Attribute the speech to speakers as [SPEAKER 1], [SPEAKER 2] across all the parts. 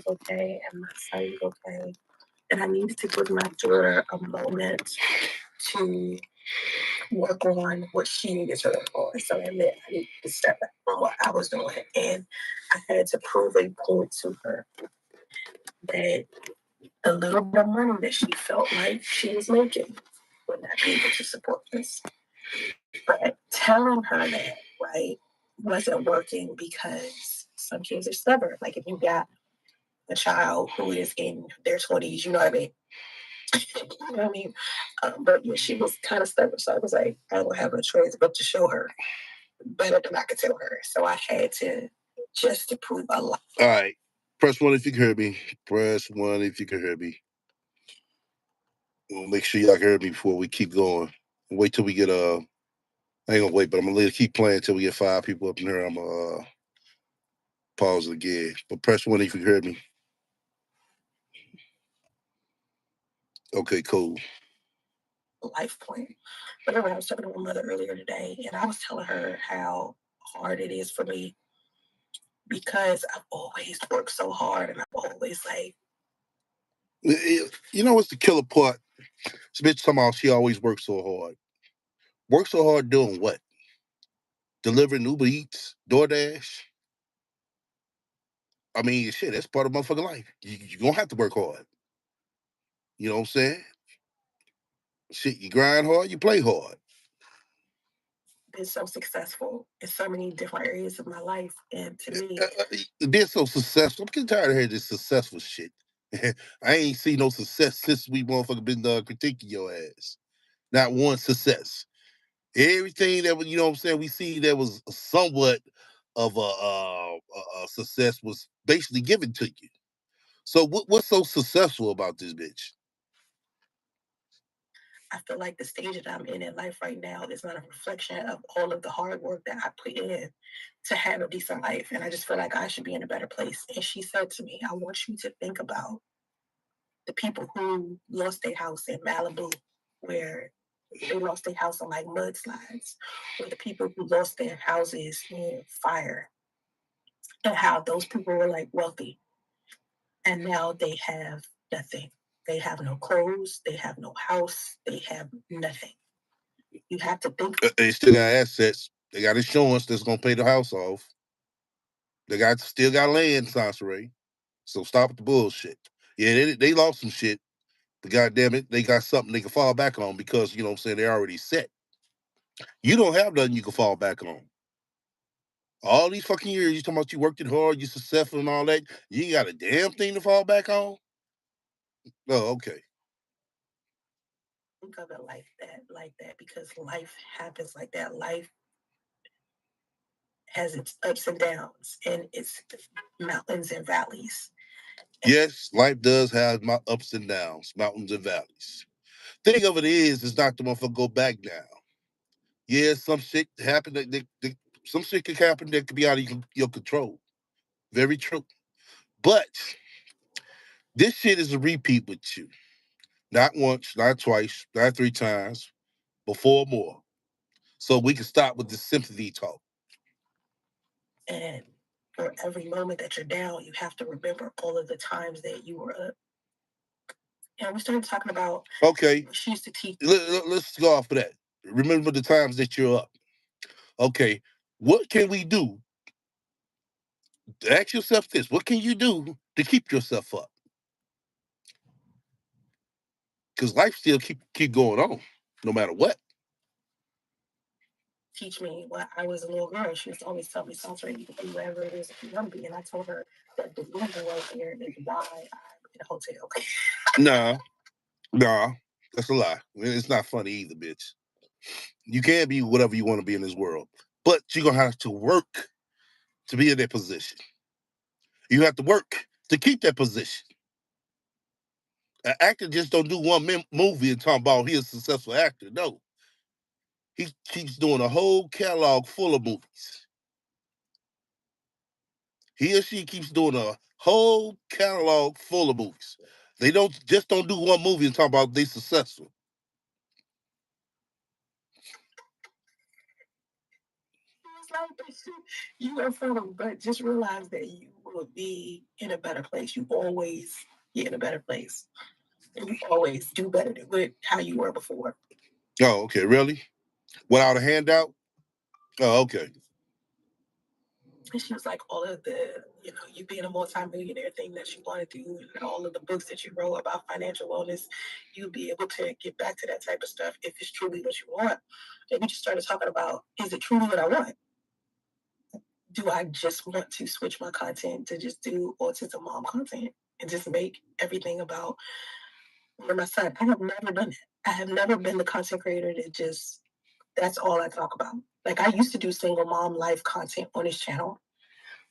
[SPEAKER 1] was okay and my son was okay. And I needed to give my daughter a moment to work on what she needed to work on. So that meant I needed to step back from what I was doing. And I had to prove a point to her that the little bit of money that she felt like she was making would not be able to support this. But telling her that, right, wasn't working because some kids are stubborn. Like if you got a child who is in their 20s, you know what I mean? You know what I mean? But yeah, she was kind of stubborn. So I was like, I don't have a choice but to show her better than I could tell her. So I had to just to prove a lot.
[SPEAKER 2] All right. Press 1 if you can hear me. Press 1 if you can hear me. We'll make sure y'all can hear me before we keep going. Wait till we get I ain't gonna wait, but I'm gonna keep playing until we get 5 people up in here. I'm gonna pause it again. But press 1 if you can hear me. Okay, cool.
[SPEAKER 1] Life point. But anyway, I was talking to my mother earlier today, and I was telling her how hard it is for me because I've always worked so hard, and I've always like.
[SPEAKER 2] You know what's the killer part? This bitch talking about she always works so hard. Work so hard doing what? Delivering Uber Eats, DoorDash? I mean, shit, that's part of motherfucking life. You're gonna have to work hard. You know what I'm saying? Shit, you grind hard, you play hard.
[SPEAKER 1] Been so successful in so many different areas of my life, and to me,
[SPEAKER 2] They're so successful. I'm getting tired of hearing this successful shit. I ain't seen no success since we motherfucker been critiquing your ass. Not one success. Everything that was, you know what I'm saying, we see that was somewhat of a success was basically given to you. So what's so successful about this bitch?
[SPEAKER 1] I feel like the stage that I'm in life right now is not a reflection of all of the hard work that I put in to have a decent life. And I just feel like I should be in a better place. And she said to me, I want you to think about the people who lost their house in Malibu, where they lost their house on like mudslides, or the people who lost their houses in fire, and how those people were like wealthy. And now they have nothing. They have no clothes, they have no house, they have nothing. You have to think.
[SPEAKER 2] They still got assets. They got insurance that's gonna pay the house off. They still got land, Sansaray. So stop with the bullshit. Yeah, they lost some shit, but goddamn it, they got something they can fall back on because you know what I'm saying they're already set. You don't have nothing you can fall back on. All these fucking years, you talking about you worked it hard, you successful and all that. You ain't got a damn thing to fall back on. Oh, okay.
[SPEAKER 1] Think of it like that, because life happens like that. Life has its ups and downs and its mountains and valleys.
[SPEAKER 2] Yes, life does have my ups and downs, mountains and valleys. Thing of it is, it's not the motherfucker go back now. Yeah, some shit happen. Some shit can happen that could be out of your control. Very true. But this shit is a repeat with you. Not once, not twice, not 3 times, but 4 more. So we can stop with the sympathy talk.
[SPEAKER 1] And for every moment that you're down, you have to remember all of the times that you were up. And we started talking about.
[SPEAKER 2] Okay.
[SPEAKER 1] She used to teach.
[SPEAKER 2] Let's go off of that. Remember the times that you're up. Okay. What can we do? Ask yourself this. What can you do to keep yourself up? Because life still keep going on, no matter what.
[SPEAKER 1] Teach me when I was a little girl. She used to always tell me, "Something you can do whatever it is that you want to be." And I told her that the reason right there is why I'm in a hotel.
[SPEAKER 2] Nah, that's a lie. It's not funny either, bitch. You can't be whatever you want to be in this world, but you're gonna have to work to be in that position. You have to work to keep that position. An actor just don't do one movie and talk about he's a successful actor. No, he keeps doing a whole catalog full of movies. He or she keeps doing a whole catalog full of movies. They don't do one movie and talk about they successful.
[SPEAKER 1] You are from, but just realize that you were would be in a better place. You always get in a better place. And you always do better than with how you were before.
[SPEAKER 2] Oh, okay, really? Without a handout? Oh, okay.
[SPEAKER 1] And she was like, all of the, you being a multimillionaire thing that you want to do, and all of the books that you wrote about financial wellness, you'll be able to get back to that type of stuff if it's truly what you want. And we just started talking about, is it truly what I want? Do I just want to switch my content to just do autism mom content and just make everything about my son? I have never done it. I have never been the content creator that just, that's all I talk about. Like, I used to do single mom life content on this channel,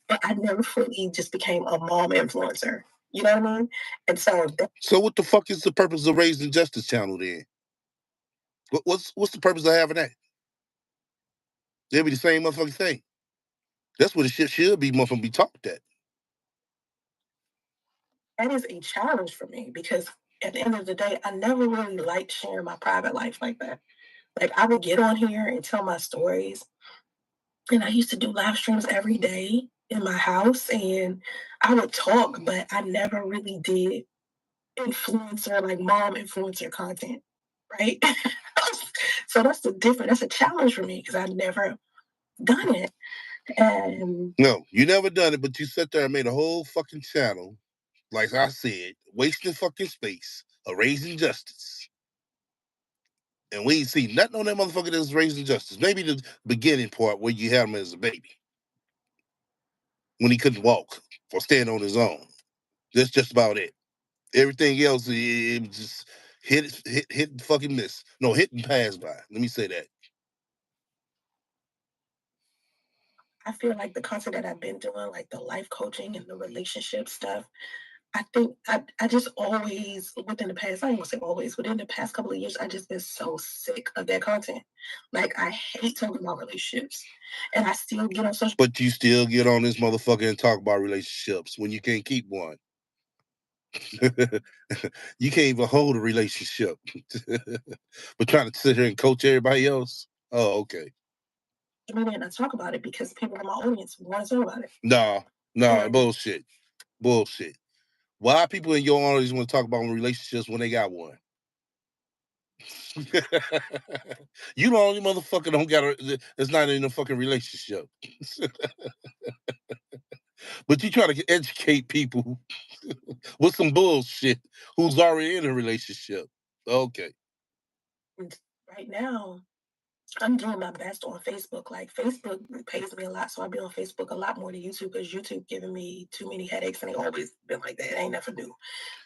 [SPEAKER 1] but I never fully just became a mom influencer. You know what I mean? And so
[SPEAKER 2] what the fuck is the purpose of Raising Justice channel then? What's the purpose of having that? They'll be the same motherfucking thing. That's what the shit should be motherfucking be taught that.
[SPEAKER 1] That is a challenge for me because at the end of the day, I never really liked sharing my private life like that. Like, I would get on here and tell my stories. And I used to do live streams every day in my house, and I would talk, but I never really did influencer, like mom influencer content, right? So that's a challenge for me because I've never done it. And
[SPEAKER 2] no, you never done it, but you sat there and made a whole fucking channel, like I said, wasting fucking space, of Raising Justice. And we ain't seen nothing on that motherfucker that's Raising Justice. Maybe the beginning part where you had him as a baby. When he couldn't walk or stand on his own. That's just about it. Everything else, it was just hit and fucking miss. No, hit and pass by. Let me say that.
[SPEAKER 1] I feel like the content that I've been doing, like the life coaching and the relationship stuff, I think I just always, within the past, I ain't gonna say always, within the past couple of years, I just been so sick of that content. Like, I hate talking about relationships. And I still get on social.
[SPEAKER 2] But you still get on this motherfucker and talk about relationships when you can't keep one. You can't even hold a relationship. But trying to sit here and coach everybody else? Oh, okay.
[SPEAKER 1] Media and I talk about it because people in my audience want to talk about it.
[SPEAKER 2] Nah, bullshit. Bullshit. Why people in your audience want to talk about relationships when they got one? You the only motherfucker don't got that's not in a fucking relationship. But you try to educate people with some bullshit who's already in a relationship. Okay.
[SPEAKER 1] Right now, I'm doing my best on Facebook. Like, Facebook pays me a lot, so I be on Facebook a lot more than YouTube because YouTube giving me too many headaches, and they always been like that. It ain't nothing new.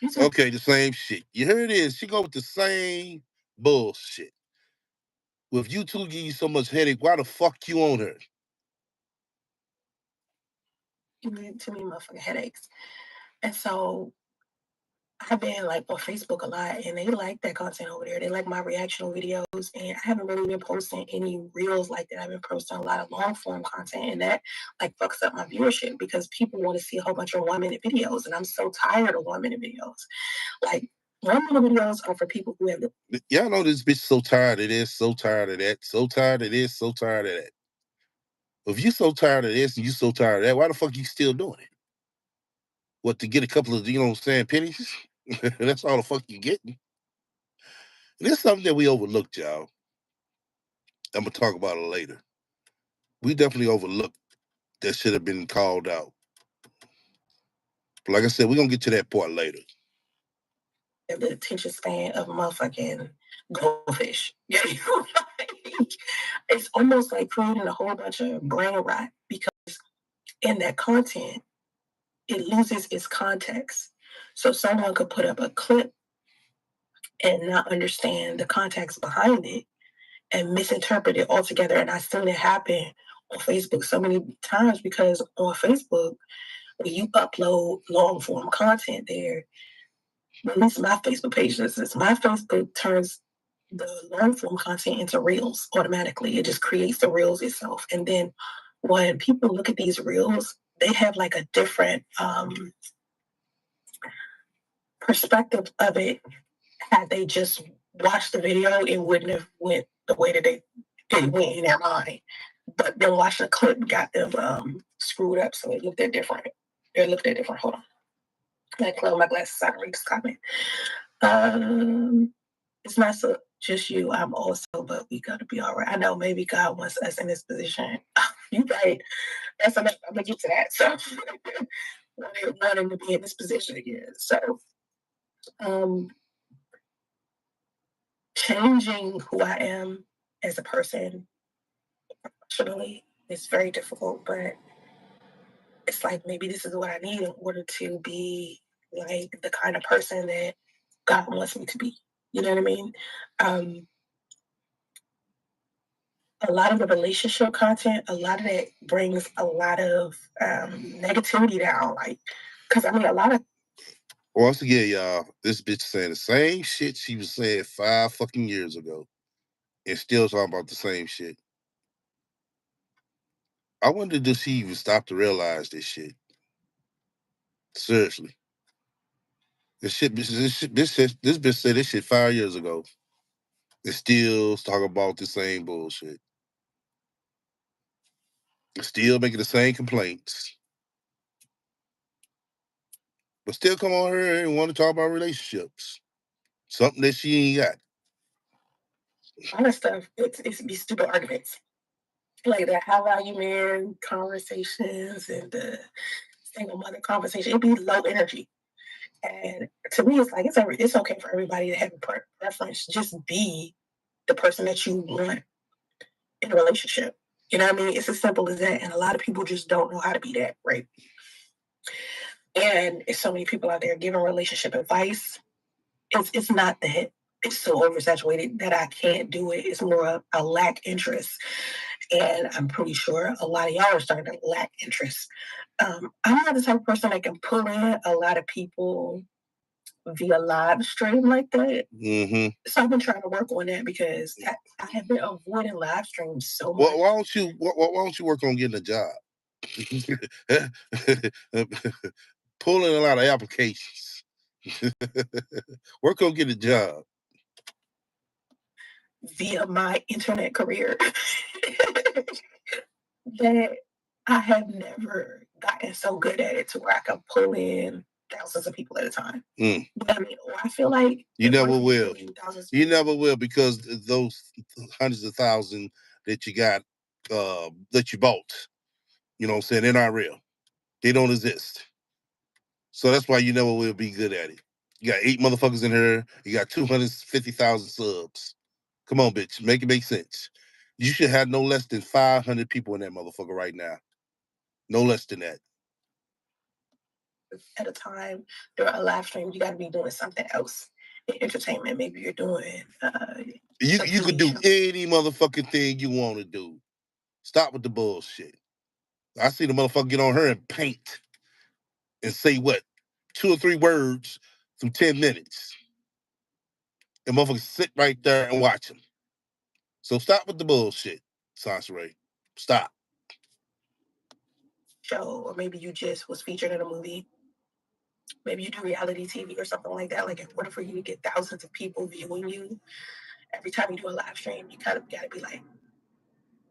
[SPEAKER 1] YouTube.
[SPEAKER 2] Okay, the same shit. You heard it is. She go with the same bullshit. With YouTube give you so much headache, why the fuck you on her?
[SPEAKER 1] Give me too many motherfucking headaches. And so I've been like on Facebook a lot, and they like that content over there. They like my reactional videos, and I haven't really been posting any reels like that. I've been posting a lot of long form content, and that like fucks up my viewership because people want to see a whole bunch of 1 minute videos, and I'm so tired of 1 minute videos. Like, 1 minute videos are for people who have.
[SPEAKER 2] Y'all know this bitch so tired of this, so tired of that, so tired of this, so tired of that. If you so tired of this and you so tired of that, why the fuck you still doing it? What, to get a couple of, you know what I'm saying, pennies? That's all the fuck you getting. And it's something that we overlooked, y'all. I'm gonna talk about it later. We definitely overlooked that should have been called out. But like I said, we're gonna get to that part later.
[SPEAKER 1] The attention span of a motherfucking goldfish. It's almost like creating a whole bunch of brain rot because in that content, it loses its context. So someone could put up a clip and not understand the context behind it and misinterpret it altogether. And I've seen it happen on Facebook so many times because on Facebook, when you upload long form content there, at least my Facebook page, my Facebook turns the long form content into reels automatically. It just creates the reels itself. And then when people look at these reels, they have like a different perspective of it. Had they just watched the video, it wouldn't have went the way that it went in their mind. But then watching the clip got them screwed up, so it looked different. They're looking at different. Hold on. I close my glasses. I can read this comment. It's not so just you. I'm also, but we gotta be all right. I know maybe God wants us in this position. You right. That's enough. I'm gonna get to that. So wanting to be in this position again. So changing who I am as a person professionally is very difficult, but it's like maybe this is what I need in order to be like the kind of person that God wants me to be. You know what I mean? A lot of the relationship content, a lot of that brings a lot of negativity down. Like, because I mean, a lot of.
[SPEAKER 2] Once again, y'all, this bitch saying the same shit she was saying 5 fucking years ago, and still talking about the same shit. I wonder, does she even stop to realize this shit? Seriously, this bitch said this shit 5 years ago, and still talking about the same bullshit. Still making the same complaints, but still come on here and want to talk about relationships, something that she ain't got.
[SPEAKER 1] All that stuff, it's be stupid arguments. Like the how are you man conversations and the single mother conversation, it'd be low energy. And to me, it's like it's okay for everybody to have a preference. Just be the person that you want in a relationship. You know what I mean? It's as simple as that. And a lot of people just don't know how to be that, right? And it's so many people out there giving relationship advice. It's not that it's so oversaturated that I can't do it. It's more a lack interest. And I'm pretty sure a lot of y'all are starting to lack interest. I'm not the type of person that can pull in a lot of people via live stream like that.
[SPEAKER 2] Mm-hmm.
[SPEAKER 1] So I've been trying to work on that because I have been avoiding live streams so much.
[SPEAKER 2] Well, why don't you work on getting a job? Pulling a lot of applications. Work on getting a job.
[SPEAKER 1] Via my internet career that I have never gotten so good at it to where I can pull in thousands of people at a time. But I mean, I feel like
[SPEAKER 2] you never will. You never will, because those hundreds of thousands that you got, that you bought, you know what I'm saying, they're not real. They don't exist. So that's why you never will be good at it. You got 8 motherfuckers in here. You got 250,000 subs. Come on, bitch. Make it make sense. You should have no less than 500 people in that motherfucker right now. No less than that.
[SPEAKER 1] At a time during a live stream, you got to be doing something else. In entertainment, maybe you're doing.
[SPEAKER 2] You could do any motherfucking thing you want to do. Stop with the bullshit. I see the motherfucker get on her and paint and say what? 2 or 3 words through 10 minutes. And motherfuckers sit right there and watch him. So stop with the bullshit, Sansaray. Stop.
[SPEAKER 1] Show, or maybe you just was featured in a movie. Maybe you do reality TV or something like that. Like, in order for you to get thousands of people viewing you, every time you do a live stream, you kind of got to be like,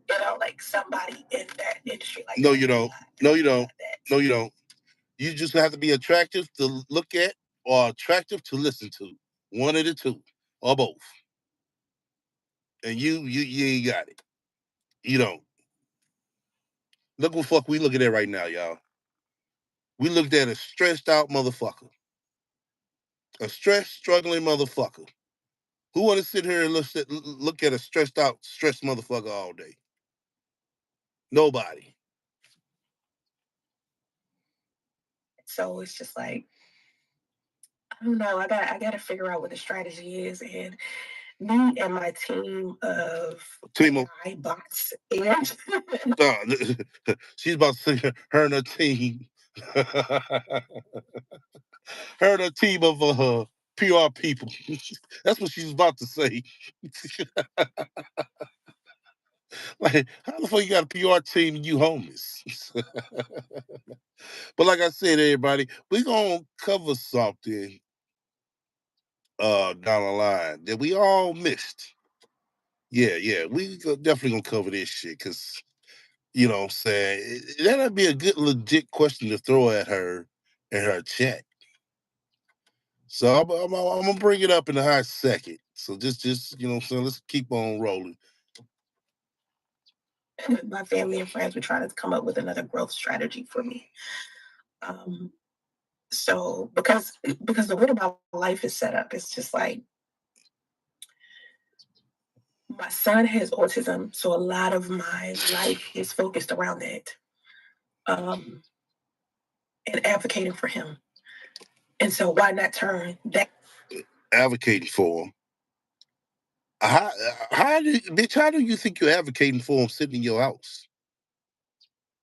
[SPEAKER 1] you know, like somebody in that industry. Like,
[SPEAKER 2] no, you don't. No, you don't. No, you don't. You just have to be attractive to look at or attractive to listen to. One of the two, or both. And you ain't got it. You don't. Look what fuck we looking at right now, y'all. We looked at a stressed out motherfucker. A stressed, struggling motherfucker. Who want to sit here and look at a stressed out, stressed motherfucker all day? Nobody.
[SPEAKER 1] So it's just like, I don't know. I got to figure out what the strategy is, and me and my team of AI bots. And
[SPEAKER 2] she's about to say her and her team. Her and her team of PR people. That's what she's about to say. Like, how the fuck you got a PR team and you homeless? But like I said, everybody, we're gonna cover something down the line that we all missed. Yeah, we definitely gonna cover this shit, because You know what I'm saying? That'd be a good legit question to throw at her in her chat. So I'm gonna bring it up in a hot second. So just you know what I'm saying, let's keep on rolling.
[SPEAKER 1] My family and friends were trying to come up with another growth strategy for me. So because the way my life is set up, it's just like my son has autism, so a lot of my life is focused around that, and advocating for him. And so why not turn that
[SPEAKER 2] Advocating for him? How do you think you're advocating for him sitting in your house?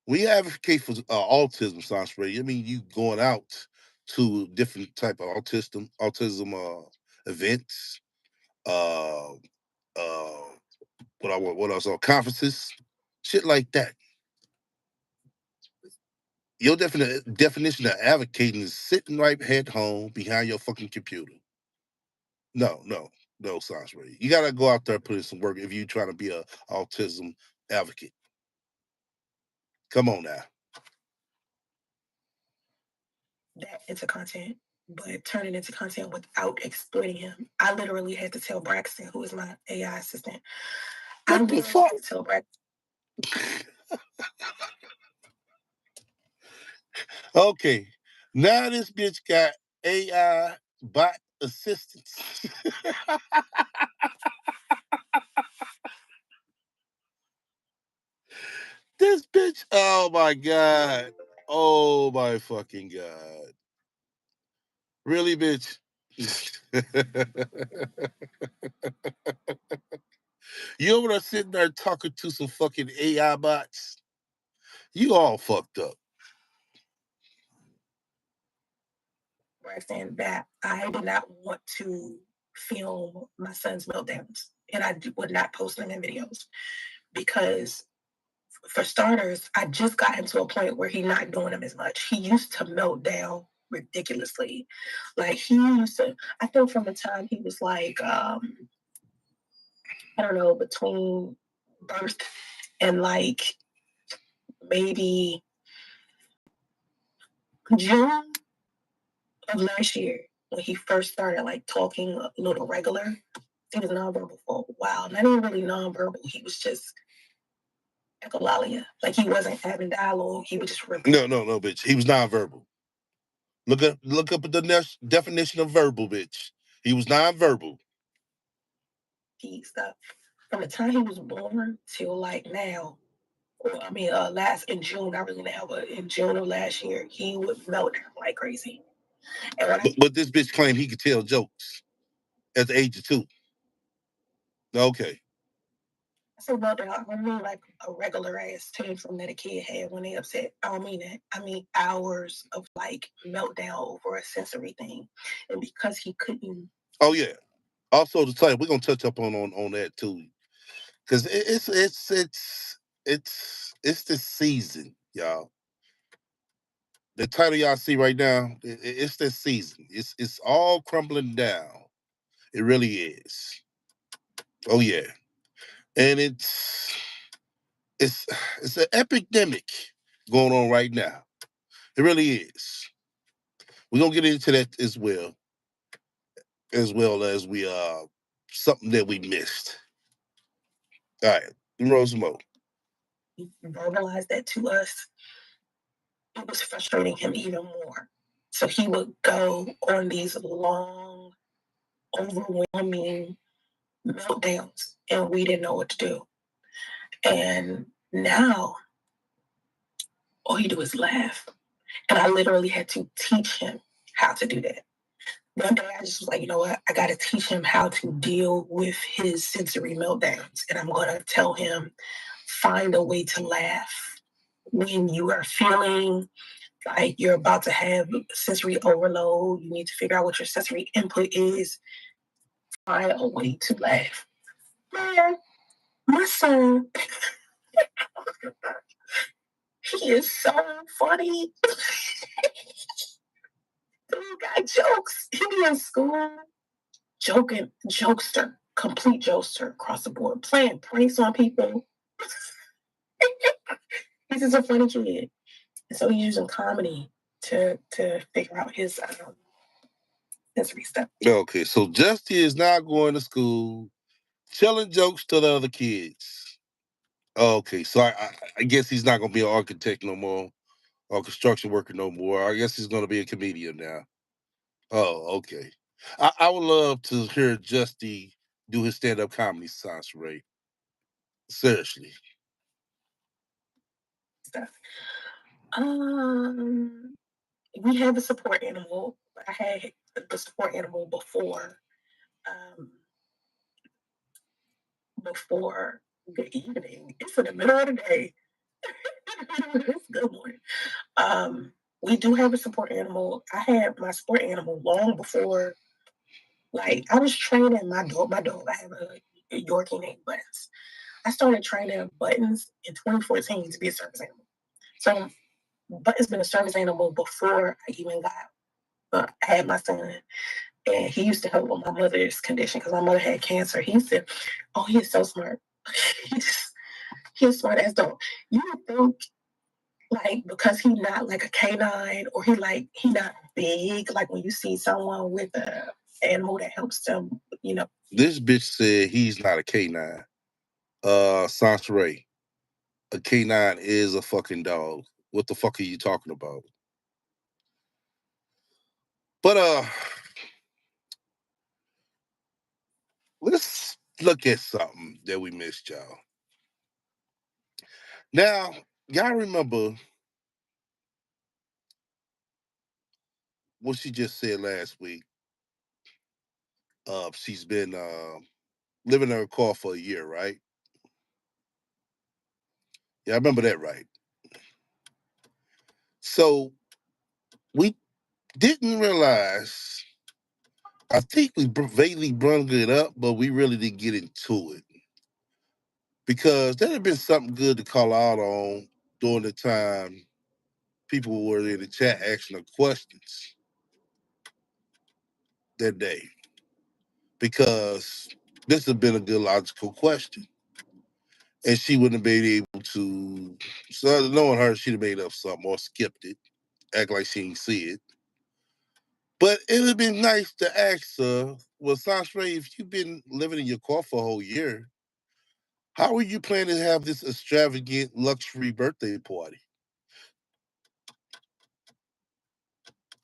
[SPEAKER 2] We advocate for autism, Sanspray. I mean, you going out to different type of autism events, uh, uh, what else? Conferences, shit like that. Your definition of advocating is sitting right at home behind your fucking computer. No, Sanspray. You gotta go out there and put in some work if you trying to be a autism advocate. Come on now.
[SPEAKER 1] that into content, but turn it into content without exploiting him. I literally had to tell Braxton, who is my AI assistant, I
[SPEAKER 2] What the
[SPEAKER 1] literally
[SPEAKER 2] fuck?
[SPEAKER 1] had to tell Braxton.
[SPEAKER 2] Okay, now this bitch got AI bot assistance. This bitch, oh my god. Oh my fucking god. Really, bitch? You over there sitting there talking to some fucking AI bots? You all fucked up.
[SPEAKER 1] Braxton, that I did not want to film my son's meltdowns, and I would not post them in videos because, for starters, I just got him to a point where he's not doing them as much. He used to melt down ridiculously. Like he used to, I think from the time he was like, I don't know, between birth and like maybe June of last year, when he first started like talking a little regular, he was nonverbal for a while. Not even really nonverbal. He was just echolalia. Like he wasn't having dialogue. He would just repeat.
[SPEAKER 2] No, bitch. He was nonverbal. Look up the definition of verbal, bitch. He was nonverbal.
[SPEAKER 1] Stuff. From the time he was born till like now, I mean, last in June, not really now, but in June of last year, he would melt like crazy. And
[SPEAKER 2] but this bitch claimed he could tell jokes at the age of 2. Okay.
[SPEAKER 1] I said melt down. I don't mean like a regular ass tantrum that a kid had when they upset. I don't mean that. I mean hours of like meltdown over a sensory thing, and because he couldn't.
[SPEAKER 2] Oh yeah. Also, the title we're gonna touch up on that too, because it's this season, y'all. The title y'all see right now, it's this season. It's all crumbling down. It really is. Oh yeah, and it's it's an epidemic going on right now. It really is. We're gonna get into that as well as we something that we missed. All right, Rosemo.
[SPEAKER 1] He verbalized that to us. It was frustrating him even more. So he would go on these long, overwhelming meltdowns, and we didn't know what to do. And now all he do is laugh. And I literally had to teach him how to do that. One day I just was like, you know what? I got to teach him how to deal with his sensory meltdowns. And I'm going to tell him, find a way to laugh when you are feeling like you're about to have sensory overload. You need to figure out what your sensory input is. Find a way to laugh. Man, my son, he is so funny. Dude got jokes. He be in school joking, jokester, complete jokester across the board, playing pranks on people. He's a funny kid. And so he's using comedy to figure out his sensory stuff.
[SPEAKER 2] Okay, so Justy is not going to school, telling jokes to the other kids. Okay, so I guess he's not going to be an architect no more, or construction worker no more. I guess he's going to be a comedian now. Oh, okay. I would love to hear Justy do his stand-up comedy, Sasha Ray. Seriously.
[SPEAKER 1] Stuff. We have a support animal. I had the support animal before good evening. It's in the middle of the day. It's good morning. We do have a support animal. I had my support animal long before, like I was training my dog. I have a Yorkie named Buttons. I started training Buttons in 2014 to be a service animal. So Buttons been a service animal before I even I had my son. And he used to help with my mother's condition because my mother had cancer. He said, "Oh, he is so smart. He's smart as dog." You would think, like, because he's not like a canine or he not big. Like when you see someone with a animal that helps them,
[SPEAKER 2] This bitch said he's not a canine. Sasha Ray, a canine is a fucking dog. What the fuck are you talking about? But let's look at something that we missed, y'all. Now, y'all remember what she just said last week? She's been living in her car for a year, right? Yeah, I remember that, right? So we didn't realize. I think we vaguely brung it up, but we really didn't get into it because that had been something good to call out on during the time people were in the chat asking her questions that day. Because this had been a good logical question. And she wouldn't have been able to, so knowing her, she'd have made up something or skipped it, act like she didn't see it. But it would have been nice to ask her, well, Sasha, if you've been living in your car for a whole year, how are you planning to have this extravagant luxury birthday party?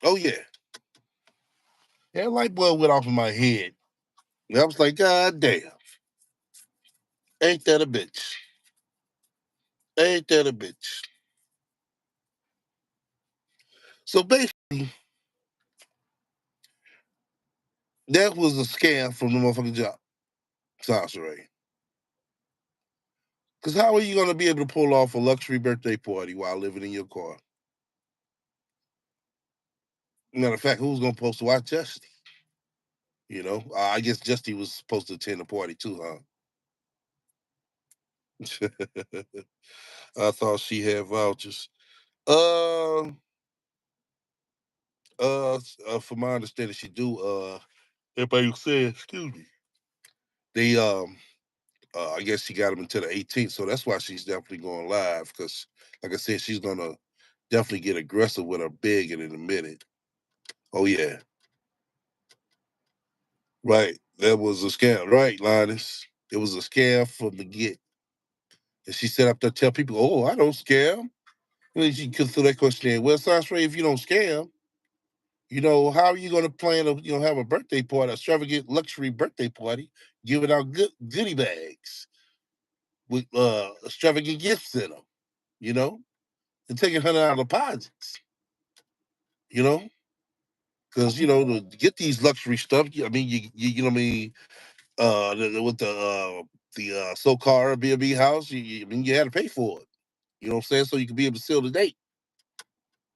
[SPEAKER 2] Oh, yeah. That light bulb went off in my head. And I was like, God damn. Ain't that a bitch? Ain't that a bitch? So basically, that was a scam from the motherfucking job. Sasha Ray. Because how are you going to be able to pull off a luxury birthday party while living in your car? Matter of fact, who's going to post to watch Justy? You know, I guess Justy was supposed to attend the party too, huh? I thought she had vouchers. Uh, from my understanding, she do. Everybody who said, excuse me, they I guess she got them until the 18th, so that's why she's definitely going live. Because, like I said, she's gonna definitely get aggressive with her big in a minute. Oh yeah, right. That was a scam, right, Linus? It was a scam from the get. And she set up to tell people, "Oh, I don't scam." And then she could throw that question in. Well, Sasha, if you don't scam, how are you going to plan to, have a birthday party, a extravagant luxury birthday party, giving out goodie bags with extravagant gifts in them, you know, and taking $100 deposits, you know, because to get these luxury stuff, I mean, you know what I mean, with the so-called Airbnb house, I mean, you had to pay for it. You know what I'm saying? So you can be able to seal the date.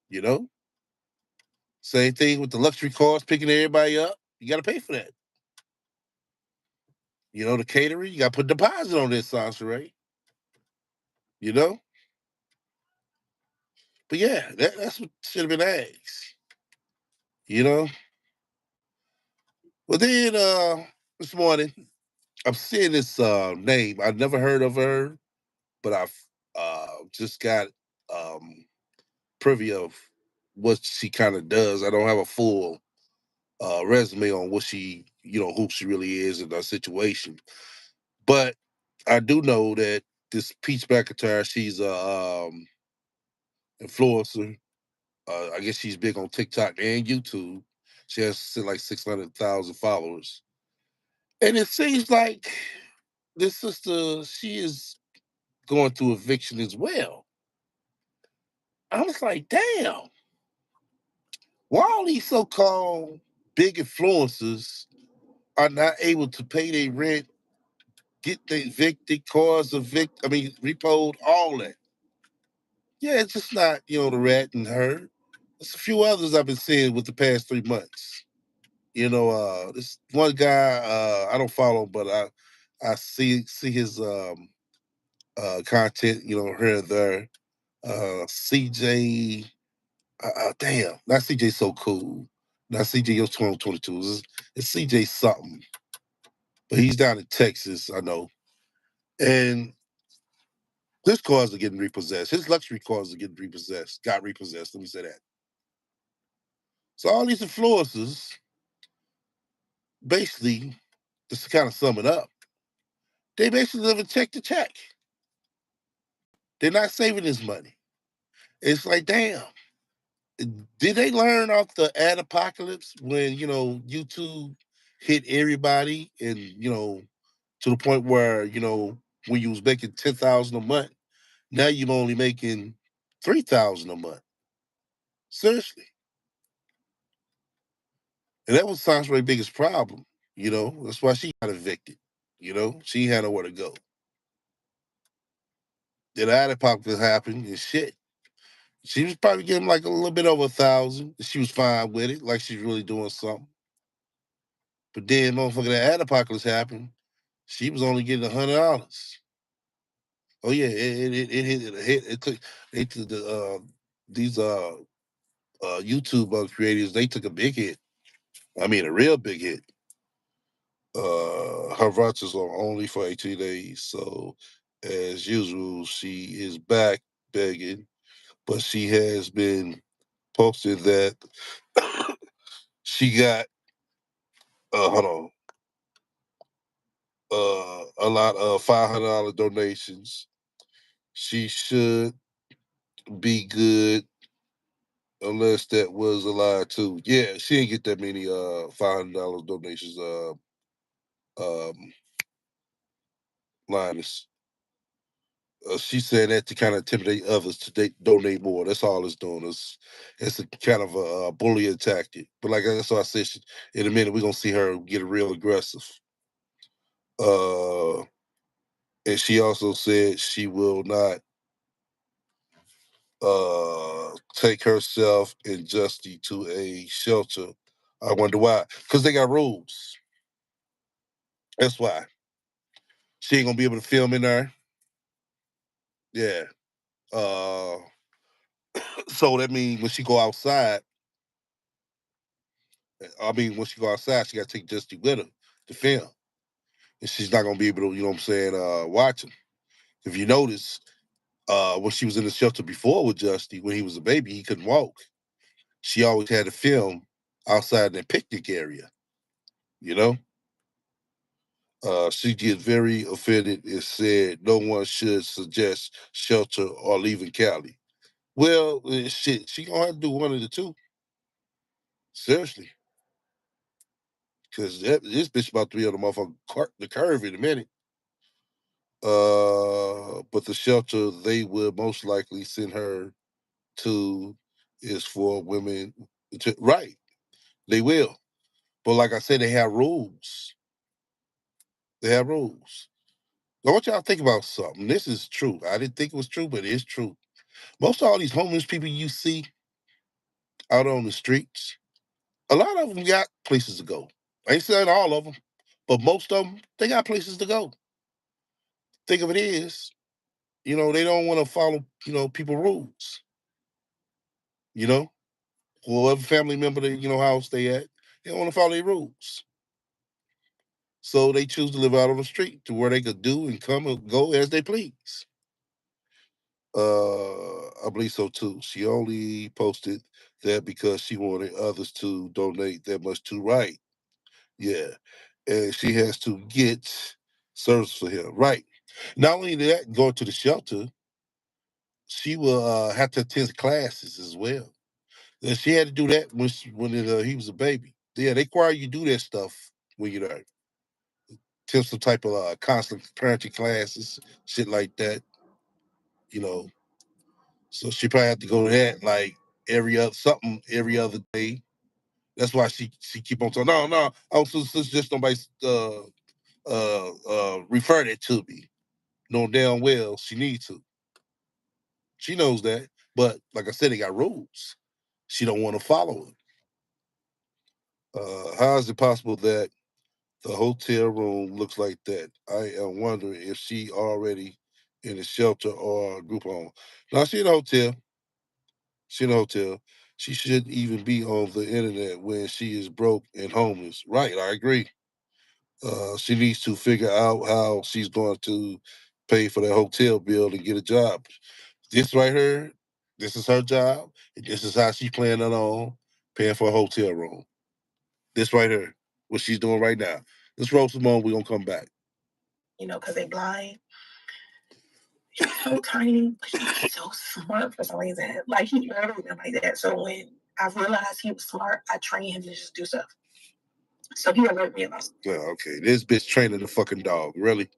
[SPEAKER 2] You know, same thing with the luxury cars picking everybody up. You got to pay for that. The catering, you got to put deposit on this, Sansa, right? You know? But yeah, that's what should have been asked. You know? Well, then this morning, I'm seeing this name. I've never heard of her, but I've just got privy of what she kind of does. I don't have a full resume on what she, who she really is in that situation. But I do know that this Peach McIntyre, she's a influencer. I guess she's big on TikTok and YouTube. She has like 600,000 followers. And it seems like this sister, she is going through eviction as well. I was like, damn, why all these so-called big influencers are not able to pay their rent, get their evicted, cars evict, I mean, repoed, all that. Yeah, it's just not, the rat and her. There's a few others I've been seeing with the past 3 months. This one guy, I don't follow, but I see his content, here and there. CJ, damn, not CJ so cool. Not CJ Yo 2022. It's CJ something. But he's down in Texas, I know. And his cars are getting repossessed. His luxury cars are getting repossessed. Got repossessed. Let me say that. So all these influencers, basically, just to kind of sum it up, they basically live in check to check. They're not saving this money. It's like, damn, did they learn off the ad apocalypse when, YouTube hit everybody and, to the point where, when you was making 10,000 a month, now you're only making 3,000 a month. Seriously. And that was Sandra's biggest problem, That's why she got evicted. She had nowhere to go. Then the ad apocalypse happened and shit. She was probably getting like a little bit over 1,000. She was fine with it, like she's really doing something. But then, motherfucker, the ad apocalypse happened. She was only getting $100. Oh yeah, it hit it hit. They took these YouTube creators. They took a big hit. I mean, a real big hit. Her vouchers are only for 18 days. So, as usual, she is back begging, but she has been posted that she got hold on, a lot of $500 donations. She should be good unless that was a lie too. Yeah, she didn't get that many $500 donations. Linus. She said that to kind of intimidate others to donate more. That's all it's doing. It's a kind of a bullying tactic. But like that's why I said, in a minute we're gonna see her get real aggressive. Uh, and she also said she will not take herself and Justy to a shelter. I wonder why. Because they got rules. That's why. She ain't gonna be able to film in there. Yeah. Uh, so that means when she go outside, when she go outside, she got to take Justy with her to film, and she's not gonna be able to, watch him. If you notice, when she was in the shelter before with Justy, when he was a baby, he couldn't walk. She always had to film outside in the picnic area. You know, she get very offended and said no one should suggest shelter or leaving Cali. Well, shit, she gonna have to do one of the two. Seriously. Because this bitch about to be on the the curve in a minute. But the shelter they would most likely send her to is for women. Right, they will. But like I said, they have rules. They have rules. I want y'all to think about something. This is true. I didn't think it was true, but it's true. Most of all these homeless people you see out on the streets, a lot of them got places to go. I ain't saying all of them, but most of them, they got places to go. Think of it is, they don't want to follow, people rules. You know, whatever family member they, house they at, they don't want to follow their rules. So they choose to live out on the street to where they could do and come and go as they please. I believe so too. She only posted that because she wanted others to donate that much too. Right. Yeah. And she has to get service for him. Right. Not only that, going to the shelter, she will have to attend classes as well. And she had to do that when he was a baby. Yeah, they require you do that stuff when you're there. Attend some type of constant parenting classes, shit like that. You know, so she probably had to go to that like every other day. That's why she keep on saying, no, oh, so just nobody refer that to me. Knowing damn well she needs to. She knows that, but like I said, they got rules. She don't want to follow it. How is it possible that the hotel room looks like that? I am wondering if she already in a shelter or a group home. Now she in a hotel. She in a hotel. She shouldn't even be on the internet when she is broke and homeless. Right, I agree. She needs to figure out how she's going to pay for that hotel bill and get a job. This right here, this is her job. And this is how she's planning on paying for a hotel room. This right here, what she's doing right now. Let's roll some more. We're going to come back.
[SPEAKER 1] Because they're blind. He's so tiny, but he's so smart for some reason. Like, he literally been like that. So when I realized he was smart, I trained him to just do stuff. So he alerted me about
[SPEAKER 2] Yeah, okay. This bitch training the fucking dog. Really?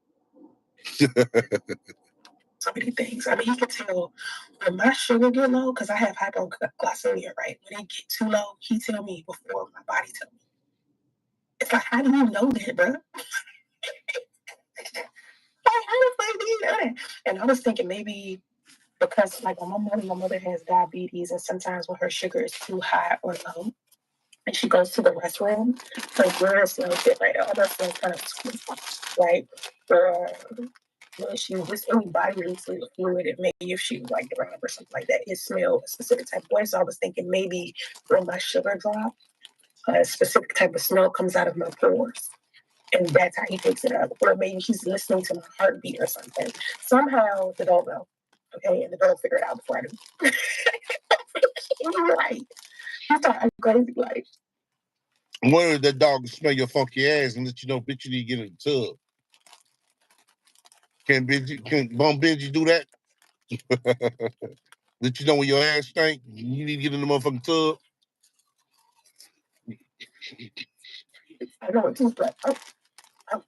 [SPEAKER 1] so many things. I mean, he can tell when my sugar get low, because I have hypoglycemia, right? When it get too low, he tell me before my body tell me. It's like, how do you know that, bro? How the fuck do you know that? And I was thinking maybe because like my mother has diabetes, and sometimes when her sugar is too high or low, and she goes to the restroom, her urine smells different. It almost smells kind of sweet, right? Or when she was any body fluid, and maybe if she was like drunk or something like that, it smelled a specific type of way. So I was thinking maybe when my sugar drops, a specific type of smell comes out of my pores. And that's how he picks it up. Or maybe he's listening to my heartbeat or something. Somehow the dog know. Okay, and the dog figure it out before I do. You're right. I thought I was crazy. Like,
[SPEAKER 2] I'm wondering if that dog can smell your funky ass and let you know, bitch, you need to get in the tub. Can Bum Benji do that? Let you know when your ass stink, you need to get in the motherfucking tub.
[SPEAKER 1] I know it too, but what are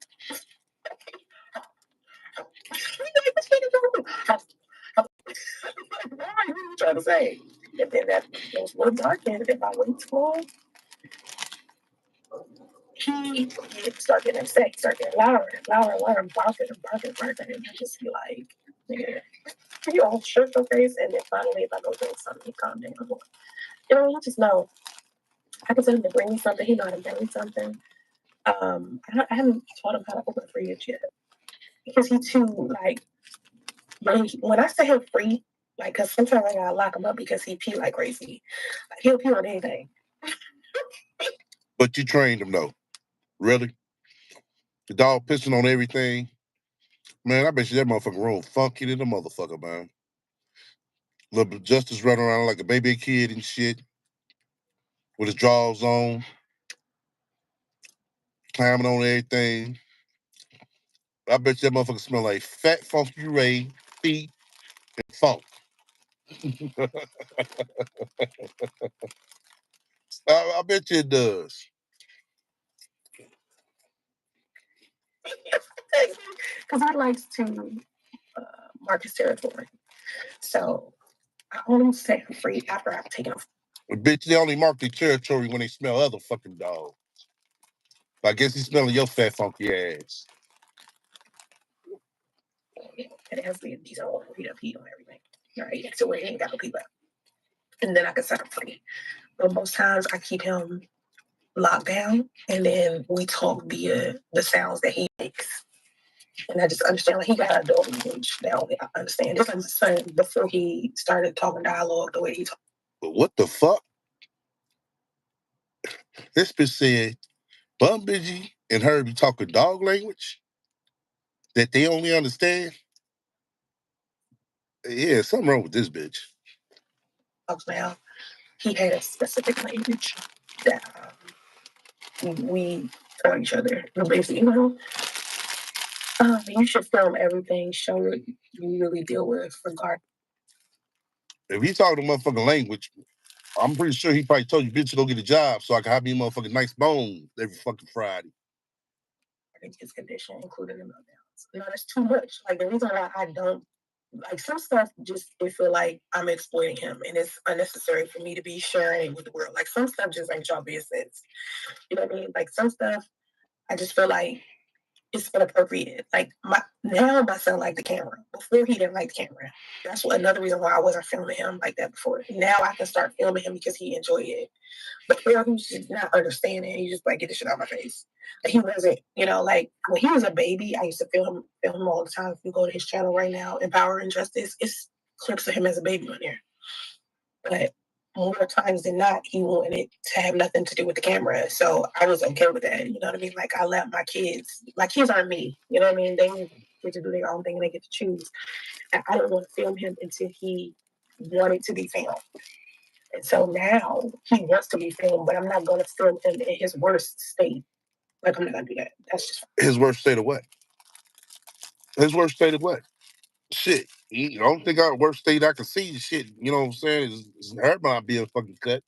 [SPEAKER 1] you trying to say? And then that goes a little dark, and if I wait too long, he start getting upset, start getting louder and louder and louder, barking. And I just be like, yeah, you all shook your face. And then finally, if I go drink something, he calm down. You just know. I can tell him to bring me something. He know how to bring me something. I haven't taught him how to open a fridge yet because he too like when I say him free, like because sometimes I gotta lock him up because he pee like crazy. Like, he'll pee on anything.
[SPEAKER 2] But you trained him though. Really? The dog pissing on everything. Man, I bet you that motherfucking room funky than the motherfucker, man. Little Justice running around like a baby kid and shit with his drawers on, climbing on everything. I bet you that motherfucker smell like fat, funky Ray, feet, and funk. I bet you it does.
[SPEAKER 1] Because I likes to mark his territory. So I only set him free after I've taken him.
[SPEAKER 2] But bitch, they only mark their territory when they smell other fucking dogs. But I guess he's smelling your fat, funky ass.
[SPEAKER 1] And it has to be a decent order. He don't pee on everything. Right? So where he ain't got no pee left. And then I can set him free. But most times I keep him locked down, and then we talk via the sounds that he makes. And I just understand, like, he got adult language now. I understand. This is my son before he started talking dialogue the way he talked.
[SPEAKER 2] But what the fuck? This bitch said Bum Bitchy and her be talking dog language that they only understand. Yeah, something wrong with this bitch.
[SPEAKER 1] Now, he had a specific language that we taught each other. Basically, you should film everything, show what you really deal with, regardless.
[SPEAKER 2] If he talking the motherfucking language, I'm pretty sure he probably told you, bitch, go get a job so I can have me a motherfucking nice bone every fucking Friday.
[SPEAKER 1] His condition, including the meltdowns. No, that's too much. Like, the reason why I don't, like, some stuff just, it feel like I'm exploiting him and it's unnecessary for me to be sharing it with the world. Like, some stuff just ain't y'all business. You know what I mean? Like, some stuff, I just feel like it's inappropriate. Like, now my son liked the camera. Before, he didn't like the camera. That's another reason why I wasn't filming him like that before. Now I can start filming him because he enjoyed it. But before, he was just not understanding. He just like, get this shit out of my face. Like, he wasn't, like, when he was a baby, I used to film him all the time. If you go to his channel right now, Empower and Justice, it's clips of him as a baby on there. But more times than not, he wanted to have nothing to do with the camera. So I was okay with that. You know what I mean? Like, I let my kids aren't me. You know what I mean? They get to do their own thing and they get to choose. And I didn't want to film him until he wanted to be filmed. And so now he wants to be filmed, but I'm not going to film him in his worst state. Like, I'm not going to do that. That's just
[SPEAKER 2] his worst state of what? His worst state of what? Shit. I don't think our worst state I can see shit, you know what I'm saying, is her not being fucking cut.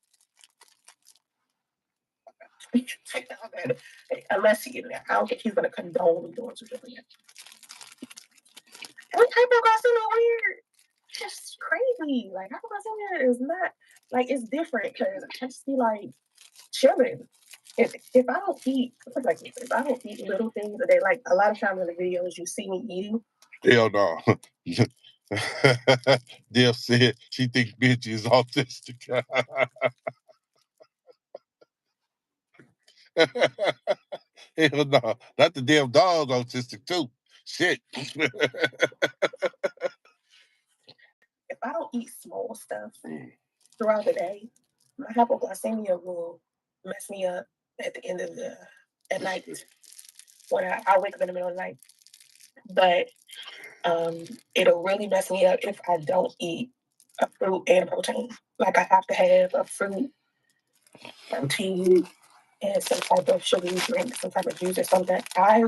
[SPEAKER 1] Unless I don't think he's going to condone doing something like that. Hypoglycemia weird. Just crazy. Like, hypoglycemia is not, like, it's different because I just be like chilling. If I don't eat, if I don't eat little things a day, like a lot of times in the videos you see me eating.
[SPEAKER 2] Hell no. Dale said she thinks bitch is autistic. Hell no. Not the damn dog's autistic too. Shit.
[SPEAKER 1] If I don't eat small stuff throughout the day, my hypoglycemia will mess me up at the end of at night when I wake up in the middle of the night. But it'll really mess me up if I don't eat a fruit and a protein. Like, I have to have a fruit, protein, and some type of sugary drink, some type of juice or something. I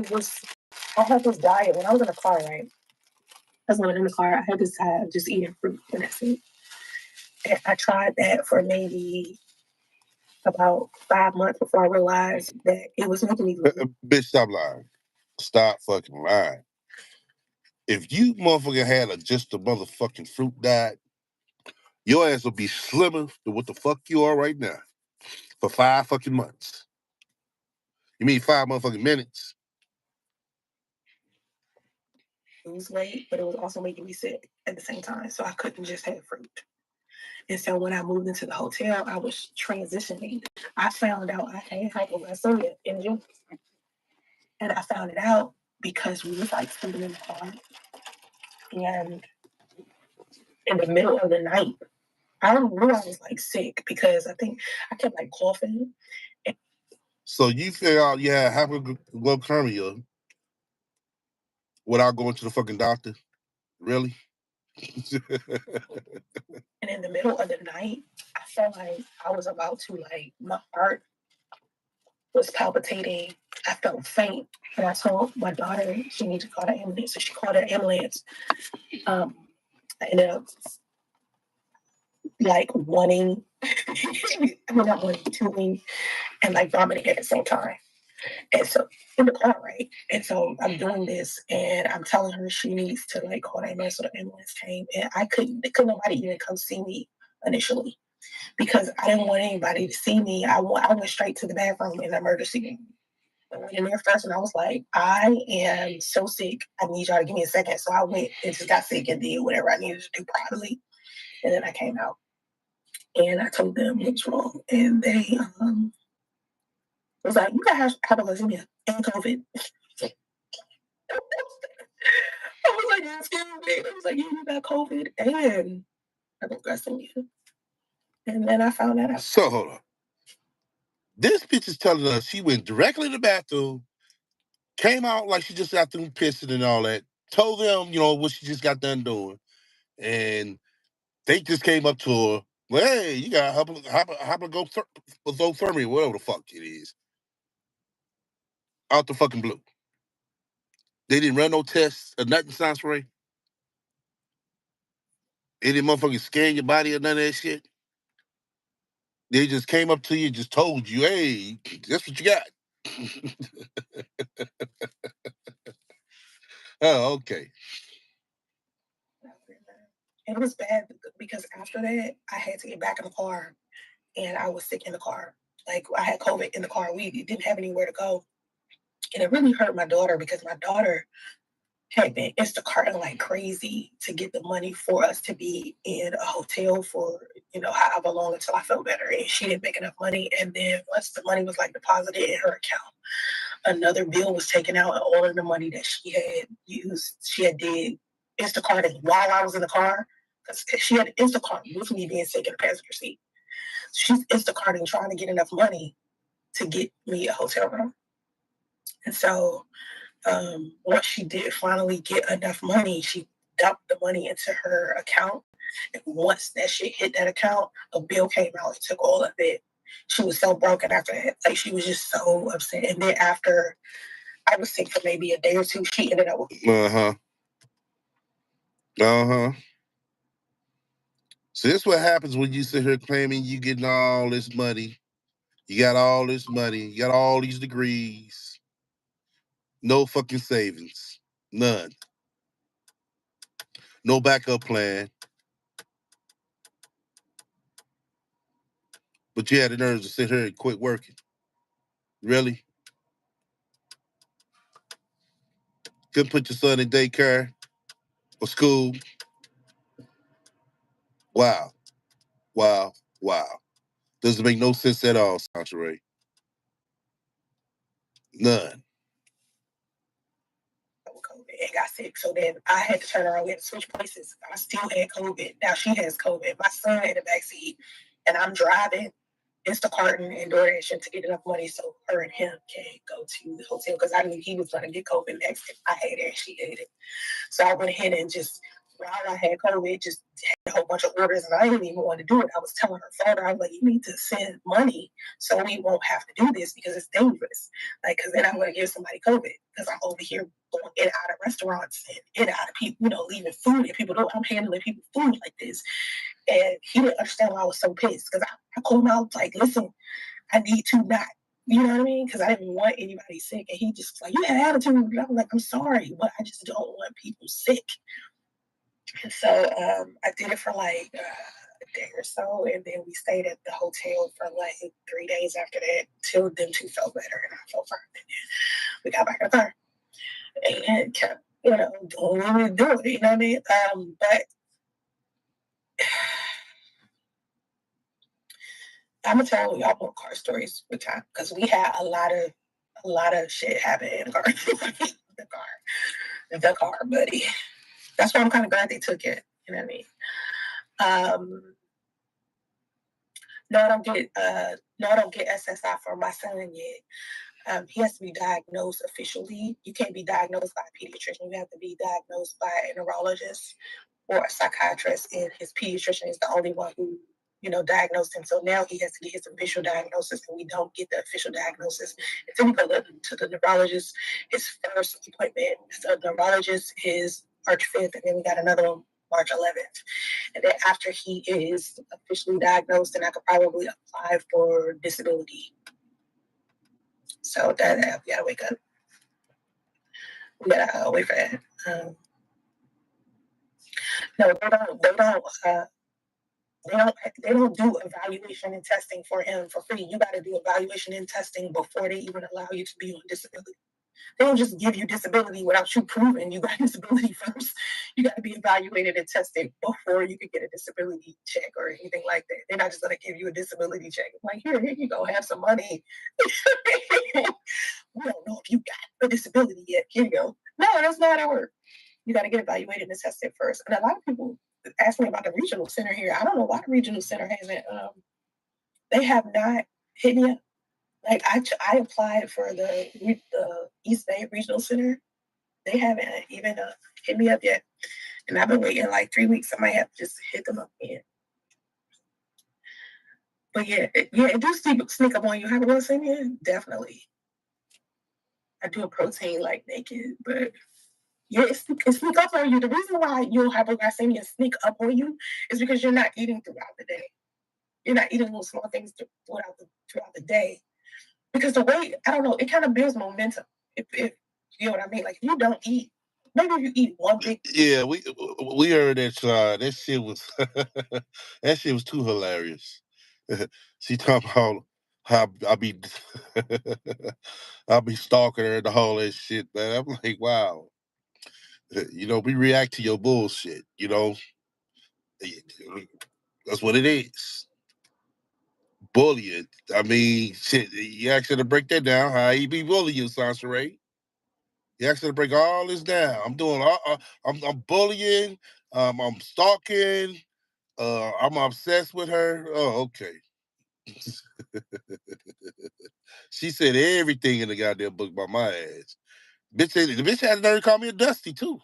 [SPEAKER 1] had this diet when I was in the car, right? I was living in the car. I had this diet of just eating fruit and that's it. And I tried that for maybe about 5 months before I realized that it was making me.
[SPEAKER 2] Bitch, stop lying. Stop fucking lying. If you motherfucker had just a motherfucking fruit diet, your ass will be slimmer than what the fuck you are right now for 5 fucking months. You mean 5 motherfucking minutes?
[SPEAKER 1] Lose weight, but it was also making me sick at the same time. So I couldn't just have fruit. And so when I moved into the hotel, I was transitioning. I found out I had hypoglycemia in June. And I found it out because we was like sleeping in the car. And in the middle of the night, I don't know, I was like sick because I think I kept like coughing.
[SPEAKER 2] So you figured out you had hypoglycemia without going to the fucking doctor? Really?
[SPEAKER 1] And in the middle of the night, I felt like I was about to, like, my heart was palpitating. I felt faint. And I told my daughter she needed to call the ambulance. So she called the ambulance. I ended up like wanting, not wanting, tuning, and like vomiting at the same time. And so in the car, right? And so I'm doing this and I'm telling her she needs to like call the ambulance. So the ambulance came and couldn't nobody even come see me initially because I didn't want anybody to see me. I went straight to the bathroom in the emergency room. I went in there first and I was like, I am so sick. I need y'all to give me a second. So I went and just got sick and did whatever I needed to do privately. And then I came out and I told them what's wrong. And they was like, you got hypoglycemia and COVID. I was like, you scared me. I was like, yeah, you got COVID and hypoglycemia. And then I found that out.
[SPEAKER 2] So hold on. This bitch is telling us she went directly to the bathroom, came out like she just got through pissing and all that, told them, what she just got done doing, and they just came up to her. Well, hey, you got hypogothermia, whatever the fuck it is, out the fucking blue. They didn't run no tests or nothing, sounds right. Any motherfucking scan your body or none of that shit. They just came up to you and just told you, hey, that's what you got. Oh, okay.
[SPEAKER 1] It was bad because after that, I had to get back in the car and I was sick in the car. Like, I had COVID in the car. We didn't have anywhere to go. And it really hurt my daughter because my daughter had been Instacarting like crazy to get the money for us to be in a hotel for, however long until I felt better. And she didn't make enough money. And then once the money was like deposited in her account, another bill was taken out, and all of the money that she had used, she had did Instacarting while I was in the car. Because she had Instacart with me being sick in the passenger seat. She's Instacarting trying to get enough money to get me a hotel room. And so once she did finally get enough money, she dumped the money into her account. And once that shit hit that account, a bill came out and took all of it. She was so broken after that. Like, she was just so upset. And then after I was sick for maybe a day or two, she ended up with
[SPEAKER 2] So this is what happens when you sit here claiming you getting all this money. You got all this money. You got all these degrees. No fucking savings. None. No backup plan. But you had the nerves to sit here and quit working. Really? Couldn't put your son in daycare or school? Wow. Wow. Wow. Doesn't make no sense at all, Sasha Ray. None.
[SPEAKER 1] COVID and got sick. So then I had to turn around. We had to switch places. I still had COVID. Now she has COVID. My son in the backseat, and I'm driving Instacarting and DoorDashing to get enough money so her and him can go to the hotel because I knew he was going to get COVID next. If I had it and she had it. So I went ahead and just, while I had COVID, just had a whole bunch of orders, and I didn't even want to do it. I was telling her father, I was like, you need to send money so we won't have to do this because it's dangerous. Like, because then I'm going to give somebody COVID because I'm over here going in and out of restaurants and in and out of people, leaving food, and people I'm handling people food like this. And he didn't understand why I was so pissed because I called him out like, listen, I need to not, you know what I mean? Because I didn't want anybody sick. And he just was like, you had attitude. And I'm like, I'm sorry, but I just don't want people sick. And so I did it for like a day or so. And then we stayed at the hotel for like 3 days after that till them two felt better. And I felt fine. And we got back in the car and kept, doing what we were doing, you know what I mean? But I'm gonna tell y'all more car stories with time because we had a lot of shit happen in the car. the car, buddy. That's why I'm kind of glad they took it. You know what I mean? No, I don't get SSI for my son yet. He has to be diagnosed officially. You can't be diagnosed by a pediatrician. You have to be diagnosed by a neurologist or a psychiatrist, and his pediatrician is the only one who diagnosed him. So now he has to get his official diagnosis, and we don't get the official diagnosis until we go to the neurologist. His first appointment, the neurologist, is March 5th, and then we got another one March 11th. And then after he is officially diagnosed, then I could probably apply for disability. So that we gotta wake up. We gotta wait for that. No, they don't do evaluation and testing for him for free. You got to do evaluation and testing before they even allow you to be on disability. They don't just give you disability without you proving you got disability first. You got to be evaluated and tested before you can get a disability check or anything like that. They're not just going to give you a disability check. Like, here you go, have some money. We don't know if you got a disability yet. Here you go. No, that's not how it works. You got to get evaluated and tested first. And a lot of people ask me about the regional center here. I don't know why the regional center hasn't. They have not hit me up. Like I applied for the East Bay Regional Center. They haven't even hit me up yet. And I've been waiting like 3 weeks. I might have to just hit them up again. But yeah, it do sneak up on you. Hypoglycemia? Definitely. I do a protein like naked, but yeah, it sneak up on you. The reason why your hypoglycemia sneak up on you is because you're not eating throughout the day. You're not eating little small things throughout the day. Because the way, I don't know, it kind of builds momentum. If you know what I mean. Like if you don't eat, maybe if you eat one big.
[SPEAKER 2] Yeah, we heard that that shit was that shit was too hilarious. She talking about how I'll be stalking her and all that shit, man. I'm like, wow. We react to your bullshit, That's what it is. Bullying. I mean, shit, you asked her to break that down. How you be bullying, Sansaray? You asked her to break all this down. I'm doing I'm bullying, I'm stalking, I'm obsessed with her. Oh, okay. She said everything in the goddamn book about my ass. The bitch had the nerve to call me a dusty too.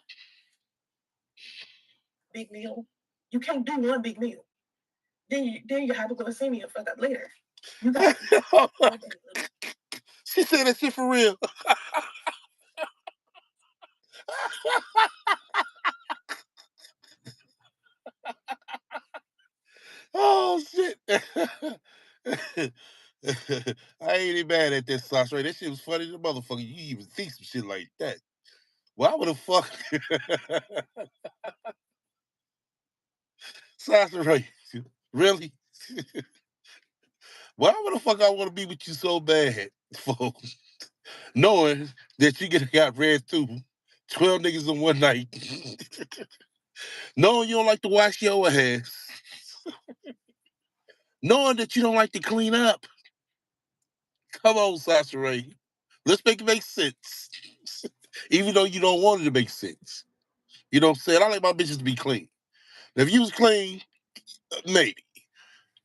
[SPEAKER 1] Big meal. You can't do one big meal. Then you have hypoglycemia fuck up later. You got
[SPEAKER 2] She said that shit for real. Oh shit. I ain't even mad at this sauce right. That shit was funny to the motherfucker. You even think some shit like that. Why would the fuck sauce right? Really? Why would the fuck I want to be with you so bad, folks? Knowing that you got ran through 12 niggas in one night. Knowing you don't like to wash your ass. Knowing that you don't like to clean up. Come on, Sasha Ray. Let's make it make sense. Even though you don't want it to make sense. You know what I'm saying? I like my bitches to be clean. Now, if you was clean, maybe.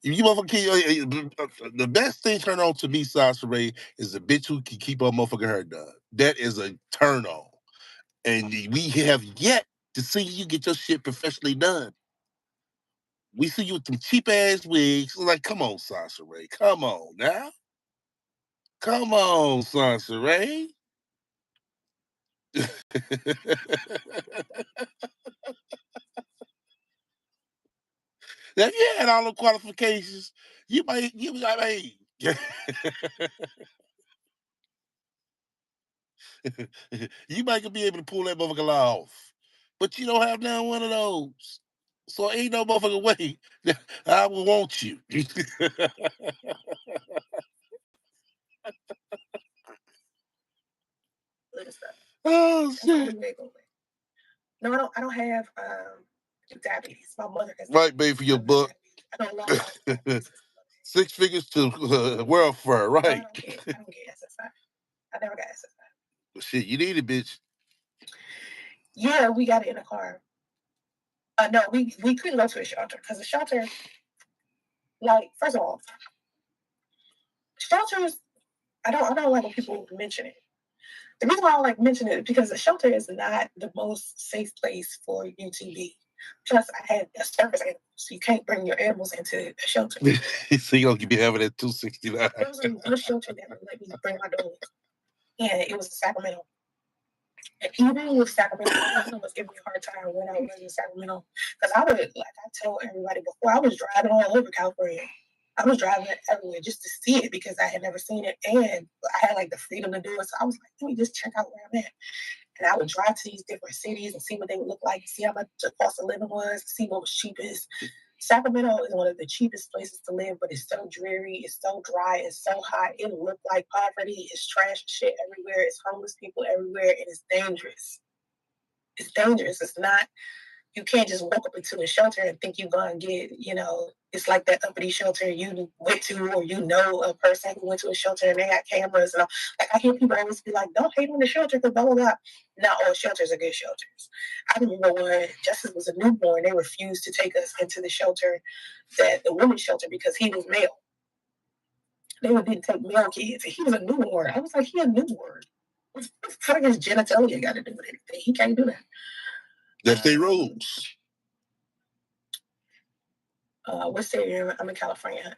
[SPEAKER 2] If you motherfucker, the best thing turn on to me, Sasha Ray, is a bitch who can keep her motherfucking hair done. That is a turn on. And we have yet to see you get your shit professionally done. We see you with some cheap ass wigs. Like, come on, Sasha Ray. Come on now. Come on, Sasha Ray. Now, if you had all the qualifications, you might, hey. You might be able to pull that motherfucker off. But you don't have now one of those. So ain't no motherfucking way that I will want you. Oh shit.
[SPEAKER 1] No, I don't have diabetes. My mother has.
[SPEAKER 2] Right, babe, for your book.
[SPEAKER 1] I don't know.
[SPEAKER 2] 6 figures to welfare, right?
[SPEAKER 1] No, I don't get SSI. I never got SSI.
[SPEAKER 2] Well, shit, you need it, bitch.
[SPEAKER 1] Yeah, we got it in a car. No, we couldn't go to a shelter because the shelter, like, first of all, shelters, I don't like when people mention it. The reason why I don't like mention it is because the shelter is not the most safe place for you to be. Plus, I had a service animal, so you can't bring your animals into the shelter.
[SPEAKER 2] So you're gonna be having that 269.
[SPEAKER 1] There was one shelter that would let me bring my dogs, and it was in Sacramento. And even with Sacramento, everyone was giving me a hard time when I was in Sacramento. Because I would, like I told everybody before, I was driving all over California. I was driving everywhere just to see it because I had never seen it. And I had like the freedom to do it. So I was like, let me just check out where I'm at. And I would drive to these different cities and see what they would look like, see how much the cost of living was, see what was cheapest. Sacramento is one of the cheapest places to live, but it's so dreary, it's so dry, it's so hot. It look like poverty. It's trash shit everywhere. It's homeless people everywhere, and it's dangerous. It's dangerous. It's not. You can't just walk up into a shelter and think you're gonna get. It's like that uppity shelter you went to, or a person who went to a shelter and they got cameras. And like I hear people always be like, "Don't hate on the shelter because blah blah blah." Not all shelters are good shelters. I remember when Justice was a newborn, they refused to take us into the shelter, the women's shelter, because he was male. They didn't take male kids. He was a newborn. I was like, he a newborn. What his genitalia got to do with anything? He can't do that.
[SPEAKER 2] That's their rules.
[SPEAKER 1] What city? I'm in California.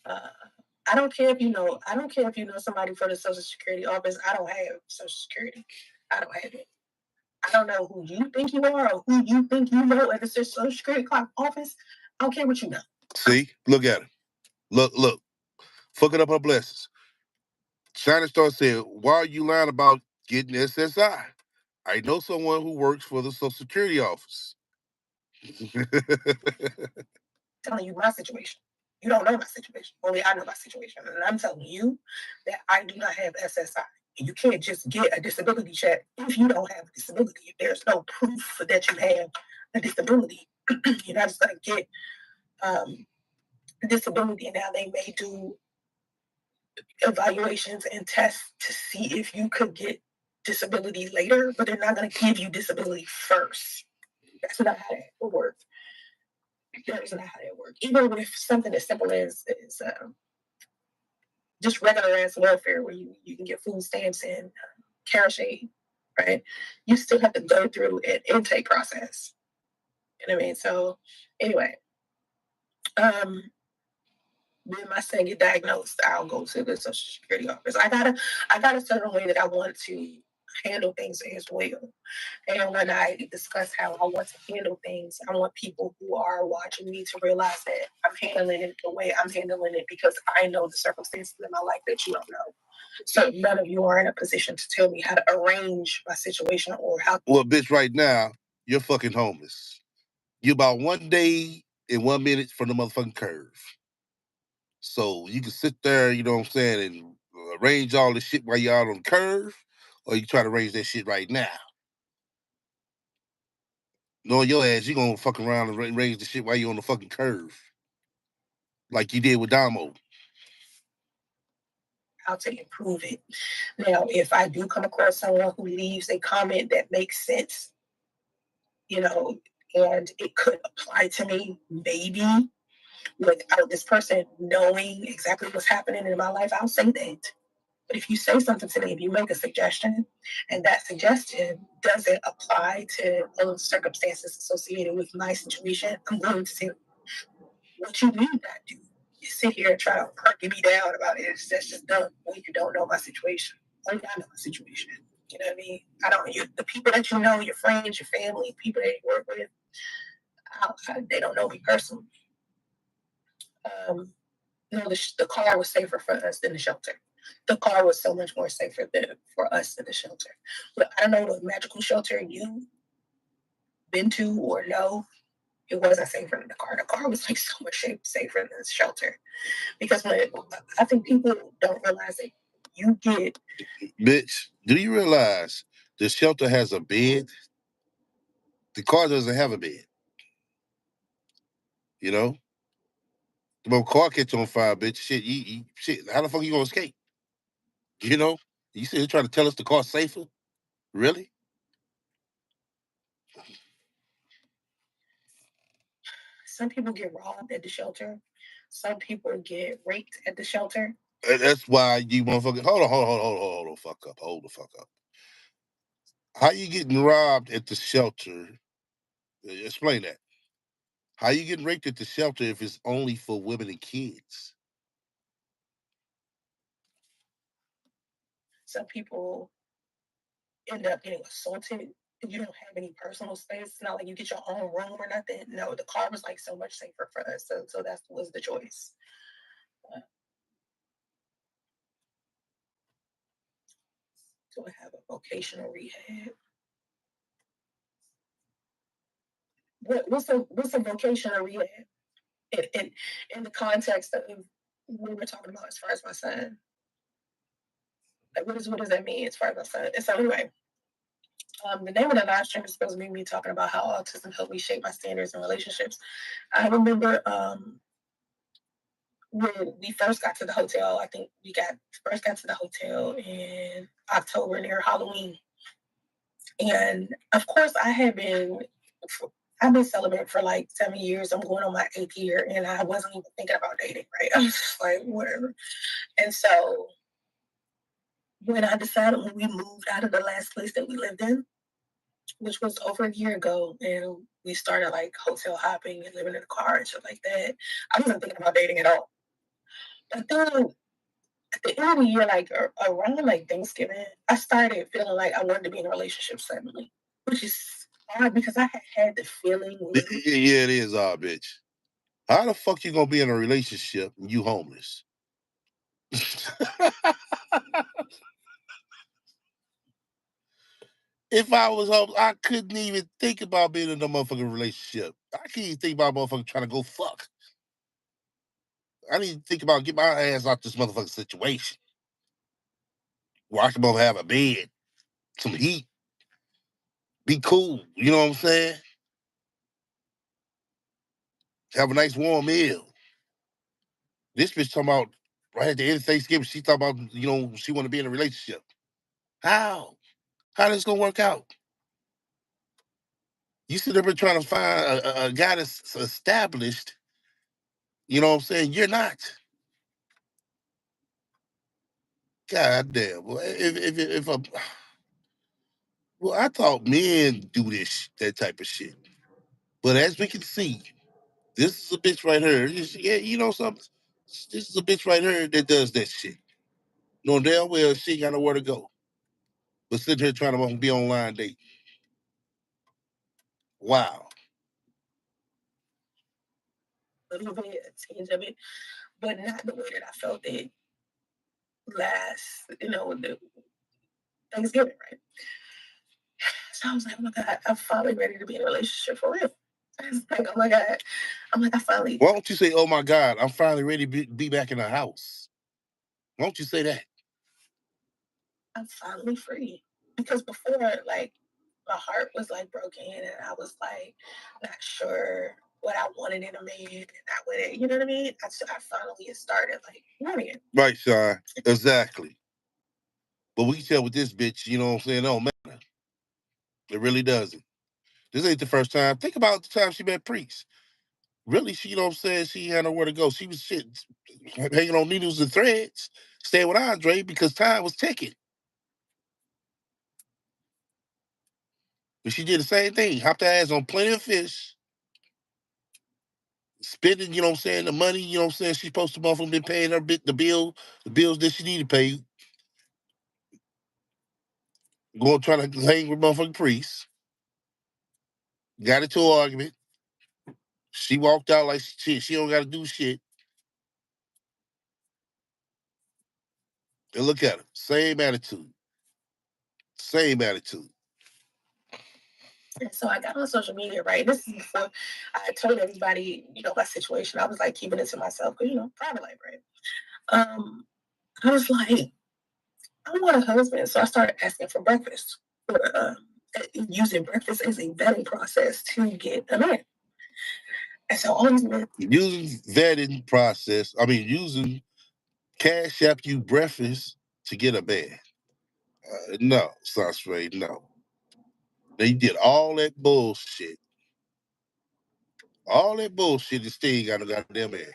[SPEAKER 1] I don't care if you know. I don't care if you know somebody for the Social Security office. I don't have Social Security. I don't have it. I don't know who you think you are or who you think you know at the Social Security office. I don't care what you know.
[SPEAKER 2] See, look at him. Look. Fucking up her blessings. Shining Star said, "Why are you lying about getting SSI? I know someone who works for the Social Security office."
[SPEAKER 1] Telling you my situation. You don't know my situation. Only I know my situation. And I'm telling you that I do not have SSI. And you can't just get a disability check if you don't have a disability. If there's no proof that you have a disability, you're not just going to get a disability. Now they may do evaluations and tests to see if you could get disability later, but they're not going to give you disability first. That's not how that will work. That's not how that works. Even with something as simple as just regular ass welfare, where you can get food stamps and cash aid, right? You still have to go through an intake process. You know what I mean? So anyway, when my son get diagnosed, I'll go to the Social Security office. I got a certain way that I want to handle things as well. And when I discuss how I want to handle things, I want people who are watching me to realize that I'm handling it the way I'm handling it because I know the circumstances in my life that you don't know. So none of you are in a position to tell me how to arrange my situation or how.
[SPEAKER 2] Well, bitch, right now, you're fucking homeless. You about 1 day and 1 minute from the motherfucking curve. So you can sit there, you know what I'm saying, and arrange all this shit while you're out on the curve, or you try to arrange that shit right now. Knowing your ass, you gonna fuck around and arrange the shit while you're on the fucking curve. Like you did with Damo.
[SPEAKER 1] How to improve it. Now, if I do come across someone who leaves a comment that makes sense, you know, and it could apply to me, maybe without this person knowing exactly what's happening in my life, I'll say that. But if you say something to me, if you make a suggestion, and that suggestion doesn't apply to those circumstances associated with my situation, I'm going to say, what you need not do is sit here and try to perky me down about it. That's just dumb when you don't know my situation. Only I know my situation. You know what I mean? I don't. The people that you know, your friends, your family, people that you work with, they don't know me personally. No, the car was safer for us than the shelter. The car was so much more safer for us than the shelter. But I don't know what magical shelter you've been to or know. It wasn't safer than the car. The car was like so much safer than the shelter. Because I think people don't realize that you get.
[SPEAKER 2] Bitch, do you realize the shelter has a bed? The car doesn't have a bed. You know? The car catch on fire, bitch. Shit. How the fuck you gonna escape? You know? You see, trying to tell us the car's safer? Really?
[SPEAKER 1] Some people get robbed at the shelter. Some people get raped at the shelter.
[SPEAKER 2] And that's why you motherfucking hold the fuck up. How you getting robbed at the shelter? Explain that. How you getting raped at the shelter if it's only for women and kids?
[SPEAKER 1] Some people end up getting assaulted if you don't have any personal space. It's not like you get your own room or nothing. No, the car was like so much safer for us. So that was the choice. Do I have a vocational rehab? What's a vocational rehab? In the context of what we're talking about as far as my son. Like what does that mean as far as my son? And so anyway, the name of the live stream is supposed to be me talking about how autism helped me shape my standards and relationships. I remember when we first got to the hotel. I think we first got to the hotel in October near Halloween, and of course I've been celibate for like 7 years. I'm going on my 8th year, and I wasn't even thinking about dating. Right? I was just like whatever. And so when we moved out of the last place that we lived in, which was over a year ago, and we started like hotel hopping and living in a car and shit like that. I wasn't thinking about dating at all. But then at the end of the year, like around like Thanksgiving, I started feeling like I wanted to be in a relationship suddenly, which is odd because I had the feeling.
[SPEAKER 2] Yeah, it is odd, bitch. How the fuck you gonna be in a relationship and you homeless? If I was homeless, I couldn't even think about being in a motherfucking relationship. I can't even think about motherfucking trying to go fuck. I need to think about get my ass out this motherfucking situation. Where I can both have a bed, some heat, be cool. You know what I'm saying? Have a nice warm meal. This bitch talking about right at the end of Thanksgiving, she talking about, she want to be in a relationship. How? How this gonna work out? You sit up here trying to find a guy that's established, you know what I'm saying? You're not. God damn. Well, if a, well, I thought men do that type of shit. But as we can see, this is a bitch right here. Yeah, you know something? This is a bitch right here that does that shit. No damn well she ain't got nowhere to go. But sitting here trying to be online date. Wow.
[SPEAKER 1] A little bit, a tinge of it, but not the way that I felt it last, the Thanksgiving, right? So I was like, oh my God, I'm finally ready to be in a relationship for real. I was like, oh my God. I'm like, I finally.
[SPEAKER 2] Why don't you say, oh my God, I'm finally ready to be back in the house? Why don't you say that?
[SPEAKER 1] I'm finally free. Because before, like, my heart was like broken and I was like not sure what I wanted in a man and I wouldn't, you know what I mean? I finally started like wanting it.
[SPEAKER 2] Right, Sean. Exactly. But we can tell with this bitch, you know what I'm saying? Oh, man, it really doesn't. This ain't the first time. Think about the time she met Priest. Really, she, you know what I'm saying? She had nowhere to go. She was shit, hanging on needles and threads, staying with Andre because time was ticking. But she did the same thing. Hopped her ass on plenty of fish, spending, you know what I'm saying, the money, you know what I'm saying, she's supposed to motherfucking been paying her the bills that she needed to pay. Going trying to hang with motherfucking priests. Got into an argument. She walked out like she don't gotta do shit. And look at her. Same attitude. Same attitude.
[SPEAKER 1] And so I got on social media, right? This is before I told everybody, my situation. I was like keeping it to myself because, private life, right? I was like, I want a husband. So I started asking for breakfast, using breakfast as a vetting process to get a man. And so all these men.
[SPEAKER 2] Using vetting process, using Cash App you breakfast to get a man. No, Sasray, no. They did all that bullshit. All that bullshit and still got a goddamn man.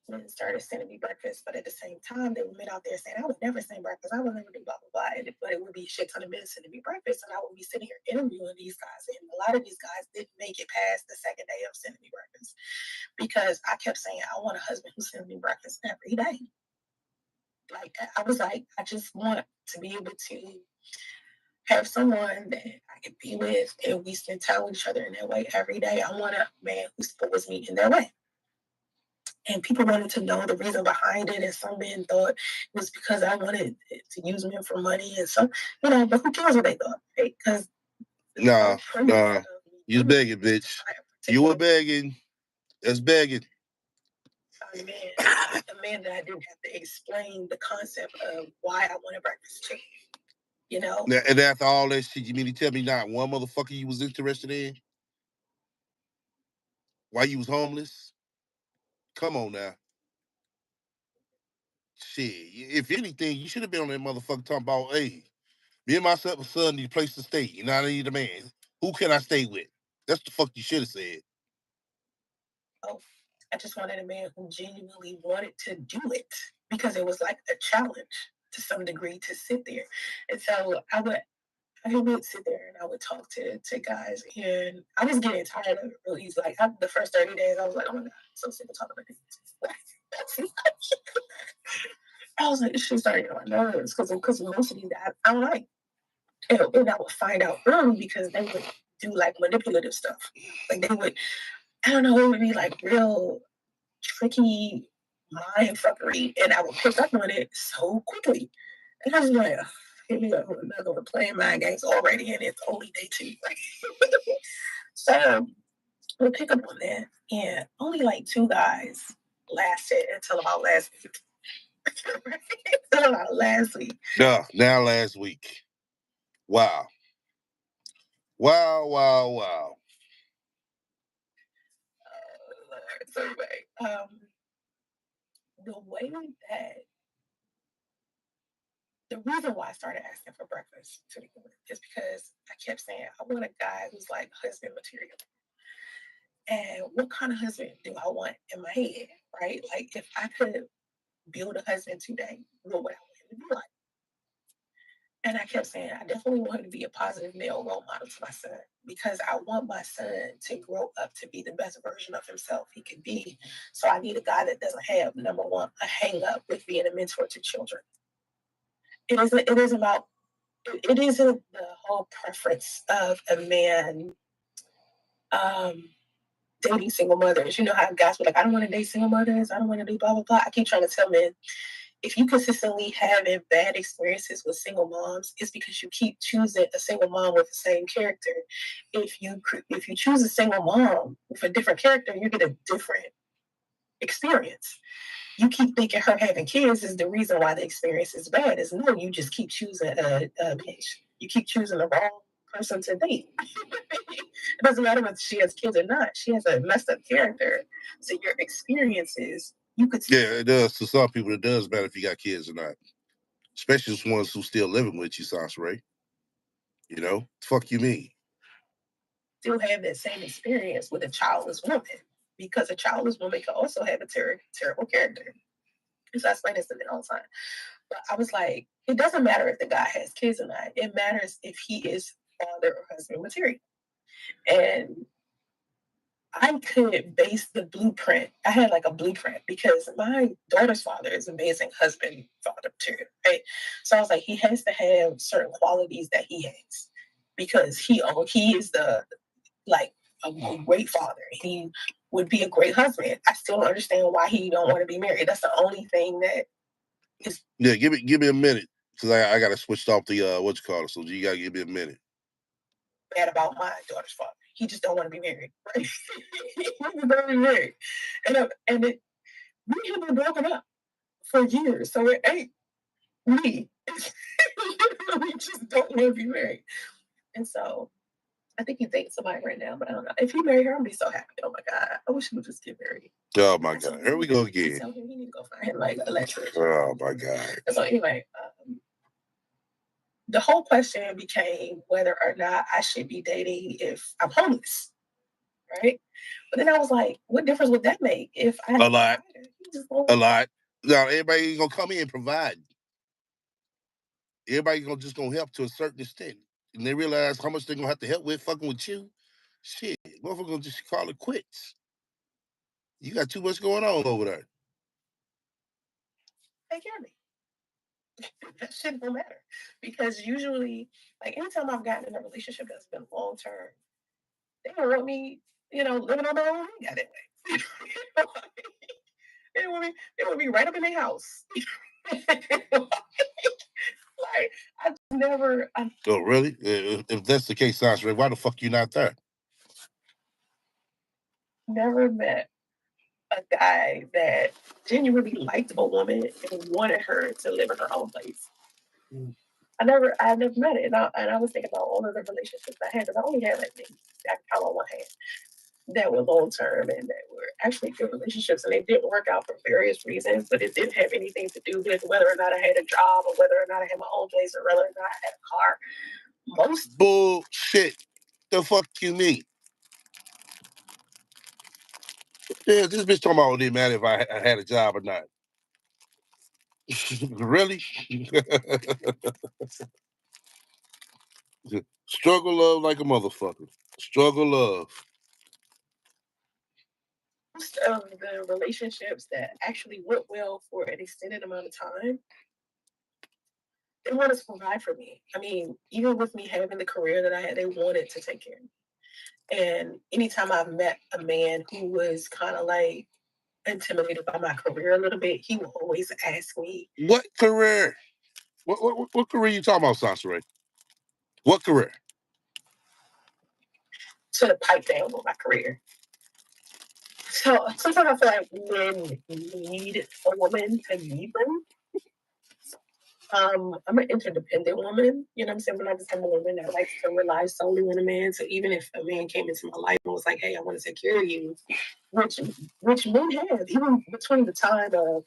[SPEAKER 1] And started sending me breakfast, but at the same time, they would men out there saying, I would never send breakfast. I would never do blah, blah, blah. But it would be a shit ton of men sending me breakfast. And I would be sitting here interviewing these guys. And a lot of these guys didn't make it past the second day of sending me breakfast because I kept saying, I want a husband who sends me breakfast every day. Like, I was like, I just want to be able to have someone that I can be with and we spend time with each other in that way every day. I want a man who supports me in that way. And people wanted to know the reason behind it. And some men thought it was because I wanted to use men for money. And some, but who cares what they thought, right? Because
[SPEAKER 2] nah. You was begging, bitch. You were begging. That's begging.
[SPEAKER 1] A man that I didn't have to explain the concept of why I wanted breakfast too.
[SPEAKER 2] And after all that shit, you mean to tell me not one motherfucker you was interested in? Why you was homeless? Come on now. Shit. If anything, you should have been on that motherfucker talking about, hey, me and my son need a place to stay. You know, I need a man. Who can I stay with? That's the fuck you should have said.
[SPEAKER 1] Oh, I just wanted a man who genuinely wanted to do it because it was like a challenge to some degree to sit there. And so I would I would sit there and I would talk to guys, and I was getting tired of it real easy. Like the first 30 days, I was like, oh my God, I'm so sick of talking about this. I was like, this shit starting to get on my nerves because most of these guys I don't like. And I would find out early because they would do like manipulative stuff. Like they would, I don't know, it would be like real tricky mind fuckery, and I would pick up on it so quickly. And I was like, here we go, another one playing mind games already, and it's only day 2. So we'll pick up on that, and only like 2 guys lasted until about last week. Until about last week.
[SPEAKER 2] Now last week. Wow. Wow.
[SPEAKER 1] So anyway, the way that the reason why I started asking for breakfast to begin with is because I kept saying I want a guy who's like husband material. And what kind of husband do I want in my head, right? Like if I could build a husband today, what would I want him to be like? And I kept saying, I definitely want him to be a positive male role model to my son because I want my son to grow up to be the best version of himself he could be. So I need a guy that doesn't have, number one, a hang up with being a mentor to children. It isn't the whole preference of a man dating single mothers. You know how guys were like, I don't want to date single mothers. I don't want to do blah, blah, blah. I keep trying to tell men, if you consistently having bad experiences with single moms, it's because you keep choosing a single mom with the same character. If you choose a single mom with a different character, you get a different experience. You keep thinking her having kids is the reason why the experience is bad. Is no, you just keep choosing you keep choosing the wrong person to date. It doesn't matter whether she has kids or not. She has a messed up character. So your experiences, you could.
[SPEAKER 2] Yeah, it does. To some people, it does matter if you got kids or not. Especially the ones who still living with you, Sansaray. You know, fuck you mean?
[SPEAKER 1] Still have that same experience with a childless woman because a childless woman can also have a terrible character. So I explain this to them all the time. But I was like, it doesn't matter if the guy has kids or not. It matters if he is father or husband material. And I could base the blueprint. I had like a blueprint because my daughter's father is amazing husband, father material, right? So I was like, he has to have certain qualities that he has because he is like a great father. He would be a great husband. I still don't understand why he don't want to be married. That's the only thing that is.
[SPEAKER 2] Yeah, give me a minute because I gotta switch off the what you call it. So you gotta give me a minute.
[SPEAKER 1] Bad about my daughter's father. He just don't want to be married. Right? He doesn't want to be married, and we have been broken up for years, so it ain't me. We just don't want to be married, and so I think he's dating somebody right now, but I don't know. If he married her, I'm gonna be so happy. Oh my God. I wish he would just get married.
[SPEAKER 2] Oh my God. Here we go again.
[SPEAKER 1] Tell him he need to go find him like a lecturer.
[SPEAKER 2] Oh my God.
[SPEAKER 1] So anyway, the whole question became whether or not I should be dating if I'm homeless. Right? But then I was like, what difference would that make if I
[SPEAKER 2] a lot? A lot. Now everybody ain't gonna come in and provide. Everybody gonna help to a certain extent. And they realize how much they're gonna have to help with fucking with you. Shit, motherfucker gonna just call it quits. You got too much going on over there.
[SPEAKER 1] Take care of me. That shit don't matter. Because usually, like anytime I've gotten in a relationship that's been long term, they don't want me, living on my own. Got it. They want me right up in their house. Like I never.
[SPEAKER 2] Oh really? If that's the case, Sasha, why the fuck you not there?
[SPEAKER 1] Never met a guy that genuinely liked a woman and wanted her to live in her own place. I never met it, and I was thinking about all of the relationships I had because I only had like maybe I count on one hand that were long term and that were actually good relationships, and they didn't work out for various reasons. But it didn't have anything to do with whether or not I had a job or whether or not I had my own place or whether or not I had a car. Most
[SPEAKER 2] bullshit. The fuck you mean? Yeah, this bitch talking about it didn't matter if I had a job or not. Really? Struggle love like a motherfucker. Struggle love.
[SPEAKER 1] Most of the relationships that actually went well for an extended amount of time, they wanted to provide for me. I mean, even with me having the career that I had, they wanted to take care of me. And anytime I've met a man who was kind of like intimidated by my career a little bit, he will always ask me,
[SPEAKER 2] What career? What career you talking about, Sasha? What career?
[SPEAKER 1] to pipe down with my career. So sometimes I feel like men need a woman to lead them. I'm an interdependent woman. You know what I'm saying? We're not the type of woman that likes to rely solely on a man. So even if a man came into my life and was like, "Hey, I want to take care of you," which men have, even between the time of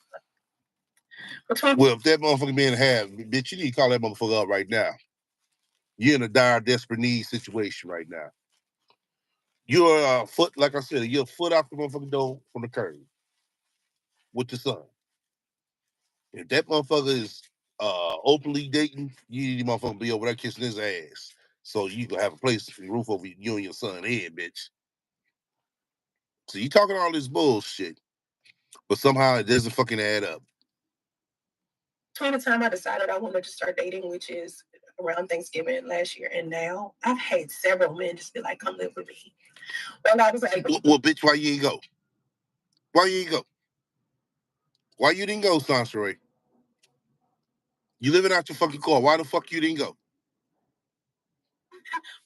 [SPEAKER 2] well, if that motherfucking man have, bitch, you need to call that motherfucker up right now. You're in a dire, desperate need situation right now. You're a foot, like I said, you're a foot off the motherfucking door from the curb with your son. If that motherfucker is openly dating, you need the motherfucker to be over there kissing his ass. So you can have a place, a roof over you and your son's head, bitch. So you talking all this bullshit, but somehow it doesn't fucking add up.
[SPEAKER 1] Between the time I decided I wanted to start dating, which is around Thanksgiving last year, and now, I've had several men just be like, "Come live with me." Well, I was like,
[SPEAKER 2] well, bitch, why you ain't go? Why you ain't go? Why you didn't go, Sansaray? You living out your fucking car. Why the fuck you didn't go?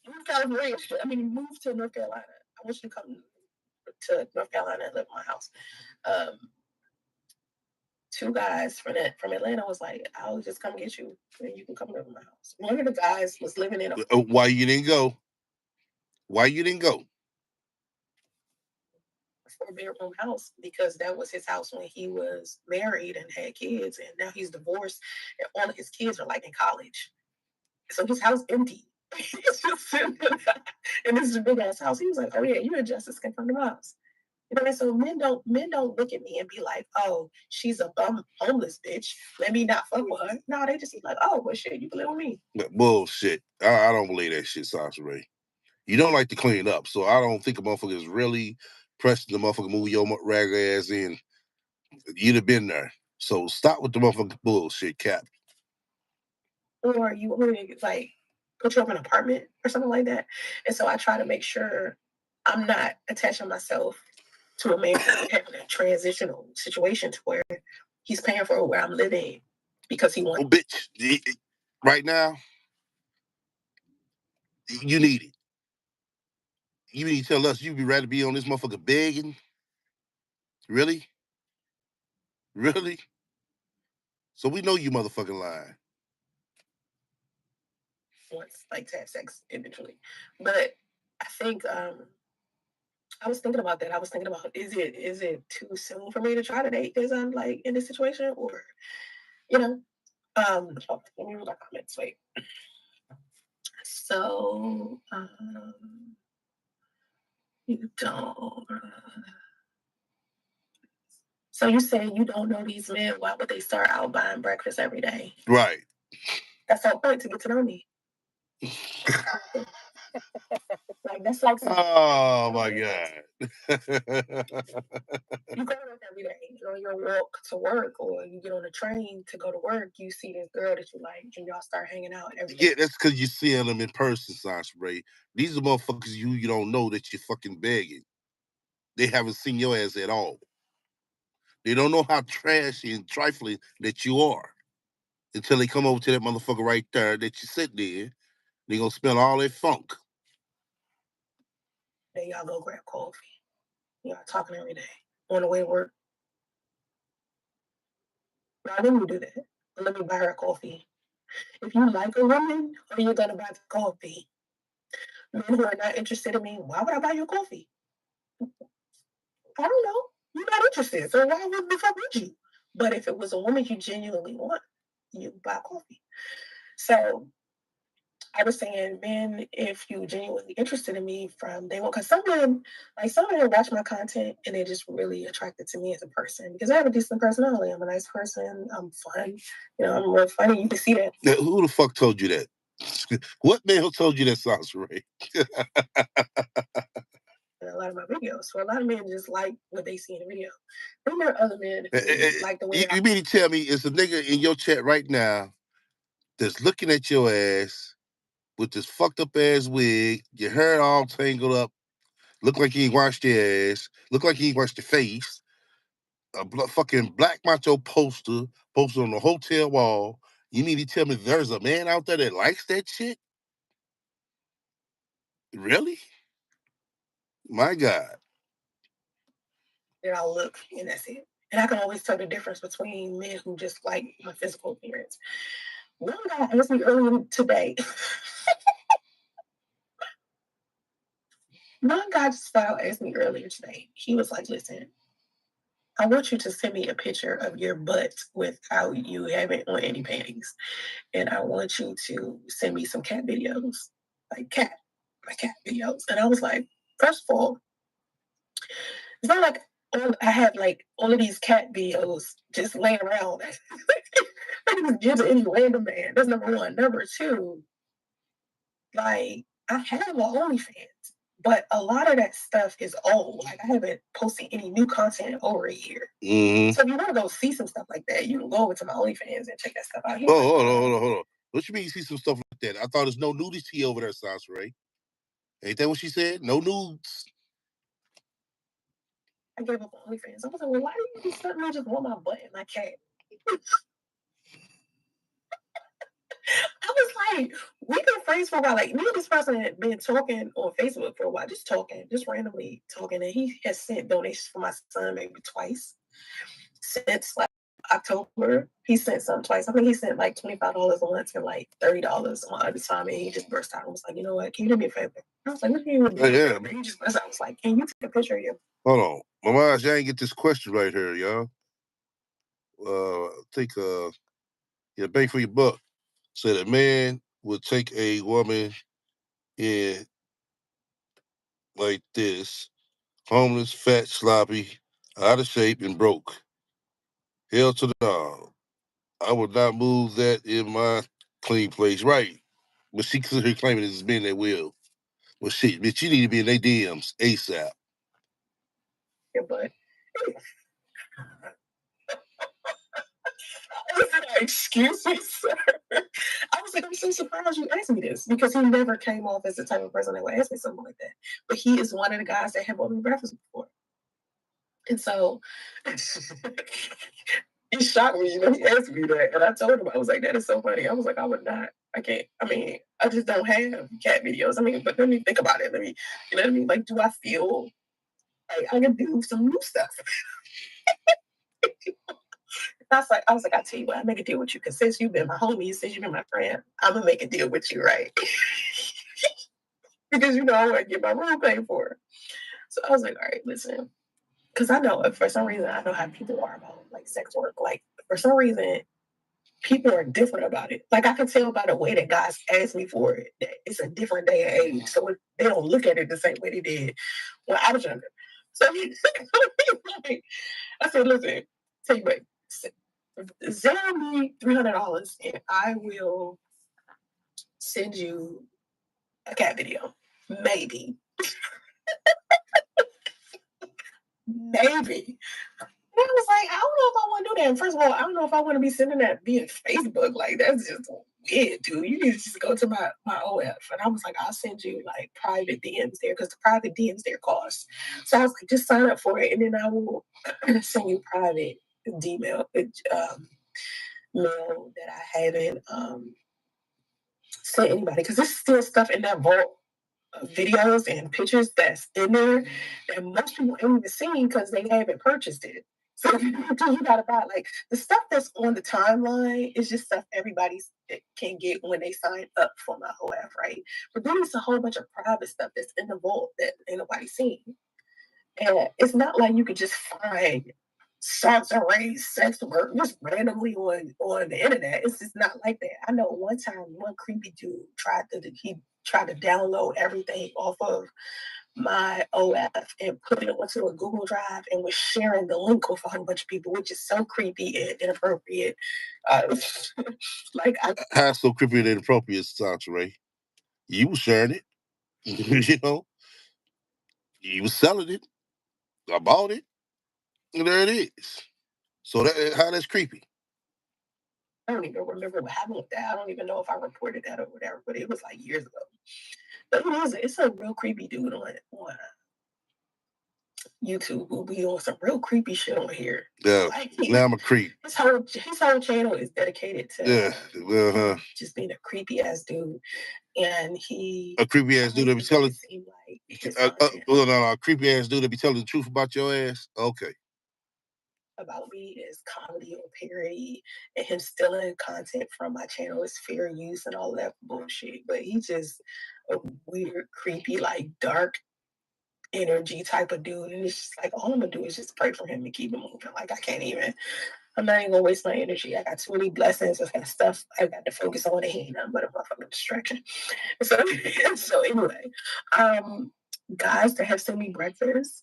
[SPEAKER 1] Move to North Carolina. I want you to come to North Carolina and live in my house. Two guys from Atlanta was like, "I'll just come get you and you can come live in my house." One of the guys was living in a
[SPEAKER 2] why you didn't go? Why you didn't go?
[SPEAKER 1] 4-bedroom house because that was his house when he was married and had kids, and now he's divorced and all of his kids are like in college. So his house empty. It's just sitting there. And this is a big ass house. He was like, "Oh yeah, you and Justice can come to my house." You know, so men don't look at me and be like, "Oh, she's a bum homeless bitch. Let me not fuck with her." No, they just be like, "Oh, well shit, you can live with me."
[SPEAKER 2] Bullshit. I don't believe that shit, Sasha Ray. You don't like to clean up, so I don't think a motherfucker is really pressing the motherfucker move your rag ass in. You'd have been there. So stop with the motherfucking bullshit, Cap.
[SPEAKER 1] Or you want to like put you up in an apartment or something like that. And so I try to make sure I'm not attaching myself to a man having a transitional situation to where he's paying for where I'm living because he wants.
[SPEAKER 2] Oh, bitch, right now, you need it. You need to tell us you'd be rather be on this motherfucker begging. Really? Really? So we know you motherfucking lying.
[SPEAKER 1] Wants like to have sex eventually. But I think I was thinking about that. I was thinking about is it too soon for me to try to date as I'm like in this situation, or you know, let me read my comments. Wait. So you don't. So you say you don't know these men? Why would they start out buying breakfast every day?
[SPEAKER 2] Right.
[SPEAKER 1] That's the point, to get to know me. Like that's like.
[SPEAKER 2] Oh my God.
[SPEAKER 1] You go to work every day. You know, you walk to work, or you get on a train to go to work. You see this girl that you like, and y'all start hanging out every day.
[SPEAKER 2] Yeah, that's because you're seeing them in person, Sasha Ray. These are motherfuckers you don't know that you're fucking begging. They haven't seen your ass at all. They don't know how trashy and trifling that you are until they come over to that motherfucker right there that you sit there. They gonna smell all that funk.
[SPEAKER 1] Then y'all go grab coffee. Y'all talking every day on the way to work. Now let me do that. Let me buy her coffee. If you like a woman, are you gonna buy the coffee? Men who are not interested in me, why would I buy your coffee? I don't know. You're not interested, so why would the fuck with you? But if it was a woman you genuinely want, you buy coffee. So I was saying, man, if you genuinely interested in me from day one, because someone watch my content and they're just really attracted to me as a person because I have a decent personality. I'm a nice person. I'm fun. You know, I'm real funny. You can see that.
[SPEAKER 2] Now, who the fuck told you that? What male told you that sounds right?
[SPEAKER 1] A lot of my videos. So a lot of men just like what they see in the video. Then there are other men who like the way
[SPEAKER 2] You mean to tell me it's a nigga in your chat right now that's looking at your ass with this fucked up ass wig, your hair all tangled up, look like you ain't washed your ass, look like you ain't washed your face, a fucking black macho poster posted on the hotel wall. You mean to tell me there's a man out there that likes that shit? Really? My God.
[SPEAKER 1] that I look and that's it. And I can always tell the difference between men who just like my physical appearance. One guy asked me earlier today. One guy just asked me earlier today. He was like, listen, I want you to send me a picture of your butt without you having on any panties. And I want you to send me some cat videos, like cat videos. And I was like, first of all, it's not like I have like all of these cat videos just laying around. I can just give to any random man. That's number one. Number two, like I have an OnlyFans, but a lot of that stuff is old. Like I haven't posted any new content in over a year.
[SPEAKER 2] Mm-hmm.
[SPEAKER 1] So if you want to go see some stuff like that, you can go over to my OnlyFans and check that stuff out.
[SPEAKER 2] Hold on. What you mean you see some stuff like that? I thought there's no nudity over there, Sasha. Ain't that what she said? No nudes.
[SPEAKER 1] I gave up on OnlyFans. I was like, well, why do you suddenly just want my butt and my cat? I was like, we've been friends for a while. Like, me and this person had been talking on Facebook for a while, just randomly talking. And he has sent donations for my son maybe twice since like October. He sent some twice. I think he sent like $25 once and like $30 on other time. And he just burst out and was like, you know what? Can you do me a favor? I was like, what do you do? Yeah. He just burst out. I was like, can you take a picture of you?
[SPEAKER 2] Hold on. Mama, I ain't get this question right here, y'all. Take your bang for your buck. Said a man would take a woman in like this, homeless, fat, sloppy, out of shape, and broke. Hell to the dog. I would not move that in my clean place. Right. But she clearly claiming it's men that will. Well, shit, bitch, you need to be in their DMs ASAP.
[SPEAKER 1] Yeah, but excuses, sir. I was like, I'm so surprised you asked me this because he never came off as the type of person that would ask me something like that. But he is one of the guys that have bought me breakfast before. And so he shocked me, he asked me that. And I told him, I was like, that is so funny. I was like, I would not. I can't. I mean, I just don't have cat videos. I mean, but let me think about it. Let me, you know what I mean? Like, do I feel like I can do some new stuff? I was like, I tell you what, I make a deal with you because since you've been my homie, since you've been my friend, I'm gonna make a deal with you, right? Because I want to get my room paid for. So I was like, all right, listen, because I know for some reason I know how people are about like sex work. Like for some reason, people are different about it. Like I can tell by the way that guys ask me for it that it's a different day and age, so they don't look at it the same way they did when I was younger. So I said, listen, tell you what. Send me $300 and I will send you a cat video. Maybe. Maybe. And I was like, I don't know if I want to do that. And first of all, I don't know if I want to be sending that via Facebook. Like, that's just weird, dude. You need to just go to my OF. And I was like, I'll send you like private DMs there because the private DMs there cost. So I was like, just sign up for it. And then I will send you private mail that I haven't sent anybody because there's still stuff in that vault of videos and pictures that's in there that most people ain't even seen because they haven't purchased it. So you gotta buy like the stuff that's on the timeline is just stuff everybody can get when they sign up for my OF, right? But then there's a whole bunch of private stuff that's in the vault that ain't nobody seen. And it's not like you could just find sorcery, sex work just randomly on the internet. It's just not like that. I know one time one creepy dude tried to download everything off of my OF and put it onto a Google Drive and was sharing the link with a whole bunch of people, which is so creepy and inappropriate. Like,
[SPEAKER 2] How so creepy and inappropriate, Santeray? You was sharing it. You know, you was selling it. I bought it. And there it is. So how that's creepy.
[SPEAKER 1] I don't even remember what happened with that. I don't even know if I reported that or whatever, but it was like years ago. But it's a real creepy dude on YouTube who be on some real creepy shit on here.
[SPEAKER 2] Yeah,
[SPEAKER 1] like
[SPEAKER 2] now I'm a creep.
[SPEAKER 1] His whole channel is dedicated to just being a creepy ass dude, and
[SPEAKER 2] a creepy ass dude that be telling a creepy ass dude that be telling the truth about your ass. Okay.
[SPEAKER 1] About me is comedy or parody, and him stealing content from my channel is fair use and all that bullshit. But he's just a weird, creepy, like dark energy type of dude. And it's just like all I'm gonna do is just pray for him and keep him moving. Like I'm not even gonna waste my energy. I got too many blessings. I got stuff I got to focus on. It ain't nothing but a motherfucking distraction. So anyway, guys that have sent me breakfast,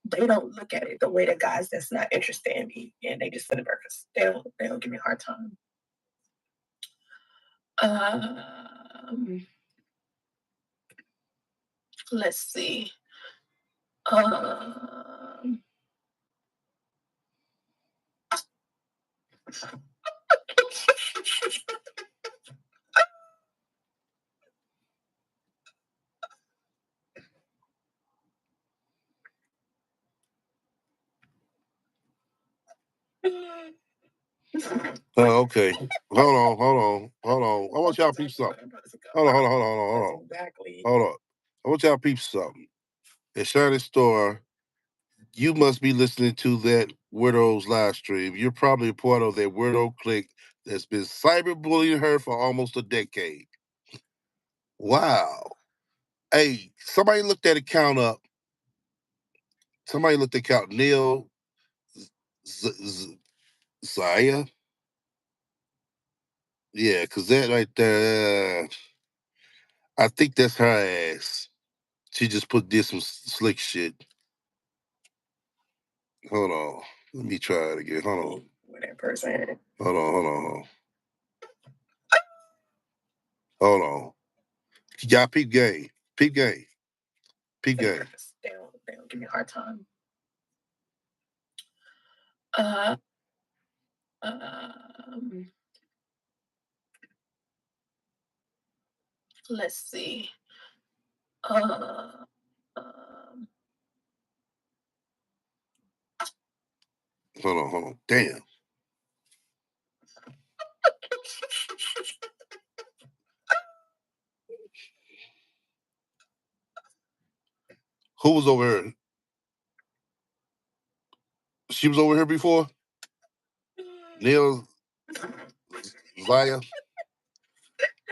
[SPEAKER 1] they don't look at it the way that guys that's not interested in me and they just send a breakfast. They don't give me a hard time. Let's see.
[SPEAKER 2] Okay. Hold on. I want y'all to peep something. Hold on.
[SPEAKER 1] Exactly.
[SPEAKER 2] Hold on. I want y'all to peep something. At Shining Star, you must be listening to that Weirdo's live stream. You're probably a part of that Weirdo clique that's been cyberbullying her for almost a decade. Wow. Hey, somebody looked that account up. Somebody looked at account Neil Zaya. Yeah, because that right there, I think that's her ass. She just did some slick shit. Hold on. Let me try it again. Hold on.
[SPEAKER 1] With that person.
[SPEAKER 2] Hold on. Hold on. Y'all peep game. Peep game. Peep game.
[SPEAKER 1] They don't give me a hard time. Let's see. Hold
[SPEAKER 2] on. Damn. Who was over here? She was over here before? Neil Zaya?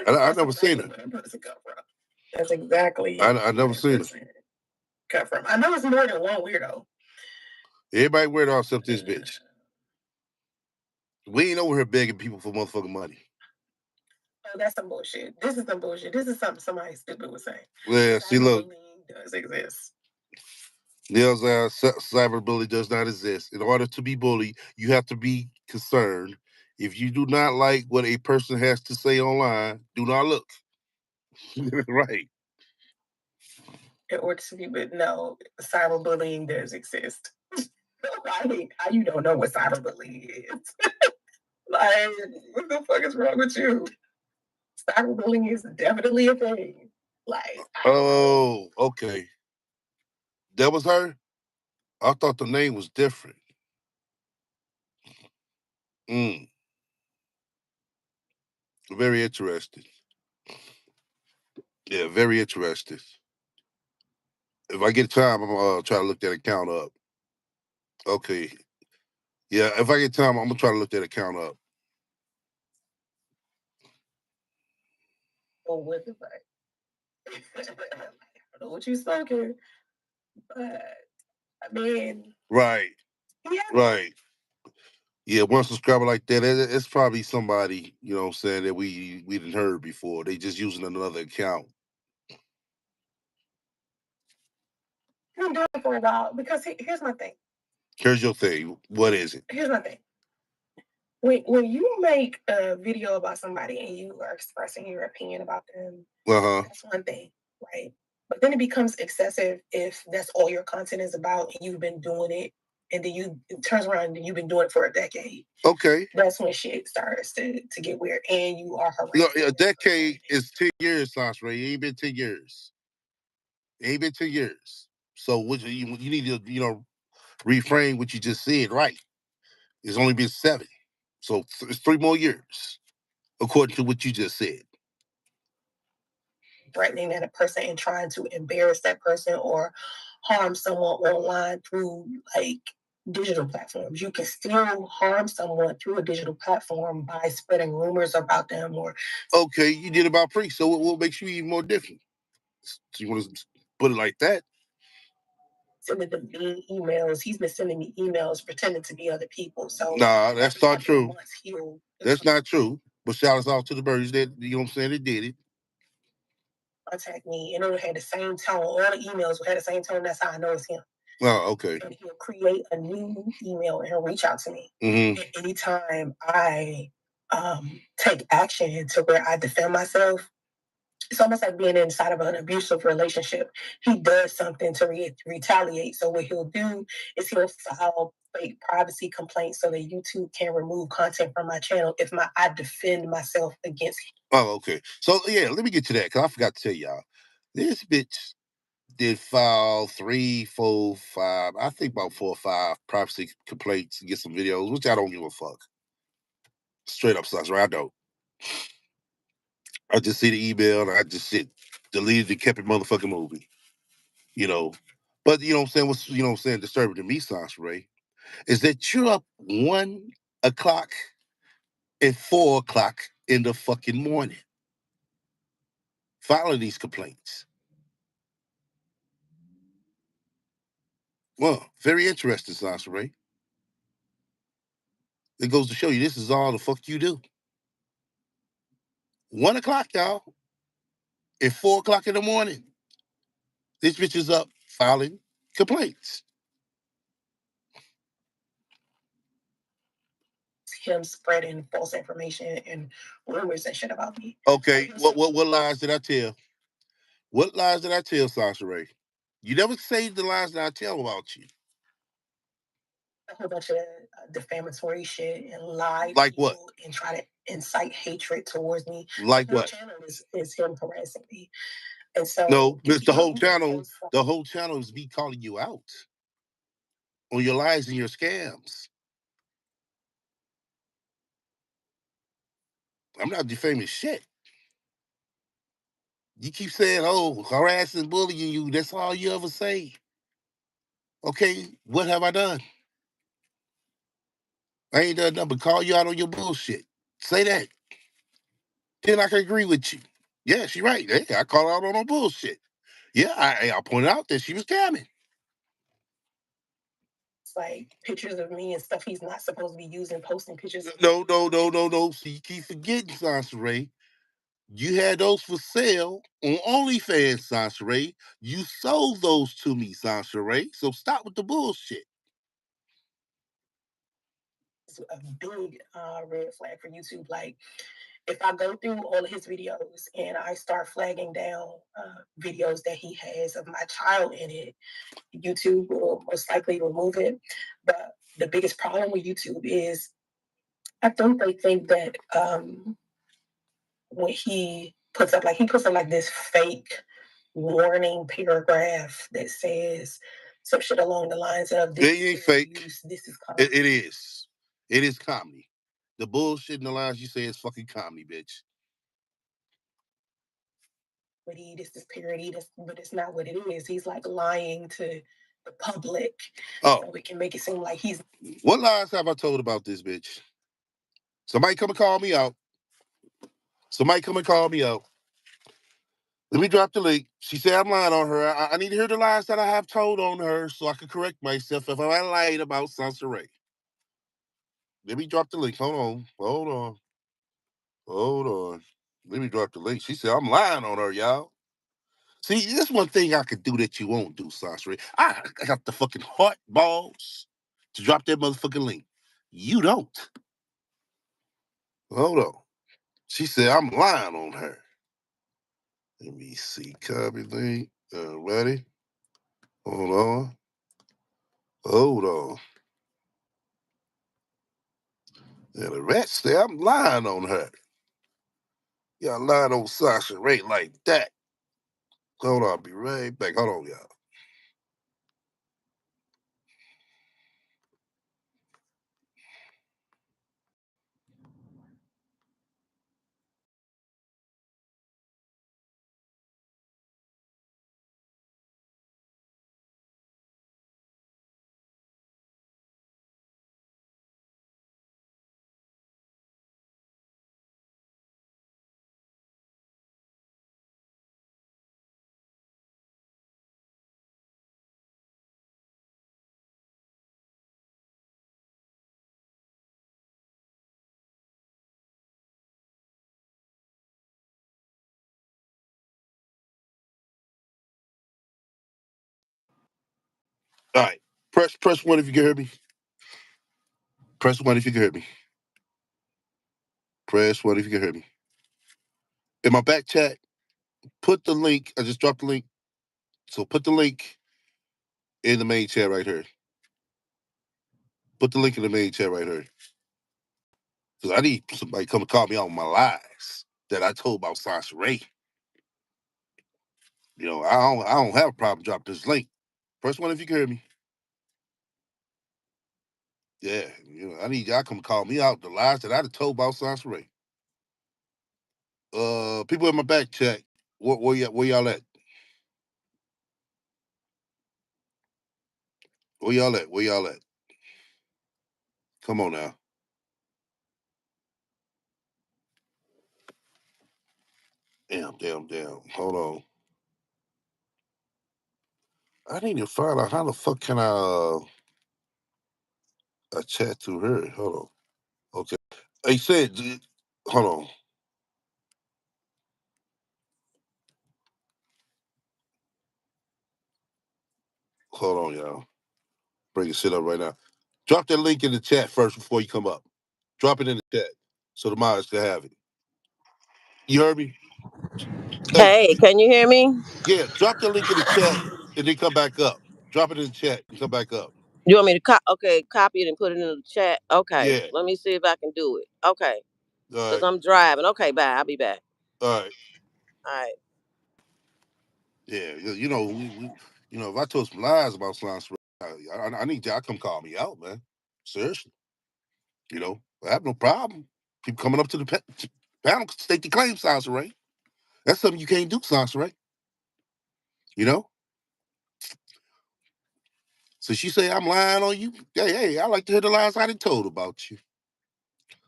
[SPEAKER 2] I never seen her.
[SPEAKER 1] That's exactly.
[SPEAKER 2] I never seen her.
[SPEAKER 1] Cut from. I know it's more than one weirdo.
[SPEAKER 2] Everybody weirdo except this bitch. We ain't over here begging people for motherfucking money.
[SPEAKER 1] Oh, that's some bullshit. This is some bullshit. This is something somebody stupid was saying.
[SPEAKER 2] Yeah, see, look.
[SPEAKER 1] Does exist.
[SPEAKER 2] Neil's cyberbullying does not exist. In order to be bullied, you have to be concerned. If you do not like what a person has to say online, do not look. Right.
[SPEAKER 1] In order to be, but no, cyberbullying does exist. I mean, how you don't know what cyberbullying is? Like, what the fuck is wrong with you? Cyberbullying is definitely a thing. Like,
[SPEAKER 2] oh, okay. That was her? I thought the name was different. Very interesting. Yeah, very interesting. If I get time, I'm gonna try to look that account up. Okay. Yeah, if I get time, I'm gonna try to look that account up.
[SPEAKER 1] oh, what the fuck? I don't know what you're smoking, but I mean,
[SPEAKER 2] right.
[SPEAKER 1] Yeah.
[SPEAKER 2] Right. Yeah, one subscriber like that, it's probably somebody, you know what I'm saying, that we didn't heard before. They just using another account.
[SPEAKER 1] Been doing it for a while because here's my thing.
[SPEAKER 2] Here's your thing. What is it?
[SPEAKER 1] Here's my thing. When you make a video about somebody and you are expressing your opinion about them, that's one thing, right? But then it becomes excessive if that's all your content is about and you've been doing it, and then it turns around and you've been doing it for a decade.
[SPEAKER 2] Okay.
[SPEAKER 1] That's when shit starts to get weird, and you are
[SPEAKER 2] Look,
[SPEAKER 1] harassing.
[SPEAKER 2] a decade is 10 years, Sasha. It ain't been 10 years. It ain't been 10 years. So you need to, reframe what you just said, right? It's only been 7. So it's 3 more years, according to what you just said.
[SPEAKER 1] Threatening that a person and trying to embarrass that person or harm someone online through like digital platforms. You can still harm someone through a digital platform by spreading rumors about them or.
[SPEAKER 2] Okay, you did about pre. So what makes you even more different? So you want to put it like that?
[SPEAKER 1] Sending me emails. He's been sending me emails pretending to be other people. So
[SPEAKER 2] nah, that's not true. That's not true. But shout us out to the birds that, you know what I'm saying, they did it.
[SPEAKER 1] Contact me, and it had the same tone. All the emails had the same tone. That's how I know it's him.
[SPEAKER 2] Oh, okay.
[SPEAKER 1] And he'll create a new email and he'll reach out to me.
[SPEAKER 2] Mm-hmm.
[SPEAKER 1] And anytime I take action to where I defend myself, it's almost like being inside of an abusive relationship. He does something to retaliate. So what he'll do is he'll file fake privacy complaints so that YouTube can remove content from my channel if I defend myself against him.
[SPEAKER 2] Oh, okay. So yeah, let me get to that because I forgot to tell y'all. This bitch did file 3, 4, 5, I think about 4 or 5 privacy complaints and get some videos, which I don't give a fuck. Straight up sucks, right? I don't. I just see the email and I just deleted and kept it motherfucking moving. But you know what I'm saying? What's disturbing to me, Sasha Ray, is that you're up 1 o'clock and 4 o'clock in the fucking morning filing these complaints. Well, very interesting, Sasha Ray. It goes to show you this is all the fuck you do. 1 o'clock, y'all, and 4 o'clock in the morning. This bitch is up filing complaints.
[SPEAKER 1] Him spreading false information and rumors and shit about me.
[SPEAKER 2] Okay, what lies did I tell? What lies did I tell, Sasha Ray? You never say the lies that I tell about you.
[SPEAKER 1] A whole bunch of defamatory shit and lie
[SPEAKER 2] like what,
[SPEAKER 1] and try to incite hatred towards me.
[SPEAKER 2] like
[SPEAKER 1] the
[SPEAKER 2] what
[SPEAKER 1] channel is him harassing me, and so
[SPEAKER 2] no, the whole channel. The whole channel is me calling you out on your lies and your scams. I'm not defaming shit. You keep saying, oh, harassing, bullying you. That's all you ever say. Okay, what have I done? I ain't done nothing but call you out on your bullshit. Say that. Then I can agree with you. Yeah, she right. Hey, I call her out on her bullshit. Yeah, I pointed out that she was scamming.
[SPEAKER 1] It's like pictures of me and stuff he's not supposed to be using, posting pictures.
[SPEAKER 2] No. See, you keep forgetting, Sansa Ray. You had those for sale on OnlyFans, Sansa Ray. You sold those to me, Sansa Ray. So stop with the bullshit.
[SPEAKER 1] It's a big red flag for YouTube. Like, if I go through all of his videos and I start flagging down videos that he has of my child in it, YouTube will most likely remove it. But the biggest problem with YouTube is I think they think that when he puts up like this fake warning paragraph that says some shit along the lines of
[SPEAKER 2] this ain't fake.
[SPEAKER 1] This is comedy.
[SPEAKER 2] It is. It is comedy. The bullshit in the lines you say is fucking comedy, bitch.
[SPEAKER 1] This is parody, but it's not what it is. He's like lying to the public.
[SPEAKER 2] Oh,
[SPEAKER 1] so we can make it seem like he's.
[SPEAKER 2] What lies have I told about this bitch? Somebody come and call me out. Somebody come and call me out. Let me drop the link. She said I'm lying on her. I need to hear the lies that I have told on her so I can correct myself if I lied about Sansa Ray. Let me drop the link. Hold on. Let me drop the link. She said I'm lying on her, y'all. See, this one thing I could do that you won't do, Sasha. I got the fucking heart balls to drop that motherfucking link. You don't. Hold on. She said I'm lying on her. Let me see. Copy link. Ready? Hold on. Hold on. Yeah, the rat said I'm lying on her. Y'all lying on Sasha Ray like that. Hold on, I'll be right back. Hold on, y'all. All right. Press one if you can hear me. Press one if you can hear me. Press one if you can hear me. In my back chat, put the link. I just dropped the link. So put the link in the main chat right here. Put the link in the main chat right here. Because I need somebody to come and call me on my lies that I told about Sasha Ray. You know, I don't have a problem dropping this link. First one if you can hear me. Yeah, you know, I need y'all come call me out the lies that I done told about Sasha Ray. People in my back chat, where y'all at? Where y'all at? Where y'all at? Come on now. Damn. Hold on. I need to find out how the fuck can I chat to her. Hold on. Okay. Hey, said, hold on. Hold on, y'all. Bring your shit up right now. Drop that link in the chat first before you come up. Drop it in the chat so the mods can have it. You heard me? Hey,
[SPEAKER 3] Hey, can you hear me?
[SPEAKER 2] yeah, drop the link in the chat and then come back up. Drop it in the chat and come back up.
[SPEAKER 3] You want me to copy it and put it in the chat? Okay,
[SPEAKER 2] Yeah.
[SPEAKER 3] let me see if I can do it. Okay,
[SPEAKER 2] All
[SPEAKER 3] because
[SPEAKER 2] right.
[SPEAKER 3] I'm driving. Okay, bye. I'll be back.
[SPEAKER 2] All right.
[SPEAKER 3] All right.
[SPEAKER 2] Yeah. You know, you know, if I told some lies about Slime, I need y'all to come call me out, man. Seriously. You know, I have no problem. People coming up to the panel, state the claim, Sasha Ray. That's something you can't do, Sasha Ray. You know? So she say I'm lying on you. Hey, I like to hear the lies I done told about you.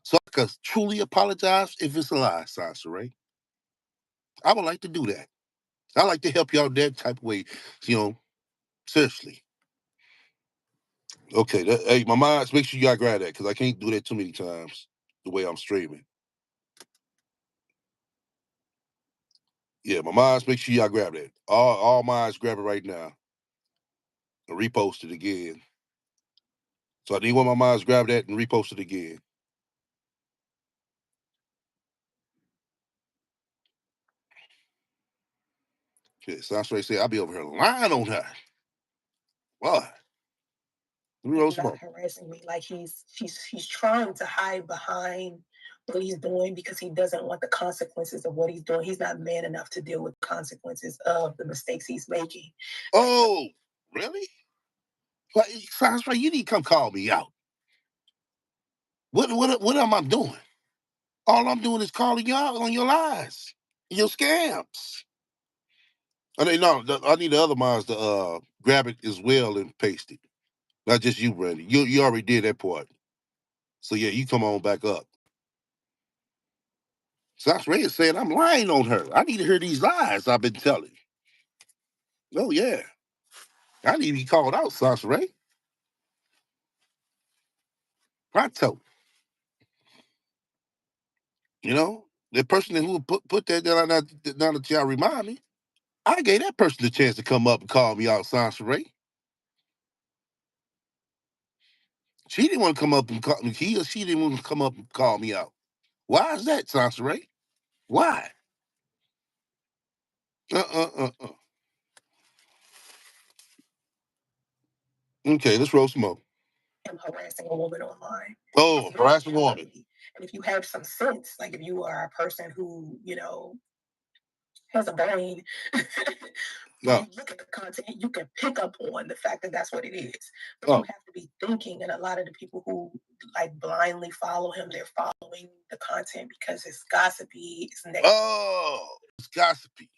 [SPEAKER 2] So I can truly apologize if it's a lie, Sasha Ray. I would like to do that. I like to help y'all that type of way. You know, seriously. Okay, hey, my minds, make sure y'all grab that because I can't do that too many times the way I'm streaming. Yeah, my minds, make sure y'all grab that. All minds, grab it right now and repost it again. So I need one of my minds grab that and repost it again. Okay, Sasha Ray said I'll be over here lying on her. What?
[SPEAKER 1] Not harassing me. Like he's trying to hide behind what he's doing because he doesn't want the consequences of what he's doing. He's not man enough to deal with the consequences of the mistakes he's making.
[SPEAKER 2] Oh, really? Like, Sasha Ray, you need to come call me out. What am I doing? All I'm doing is calling you out on your lies, your scams. I mean, no, I need the other minds to grab it as well and paste it. Not just you, Brandy. You already did that part. So yeah, you come on back up. Sasha Ray is saying I'm lying on her. I need to hear these lies I've been telling. Oh yeah. I need to be called out, Sasha Ray. Pronto. You know? The person who put that down that y'all remind me. I gave that person the chance to come up and call me out, Sansa Ray. She didn't want to come up and call me. He or she didn't want to come up and call me out. Why is that, Sansa Ray? Why? Uh. Okay, let's roll some more.
[SPEAKER 1] And harassing a woman online.
[SPEAKER 2] Oh, harassing a woman.
[SPEAKER 1] And if you have some sense, like if you are a person who, has a brain, when you look at the content, you can pick up on the fact that that's what it is. But you have to be thinking, and a lot of the people who like blindly follow him, they're following the content because it's gossipy, it's negative.
[SPEAKER 2] Oh, it's gossipy.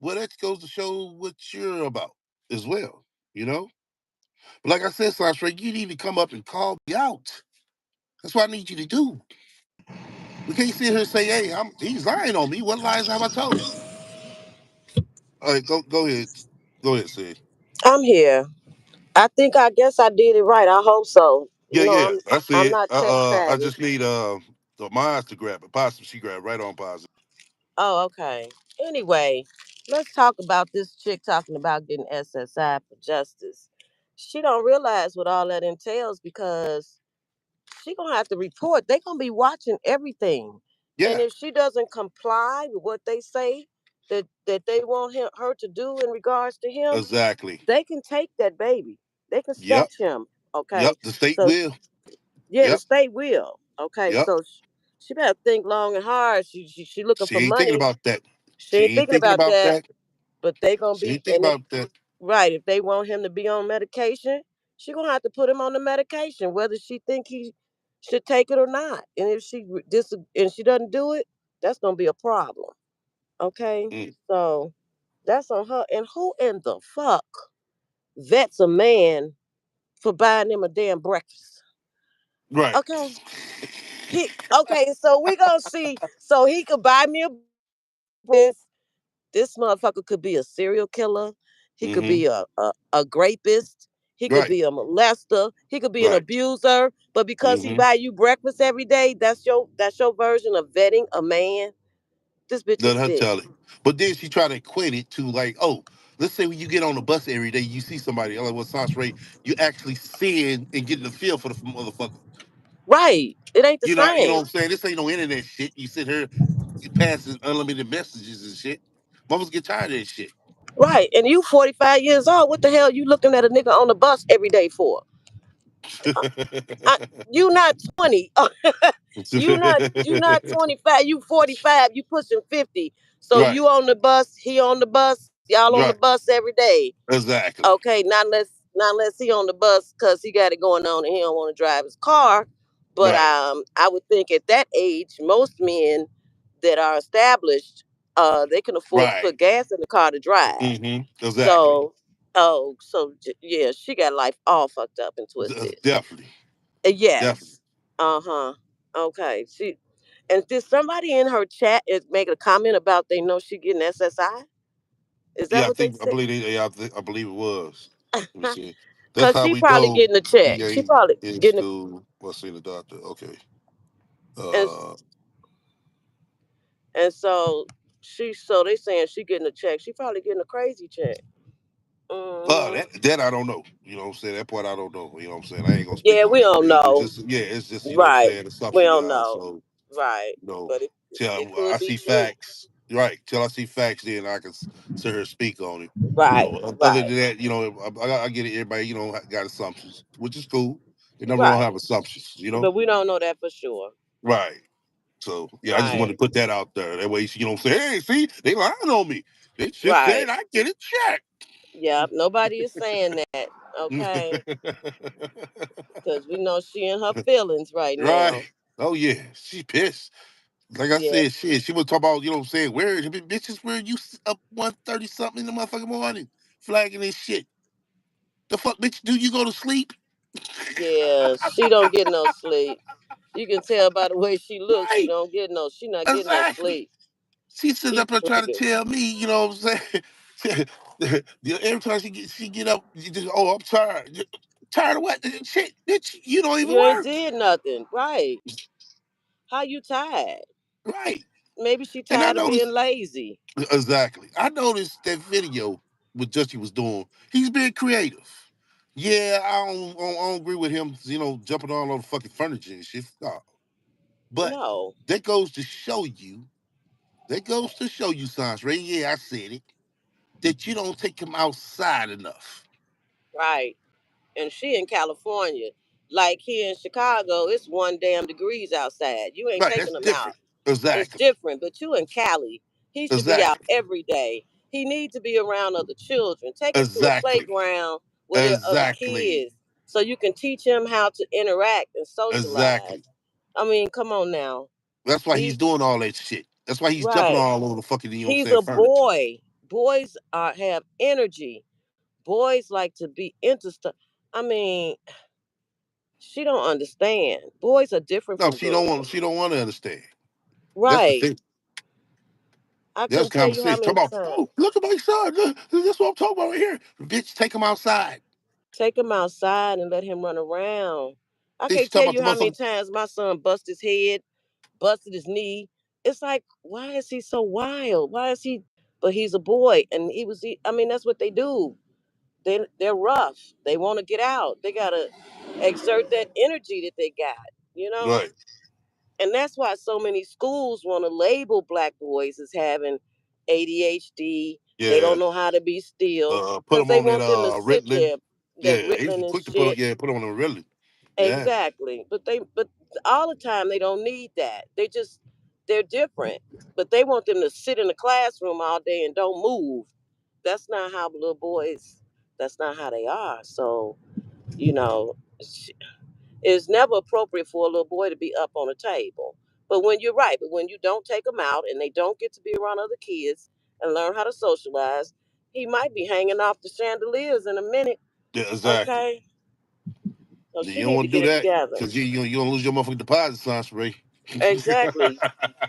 [SPEAKER 2] Well, that goes to show what you're about as well, you know? But like I said, Sasha, you need to come up and call me out. That's what I need you to do. We can't sit here and say, hey, he's lying on me. What lies have I told? All right, go ahead. Go ahead, Sid.
[SPEAKER 3] I'm here. I guess I did it right. I hope so.
[SPEAKER 2] Yeah, that's
[SPEAKER 3] I'm
[SPEAKER 2] it.
[SPEAKER 3] not tech
[SPEAKER 2] I
[SPEAKER 3] savvy.
[SPEAKER 2] just need the minds to grab it. Positive, she grabbed right on positive.
[SPEAKER 3] Oh, okay. Anyway, let's talk about this chick talking about getting SSI for justice. She don't realize what all that entails because she gonna have to report. They gonna be watching everything, and
[SPEAKER 2] Yeah,
[SPEAKER 3] if she doesn't comply with what they say that they want her to do in regards to him,
[SPEAKER 2] exactly.
[SPEAKER 3] they can take that baby. They can
[SPEAKER 2] Yep,
[SPEAKER 3] snatch him.
[SPEAKER 2] yep.
[SPEAKER 3] Okay,
[SPEAKER 2] The state
[SPEAKER 3] so
[SPEAKER 2] will.
[SPEAKER 3] yeah, the
[SPEAKER 2] Yep,
[SPEAKER 3] state will. Okay,
[SPEAKER 2] yep.
[SPEAKER 3] so she better think long and hard. She looking
[SPEAKER 2] She
[SPEAKER 3] for
[SPEAKER 2] ain't thinking
[SPEAKER 3] money.
[SPEAKER 2] about that.
[SPEAKER 3] She
[SPEAKER 2] She
[SPEAKER 3] ain't
[SPEAKER 2] ain't
[SPEAKER 3] thinking
[SPEAKER 2] thinking
[SPEAKER 3] about
[SPEAKER 2] about
[SPEAKER 3] that.
[SPEAKER 2] that.
[SPEAKER 3] But they gonna
[SPEAKER 2] She
[SPEAKER 3] be,
[SPEAKER 2] ain't thinking
[SPEAKER 3] and if
[SPEAKER 2] about that.
[SPEAKER 3] right, if they want him to be on medication, she gonna have to put him on the medication, whether she think he should take it or not. And if and she doesn't do it, that's gonna be a problem. Okay,
[SPEAKER 2] Mm,
[SPEAKER 3] so that's on her. And who in the fuck vets a man for buying him a damn breakfast?
[SPEAKER 2] right.
[SPEAKER 3] Okay, so we gonna see. So he could buy me a breakfast. This motherfucker could be a serial killer. He could
[SPEAKER 2] Mm-hmm.
[SPEAKER 3] be a rapist. He could
[SPEAKER 2] Right.
[SPEAKER 3] be a molester. He could be an
[SPEAKER 2] Right.
[SPEAKER 3] abuser. But because he
[SPEAKER 2] Mm-hmm.
[SPEAKER 3] buy you breakfast every day, that's your version of vetting a man. This bitch is
[SPEAKER 2] Let her
[SPEAKER 3] sick.
[SPEAKER 2] tell it. But then she try to equate it to like, oh, let's say when you get on the bus every day, you see somebody, like what Sasha Ray, you actually seeing and getting the feel for the motherfucker.
[SPEAKER 3] Right. It ain't the
[SPEAKER 2] You know what
[SPEAKER 3] same.
[SPEAKER 2] I'm saying? This ain't no internet shit. You sit here passing unlimited messages and shit. Motherfuckers get tired of that shit.
[SPEAKER 3] Right. And you 45 years old. What the hell you looking at a nigga on the bus every day for? I, you not 20. You not 25. You 45. You pushing 50. So
[SPEAKER 2] right,
[SPEAKER 3] you on the bus, he on the bus, y'all on the
[SPEAKER 2] right,
[SPEAKER 3] bus every day.
[SPEAKER 2] exactly.
[SPEAKER 3] Okay, not unless he on the bus because he got it going on and he don't want to drive his car. But
[SPEAKER 2] Right,
[SPEAKER 3] I would think at that age, most men that are established, they can afford to
[SPEAKER 2] right.
[SPEAKER 3] put gas in the car to drive.
[SPEAKER 2] Mm-hmm. Exactly.
[SPEAKER 3] So, yeah, she got life all fucked up and twisted.
[SPEAKER 2] Definitely. Definitely.
[SPEAKER 3] Yes. Uh huh. Okay. And did somebody in her chat is making a comment about they know she getting SSI? Is that
[SPEAKER 2] Yeah,
[SPEAKER 3] what they
[SPEAKER 2] I
[SPEAKER 3] said?
[SPEAKER 2] believe they. Yeah, I believe it was. Let me see. That's
[SPEAKER 3] Cause
[SPEAKER 2] how
[SPEAKER 3] she
[SPEAKER 2] we
[SPEAKER 3] probably
[SPEAKER 2] know
[SPEAKER 3] getting a check. She
[SPEAKER 2] EA
[SPEAKER 3] probably
[SPEAKER 2] in
[SPEAKER 3] getting a
[SPEAKER 2] school. What's see the doctor? Okay.
[SPEAKER 3] and
[SPEAKER 2] Uh.
[SPEAKER 3] and so they saying she getting a check. She probably getting a crazy check. Hmm.
[SPEAKER 2] That I don't know. You know what I'm saying? That part I don't know. You know what I'm saying? I ain't gonna speak
[SPEAKER 3] Yeah,
[SPEAKER 2] on
[SPEAKER 3] we
[SPEAKER 2] that.
[SPEAKER 3] don't
[SPEAKER 2] It's
[SPEAKER 3] know.
[SPEAKER 2] just yeah, it's just you know what I'm
[SPEAKER 3] Right.
[SPEAKER 2] saying,
[SPEAKER 3] We
[SPEAKER 2] assumption,
[SPEAKER 3] don't
[SPEAKER 2] guys.
[SPEAKER 3] know.
[SPEAKER 2] So
[SPEAKER 3] Right.
[SPEAKER 2] you know,
[SPEAKER 3] But it
[SPEAKER 2] till
[SPEAKER 3] could
[SPEAKER 2] I
[SPEAKER 3] be
[SPEAKER 2] see
[SPEAKER 3] true.
[SPEAKER 2] facts, right? Till I see facts, then I can sit here and speak on it. You
[SPEAKER 3] Right.
[SPEAKER 2] know, other
[SPEAKER 3] Right.
[SPEAKER 2] than that, you know, I get it. Everybody, you know, got assumptions, which is cool. There's nothing wrong
[SPEAKER 3] Right.
[SPEAKER 2] have assumptions, you know.
[SPEAKER 3] But we don't know that for sure.
[SPEAKER 2] Right. So yeah, I just wanted to
[SPEAKER 3] Right.
[SPEAKER 2] put that out there. That way, you know, what I'm saying, hey, see, they lying on me. They just said
[SPEAKER 3] Right.
[SPEAKER 2] I get it
[SPEAKER 3] Yep. Nobody is saying that. Okay.
[SPEAKER 2] checked.
[SPEAKER 3] Because we know she in her feelings right
[SPEAKER 2] Right.
[SPEAKER 3] now.
[SPEAKER 2] Oh yeah, she pissed. Like I
[SPEAKER 3] Yeah.
[SPEAKER 2] said, shit. She was talking about, you know what I'm saying, where bitches where you up 1:30 something in the motherfucking morning, flagging this shit. The fuck, bitch, do you go to sleep?
[SPEAKER 3] Yeah. She don't get no sleep. You can tell by the way she looks. She
[SPEAKER 2] Right.
[SPEAKER 3] don't get no. She not getting no
[SPEAKER 2] Exactly.
[SPEAKER 3] sleep.
[SPEAKER 2] She sitting up
[SPEAKER 3] Either
[SPEAKER 2] there trying to
[SPEAKER 3] nigga.
[SPEAKER 2] tell me, you know what I'm saying? Every time she get up, you just, oh, I'm tired. Tired of what? Shit, bitch, you don't even
[SPEAKER 3] You ain't
[SPEAKER 2] work.
[SPEAKER 3] did nothing. Right. How you tired?
[SPEAKER 2] Right.
[SPEAKER 3] Maybe she
[SPEAKER 2] And I
[SPEAKER 3] tired of being
[SPEAKER 2] noticed
[SPEAKER 3] lazy.
[SPEAKER 2] exactly. I noticed that video what Justy was doing. He's being creative. Yeah, I don't agree with him. Jumping all on the fucking furniture and shit. No. But
[SPEAKER 3] No.
[SPEAKER 2] that goes to show you. That goes to show you, Science Ray. Yeah, I said it. That you don't take him outside enough.
[SPEAKER 3] Right. And she in California. Like here in Chicago, it's 1 damn degrees outside. You ain't
[SPEAKER 2] Right,
[SPEAKER 3] taking
[SPEAKER 2] that's
[SPEAKER 3] them out.
[SPEAKER 2] different.
[SPEAKER 3] It's
[SPEAKER 2] Exactly.
[SPEAKER 3] different. But you in Cali, he should be out
[SPEAKER 2] Exactly.
[SPEAKER 3] every day. He needs to be around other children. Take him to a
[SPEAKER 2] Exactly.
[SPEAKER 3] playground where there are other
[SPEAKER 2] Exactly.
[SPEAKER 3] kids so you can teach him how to interact and socialize.
[SPEAKER 2] Exactly.
[SPEAKER 3] I mean, come on now.
[SPEAKER 2] That's why he's
[SPEAKER 3] He
[SPEAKER 2] doing all that shit. That's why he's jumping
[SPEAKER 3] right.
[SPEAKER 2] all over the fucking,
[SPEAKER 3] He's a
[SPEAKER 2] furniture.
[SPEAKER 3] boy. Boys have energy. Boys like to be into stuff. I mean, she don't understand. Boys are different
[SPEAKER 2] No,
[SPEAKER 3] from
[SPEAKER 2] she don't want.
[SPEAKER 3] girls.
[SPEAKER 2] She don't want to understand. That's the
[SPEAKER 3] Right.
[SPEAKER 2] thing.
[SPEAKER 3] I
[SPEAKER 2] That's
[SPEAKER 3] couldn't tell you how
[SPEAKER 2] conversation. Talk
[SPEAKER 3] many
[SPEAKER 2] about.
[SPEAKER 3] times.
[SPEAKER 2] Oh, look at my son. That's what I'm talking about right here. Bitch, take him outside.
[SPEAKER 3] Take him outside and let him run around. I
[SPEAKER 2] Then she
[SPEAKER 3] can't
[SPEAKER 2] talking
[SPEAKER 3] tell
[SPEAKER 2] about the
[SPEAKER 3] you how many
[SPEAKER 2] motherfucker.
[SPEAKER 3] times my son busted his head, busted his knee. It's like, why is he so wild? Why is he? But he's a boy, and he was. I mean, that's what they do. They're rough. They want to get out. They gotta exert that energy that they got. You know.
[SPEAKER 2] Right.
[SPEAKER 3] And that's why so many schools want to label black boys as having ADHD. They
[SPEAKER 2] Yeah.
[SPEAKER 3] don't know how to be still
[SPEAKER 2] Put
[SPEAKER 3] because
[SPEAKER 2] him
[SPEAKER 3] they
[SPEAKER 2] on that
[SPEAKER 3] want them to sit
[SPEAKER 2] Ritalin.
[SPEAKER 3] there, that
[SPEAKER 2] Yeah. He
[SPEAKER 3] Ritalin and
[SPEAKER 2] quick to put.
[SPEAKER 3] shit.
[SPEAKER 2] Yeah. Put him on the Ritalin. Yeah.
[SPEAKER 3] Exactly. But all the time they don't need that. They're different. But they want them to sit in the classroom all day and don't move. That's not how little boys. That's not how they are. So you know, it's never appropriate for a little boy to be up on a table. But when you're right, but when you don't take them out and they don't get to be around other kids and learn how to socialize, he might be hanging off the chandeliers in a minute.
[SPEAKER 2] Yeah. Exactly.
[SPEAKER 3] Okay, so
[SPEAKER 2] You
[SPEAKER 3] she
[SPEAKER 2] don't
[SPEAKER 3] need to
[SPEAKER 2] want to
[SPEAKER 3] get
[SPEAKER 2] do
[SPEAKER 3] it
[SPEAKER 2] that
[SPEAKER 3] together.
[SPEAKER 2] because you gonna lose your motherfucking deposit, Science Ray.
[SPEAKER 3] Exactly.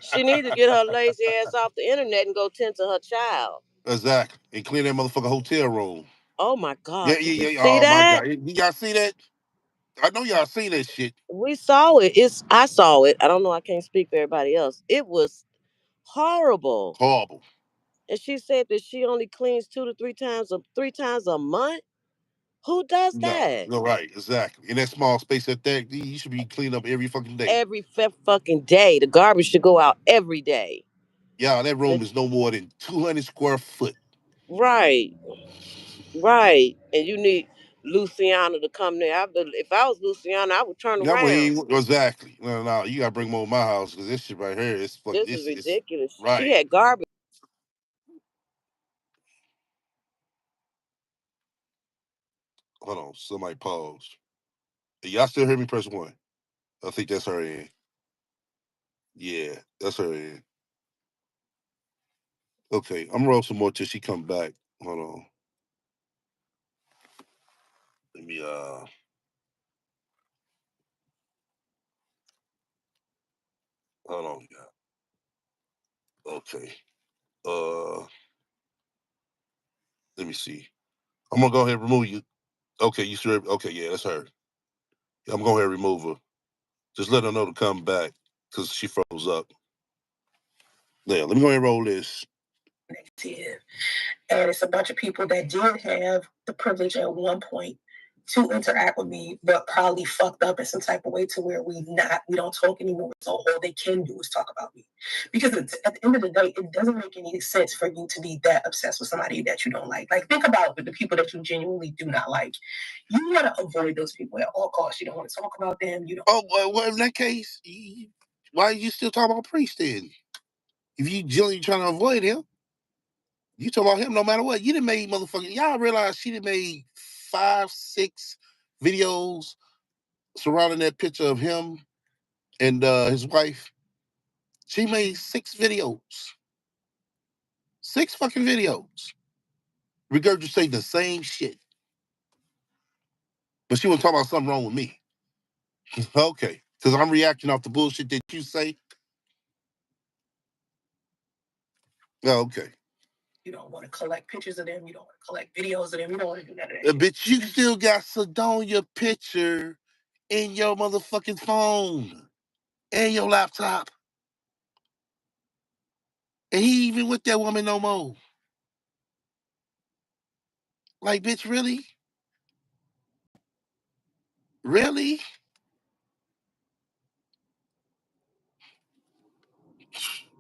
[SPEAKER 3] She needs to get her lazy ass off the internet and go tend to her child.
[SPEAKER 2] Exactly. And clean that motherfucking hotel room.
[SPEAKER 3] Oh my
[SPEAKER 2] Yeah,
[SPEAKER 3] God! Did you
[SPEAKER 2] yeah, yeah.
[SPEAKER 3] see
[SPEAKER 2] Oh my
[SPEAKER 3] that?
[SPEAKER 2] God. Y'all see that? I know y'all seen that shit.
[SPEAKER 3] We saw it. I saw it. I don't know. I can't speak for everybody else. It was horrible.
[SPEAKER 2] Horrible.
[SPEAKER 3] And she said that she only cleans 2 to 3 times a month. Who does
[SPEAKER 2] No,
[SPEAKER 3] that?
[SPEAKER 2] you're right. Exactly. In that small space at that, you should be cleaned up every fucking day.
[SPEAKER 3] Every fucking day. The garbage should go out every day.
[SPEAKER 2] Yeah, that room is no more than 200 square foot.
[SPEAKER 3] Right, right. And you need Luciana to come there. If I was Luciana, I would turn
[SPEAKER 2] That way,
[SPEAKER 3] around.
[SPEAKER 2] exactly. No, no, you gotta bring them over my house because this shit right here is fucking.
[SPEAKER 3] This is
[SPEAKER 2] This is
[SPEAKER 3] ridiculous. She
[SPEAKER 2] right.
[SPEAKER 3] had garbage.
[SPEAKER 2] Hold on, somebody pause. Y'all still hear me? Press one. I think that's her end. Yeah, that's her end. Okay, I'm gonna roll some more till she come back. Hold on. Let me hold on, yeah. Okay. Uh let me see. I'm gonna go ahead and remove you. Okay, you sure? Okay, yeah, that's her. Yeah, I'm going to go ahead and remove her. Just let her know to come back because she froze up. Yeah, let me go ahead and roll this.
[SPEAKER 1] Negative. And it's a bunch of people that did have the privilege at one point to interact with me, but probably fucked up in some type of way to where we don't talk anymore. So all they can do is talk about me. Because at the end of the day, it doesn't make any sense for you to be that obsessed with somebody that you don't like. Like think about the people that you genuinely do not like. You gotta avoid those people at all costs. You don't want to talk about them. You don't.
[SPEAKER 2] Oh, well, in that case, why are you still talking about Priest then? If you genuinely trying to avoid him, you talk about him no matter what. You done made motherfucking. Y'all realize she done made 5, 6 videos surrounding that picture of him and his wife. She made 6 videos. 6 fucking videos. Regurgitating the same shit. But she was talking about something wrong with me. Okay. Because I'm reacting off the bullshit that you say. Oh, okay.
[SPEAKER 1] You don't want to collect pictures of them. You don't want to collect videos of them. You don't want to do none of that.
[SPEAKER 2] But you still got Sedonia picture in your motherfucking phone and your laptop. And he even with that woman no more. Like, bitch, really? Really?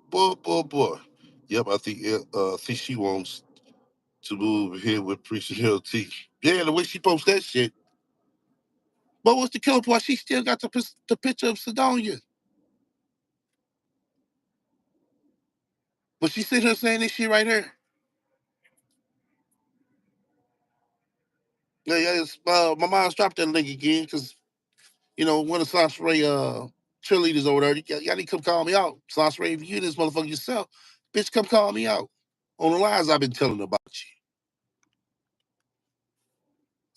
[SPEAKER 2] Boy, boy, boy. Yep, I think she wants to move here with Priest LT. Yeah, the way she posts that shit. But what's the killer part? She still got the picture of Sedonia. But she sit here saying this shit right here. Yeah, yeah. My mom's dropped that link again because one of Sasha Ray cheerleaders over there. Y'all need to come call me out. Sasha Ray, if you this motherfucker yourself, bitch, come call me out on the lies I've been telling about you.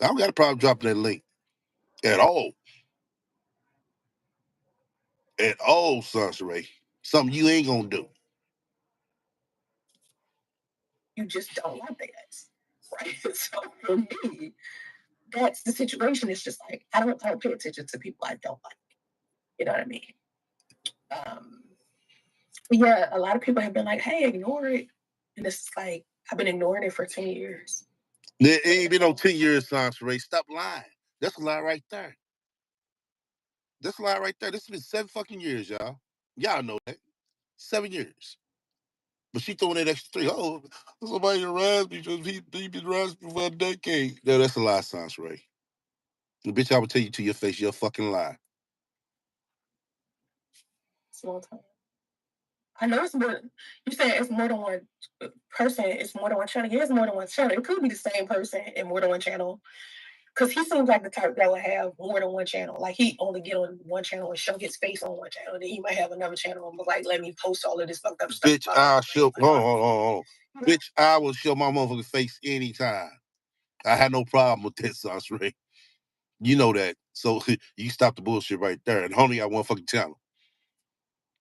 [SPEAKER 2] I don't got a problem dropping that link at all. At all, Sasha Ray. Something you ain't gonna do.
[SPEAKER 1] You just don't like that, right? So for me, that's the situation. It's just like I don't pay attention to people I don't like. You know what I mean? Um, yeah, a lot of people have been like, "Hey, ignore it," and it's like I've been ignoring it for 10 years.
[SPEAKER 2] It ain't been no 10 years, Sasha Ray. Stop lying. That's a lie right there. That's a lie right there. This has been 7 fucking years, y'all. Y'all know that. 7 years. But she throwing that extra three. Oh, somebody harassed me because he been harassed me for a decade. No, that's a lie, Sasha Ray. The bitch, I will tell you to your face, you're a fucking lie.
[SPEAKER 1] Small time. I know it's more. You said it's more than one person. It's more than one channel. Yeah, it's more than one channel. It could be the same person in more than one channel. Because he seems like the type that would have more than one channel. Like he only get on one channel and show his face on one channel. Then he might have another channel and be like, let me post all of this fucked up stuff.
[SPEAKER 2] Bitch, I'll show. Hold on. Bitch, I will show my motherfucking face anytime. I had no problem with that, Sasha Ray. You know that. So you stop the bullshit right there. And only got one fucking channel.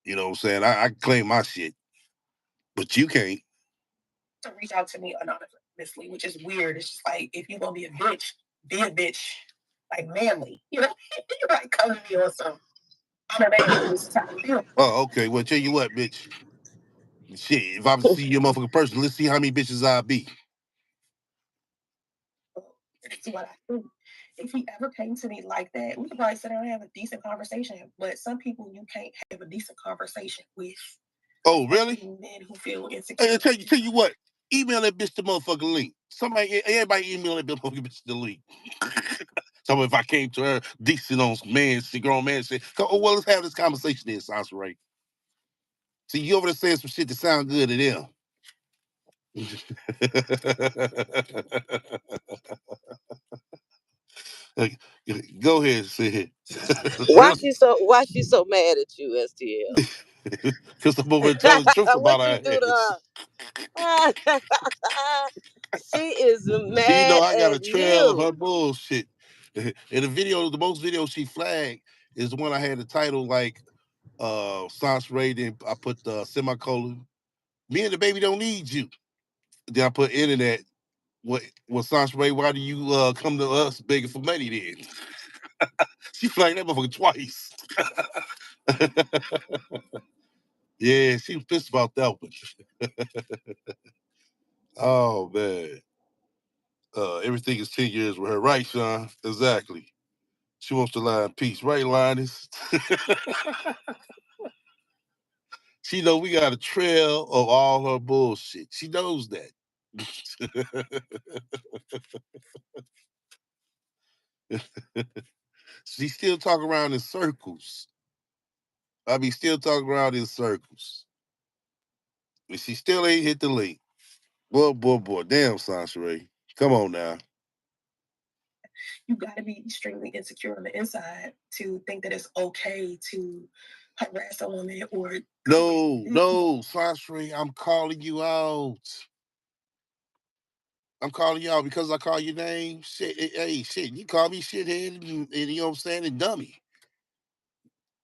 [SPEAKER 2] You know what I'm saying? I can claim my shit, but you can't.
[SPEAKER 1] To reach out to me anonymously, which is weird. It's just like if you're gonna be a bitch, like manly. You like come to me or something. I'm a man. This is how I feel.
[SPEAKER 2] Oh, okay. Well, tell you what, bitch. Shit, if I see your motherfucking person, let's see how many bitches I be.
[SPEAKER 1] That's what I think. If he ever came to me like that, we could probably sit down and have a decent conversation. But some people you can't have a decent conversation with.
[SPEAKER 2] Oh, really?
[SPEAKER 1] Men who feel insecure.
[SPEAKER 2] Hey, tell you what. Email that bitch the motherfucking link. Everybody email that motherfucking bitch the link. So if I came to her decent on some man shit, grown man shit, oh well, let's have this conversation then, Sasha Ray. See, you over there saying some shit that sound good to them. Go ahead, say it.
[SPEAKER 3] Why she so mad at you, STL?
[SPEAKER 2] Because I'm over telling the truth about
[SPEAKER 3] What you
[SPEAKER 2] our
[SPEAKER 3] do
[SPEAKER 2] ass.
[SPEAKER 3] to her? She is
[SPEAKER 2] She know
[SPEAKER 3] mad
[SPEAKER 2] I got a
[SPEAKER 3] at
[SPEAKER 2] trail of her
[SPEAKER 3] you.
[SPEAKER 2] bullshit. In the video, the most video she flagged is the one I had the title like Sans Ray, I put the semicolon. Me and the baby don't need you. Then I put internet. What Sans Ray, why do you come to us begging for money then? She flagged that motherfucker twice. Yeah, she was pissed about that one. Oh man. Everything is 10 years with her, right, Sean? Exactly. She wants to lie in peace, right, Linus? She know we got a trail of all her bullshit. She knows that. She still talk around in circles. I mean, still talk around in circles. And she still ain't hit the link. Boy. Damn, Sasha Ray. Come on now.
[SPEAKER 1] You got to be extremely insecure on the inside to think that it's okay to harass a woman or.
[SPEAKER 2] No, Sasha Ray, I'm calling you out. I'm calling you out because I call your name. Shit, hey, shit, you call me shithead and you know what I'm saying, and dummy.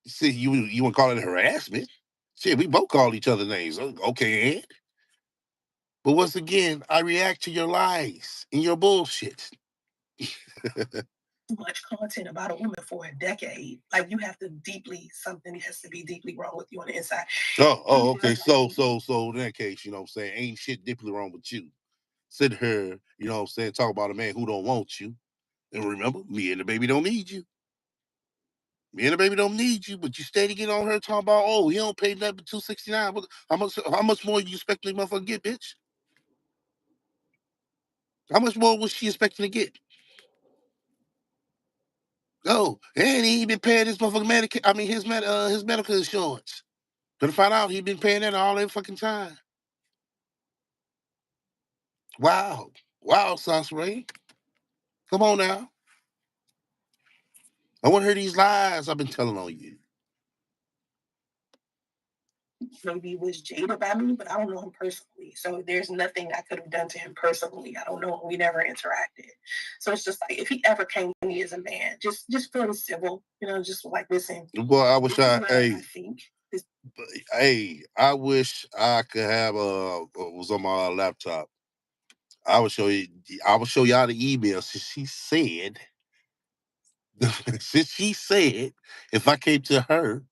[SPEAKER 2] See, you want to call it harassment? Shit, we both call each other names. Okay, and? But once again, I react to your lies and your bullshit.
[SPEAKER 1] much content about a woman for a decade. Like you have to something has to be deeply wrong with you on the inside.
[SPEAKER 2] Okay. So in that case, you know what I'm saying, ain't shit deeply wrong with you. Sit here, you know what I'm saying, talk about a man who don't want you. And remember, me and the baby don't need you. Me and the baby don't need you, but you steady get on her talking about, oh, he don't pay nothing but $269. How much more you expecting the motherfucker get, bitch? How much more was she expecting to get? Oh, and he been paying his motherfucking his medical insurance. Gonna find out he been paying that all that fucking time. Wow. Wow, Sansray. Come on now. I want to hear these lies I've been telling on you.
[SPEAKER 1] Maybe it was jaded by me, but I don't know him personally. So there's nothing I could have done to him personally. I don't know him. We never interacted. So it's just like if he ever came to me as a man, just feel civil, just like listen.
[SPEAKER 2] Boy, I wish I think. I wish I could have was on my laptop. I will show y'all the email. She said if I came to her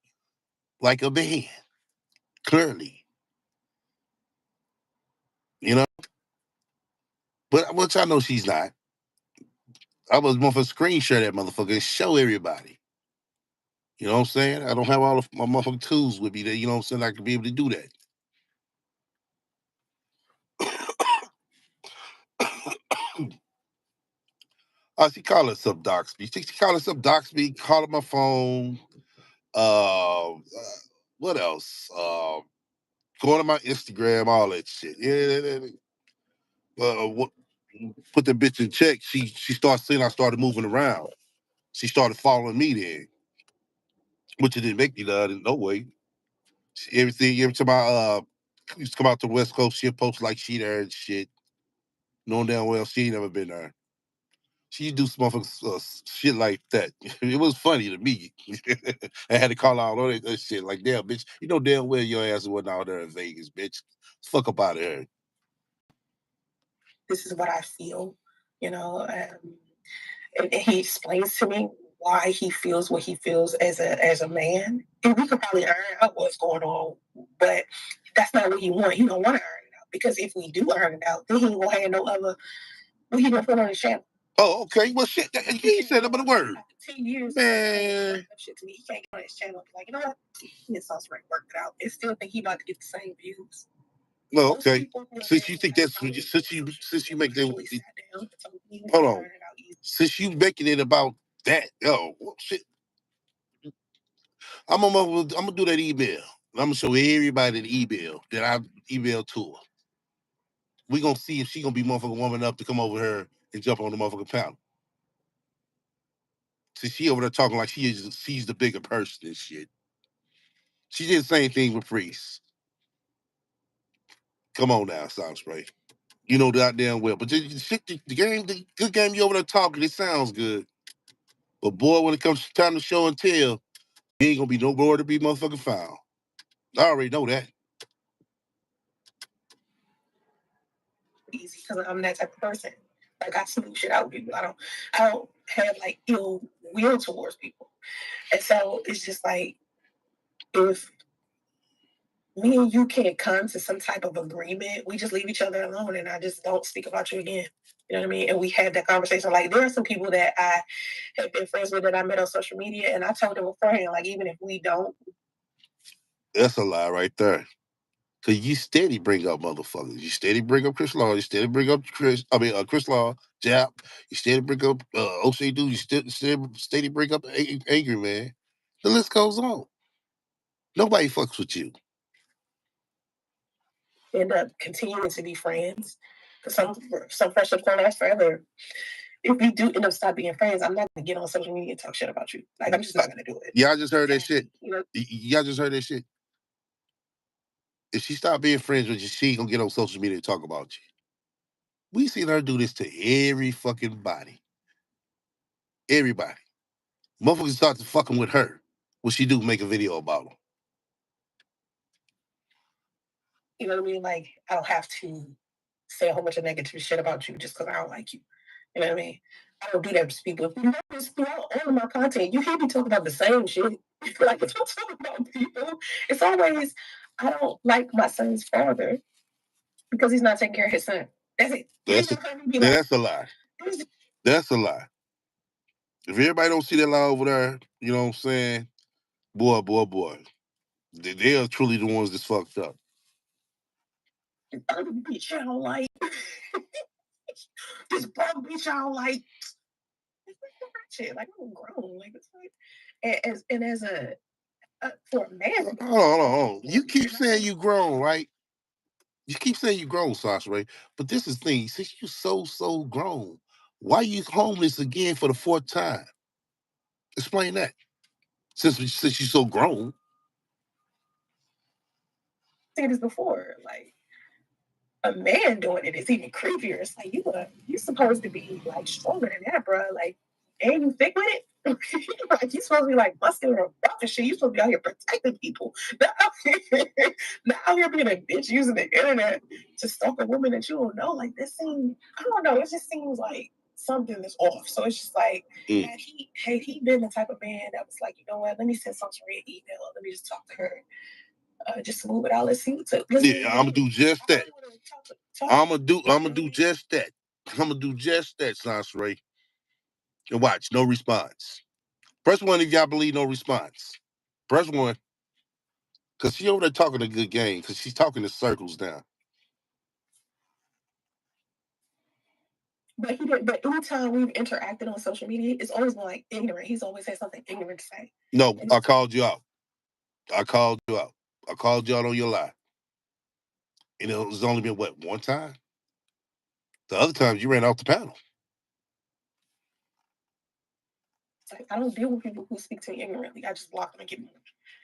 [SPEAKER 2] like a man, clearly, but which I know she's not. I was going for screen share that motherfucker and show everybody. You know what I'm saying? I don't have all of my motherfucking tools with me that, you know what I'm saying, I can be able to do that. She call herself Doxby. She call herself Doxby, call up my phone. What else? Going to my Instagram, all that shit. Yeah. What? Put the bitch in check. She started seeing I started moving around. She started following me then, which it didn't make me no way. Every time I used to come out to the West Coast, she'd post like she there and shit, knowing damn well she ain't never been there. She do some shit like that. It was funny to me. I had to call out all that shit. Like, damn, bitch, you know damn well your ass wasn't out there in Vegas, bitch. Fuck up out of here.
[SPEAKER 1] This is what I feel, and he explains to me why he feels what he feels as a man. And we could probably iron out what's going on, but that's not what he wants. He don't want to iron it out because if we do iron it out, then he ain't gonna have no other. What he gonna put on his channel?
[SPEAKER 2] Oh, okay. Well, shit. He said about the word.
[SPEAKER 1] 10 years,
[SPEAKER 2] man.
[SPEAKER 1] Shit to me, he can't get on his channel. Like, you know what? He is right, work it out. And still think he about to get the same views.
[SPEAKER 2] Well, okay. Since you think that's since you make that. Hold on. Since you making it about that, shit. I'm gonna do that email. I'm gonna show everybody the email that I emailed to her. We gonna see if she gonna be motherfucking woman enough to come over here and jump on the motherfucking panel. See, she over there talking like she's the bigger person and shit. She did the same thing with Priest. Come on now, Sound Spray. You know that damn well. But the good game you over there talking, it sounds good. But boy, when it comes time to show and tell, you ain't gonna be no more to be motherfucking found. I already know that. Easy because I'm that type of person. Like I smooth shit out with people. I don't have like ill will towards people. And so it's just like if me and you can't come to some type of agreement, we just leave each other alone and I just don't speak about you again. You know what I mean? And we had that conversation. Like there are some people that I have been friends with that I met on social media and I told them beforehand, like even if we don't. That's a lie right there. Cause you steady bring up motherfuckers. You steady bring up Chris Law. You steady bring up Chris Law, Jap. You steady bring up OC Dude. You steady bring up Angry Man. The list goes on. Nobody fucks with you. End up continuing to be friends. Cause some friendships don't last forever. If we do end up stop being friends, I'm not gonna get on social media and talk shit about you. Like I'm just not gonna do it. Yeah, I just heard that shit. Y'all just heard that shit. If she stop being friends with you, she ain't gonna get on social media and talk about you. We seen her do this to every fucking body. Everybody. Motherfuckers start to fucking with her. What she do? Make a video about them. You know what I mean? Like, I don't have to say a whole bunch of negative shit about you just because I don't like you. You know what I mean?
[SPEAKER 1] I don't do that to people. If you notice throughout all of my content, you hear me talk about the same shit. Like if I'm talking about people, it's always I don't like my son's father because he's not taking care of his son. That's it.
[SPEAKER 2] That's a lie. That's a lie. If everybody don't see that lie over there, you know what I'm saying? Boy. They are truly the ones that's fucked up.
[SPEAKER 1] Other bitch I don't like. This broke bitch I don't like. Shit, like I'm grown. Like it's like as a for a man.
[SPEAKER 2] Hold on. You keep saying you grown, right? You keep saying you grown, Sasha, right? But this is the thing. Since you so grown, why you homeless again for the fourth time? Explain that. Since you're so grown.
[SPEAKER 1] I said this before, like a man doing it is even creepier. It's like you're supposed to be like stronger than that, bro. Like, ain't you thick with it? Like you supposed to be like muscular and buff and shit. You supposed to be out here protecting people. Not out here being a bitch using the internet to stalk a woman that you don't know. Like this seems, I don't know. It just seems like something is off. So it's just like, had he been the type of man that was like, you know what? Let me send something via email. Let me just talk to her. Just move it out. Let's see what's up.
[SPEAKER 2] Yeah, I'm gonna do just that. I'm gonna do just that. I'm gonna do just that, Sansray. And watch, no response. Press one if y'all believe no response. Press one. Cause she over there talking a good game, cause she's talking in circles now.
[SPEAKER 1] But anytime we've interacted on social media, it's always been like ignorant. He's always had something ignorant to say.
[SPEAKER 2] No, I called you out. I called you out on your lie. And it was only been what, one time? The other times you ran off the panel.
[SPEAKER 1] I don't deal with people who speak to me ignorantly. I just block them and keep moving.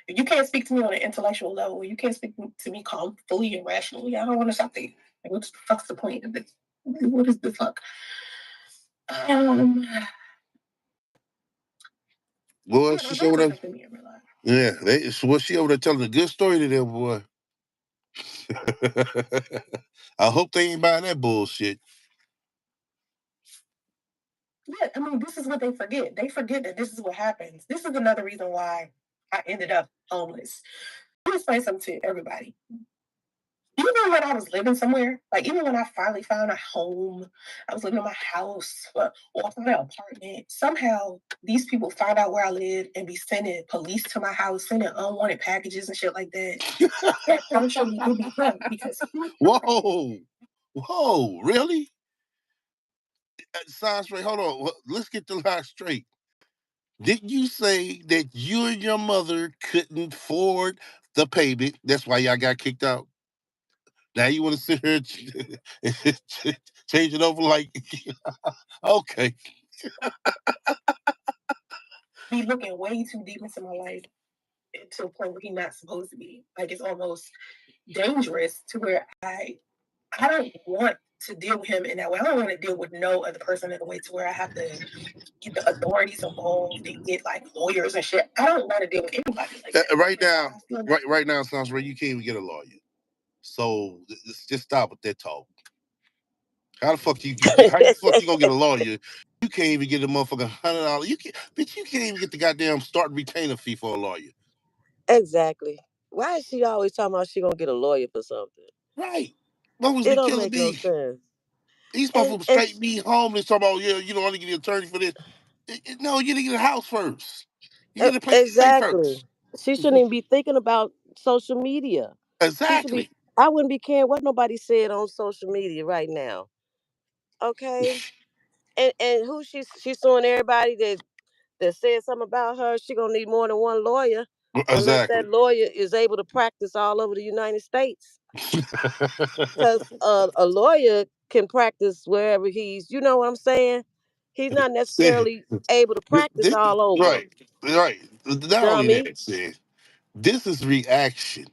[SPEAKER 1] If you can't speak to me on an intellectual level, you can't speak to me calm, fully and rationally. I don't want to stop there. Like, what the fuck's the point of this? What is the fuck?
[SPEAKER 2] Boy, she's over there. Yeah, she over there telling a good story to them, boy. I hope they ain't buying that bullshit.
[SPEAKER 1] Yeah, I mean, this is what they forget. They forget that this is what happens. This is another reason why I ended up homeless. Let me explain something to everybody. Even when I was living somewhere, like even when I finally found a home, I was living in my house or I found an apartment. Somehow these people find out where I live and be sending police to my house, sending unwanted packages and shit like that. That partially would be fun because
[SPEAKER 2] Whoa, really? Sansray, hold on. Let's get the lie straight. Did you say that you and your mother couldn't afford the payment? That's why y'all got kicked out. Now you want to sit here and change it over like, okay.
[SPEAKER 1] Be looking way too deep into my life to a point where he's not supposed to be. Like it's almost dangerous to where I don't want to deal with him in that way. I don't want to deal with no other person in a way to where I have to get the authorities involved and get like lawyers and shit. I don't want to deal with anybody like that.
[SPEAKER 2] Right now, sounds right. You can't even get a lawyer. So let's just stop with that talk. How the fuck you gonna get a lawyer? You can't even get a motherfucking $100. Bitch, you can't even get the goddamn start retainer fee for a lawyer.
[SPEAKER 3] Exactly. Why is she always talking about she gonna get a lawyer for something?
[SPEAKER 2] Right. What was
[SPEAKER 3] It
[SPEAKER 2] the
[SPEAKER 3] don't
[SPEAKER 2] killing
[SPEAKER 3] make no
[SPEAKER 2] me?
[SPEAKER 3] sense.
[SPEAKER 2] These motherfuckers straight me homeless talking about, yeah, you know, I need to get an attorney for this. No, you need to get a house first. You get a place to stay
[SPEAKER 3] Exactly.
[SPEAKER 2] first.
[SPEAKER 3] She shouldn't even be thinking about social media. She should be.
[SPEAKER 2] Exactly.
[SPEAKER 3] I wouldn't be caring what nobody said on social media right now. Okay. And who she's suing everybody that said something about her. She gonna need more than one lawyer, unless
[SPEAKER 2] Exactly.
[SPEAKER 3] that lawyer is able to practice all over the United States. Because a lawyer can practice wherever you know what I'm saying? He's not necessarily able to practice all over.
[SPEAKER 2] Right. Not only
[SPEAKER 3] Dummy.
[SPEAKER 2] that, said this is reaction.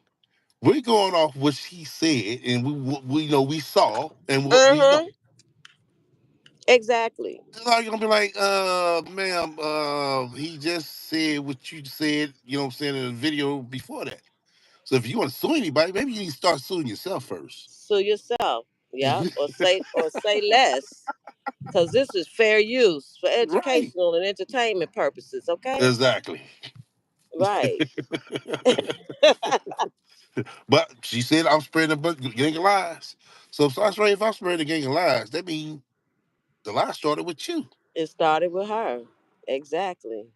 [SPEAKER 2] We're going off what she said, and we know we saw, and what we know.
[SPEAKER 3] Exactly.
[SPEAKER 2] You're gonna be like, ma'am, he just said what you said, you know what I'm saying, in the video before that. So if you want to sue anybody, maybe you need to start suing yourself first.
[SPEAKER 3] Sue yourself. Yep. Or say less. Because this is fair use for
[SPEAKER 2] Right.
[SPEAKER 3] educational and entertainment purposes, okay?
[SPEAKER 2] Exactly.
[SPEAKER 3] Right.
[SPEAKER 2] But she said I'm spreading a gang of lies. So if I'm spreading a gang of lies, that means the lie started with you.
[SPEAKER 3] It started with her. Exactly.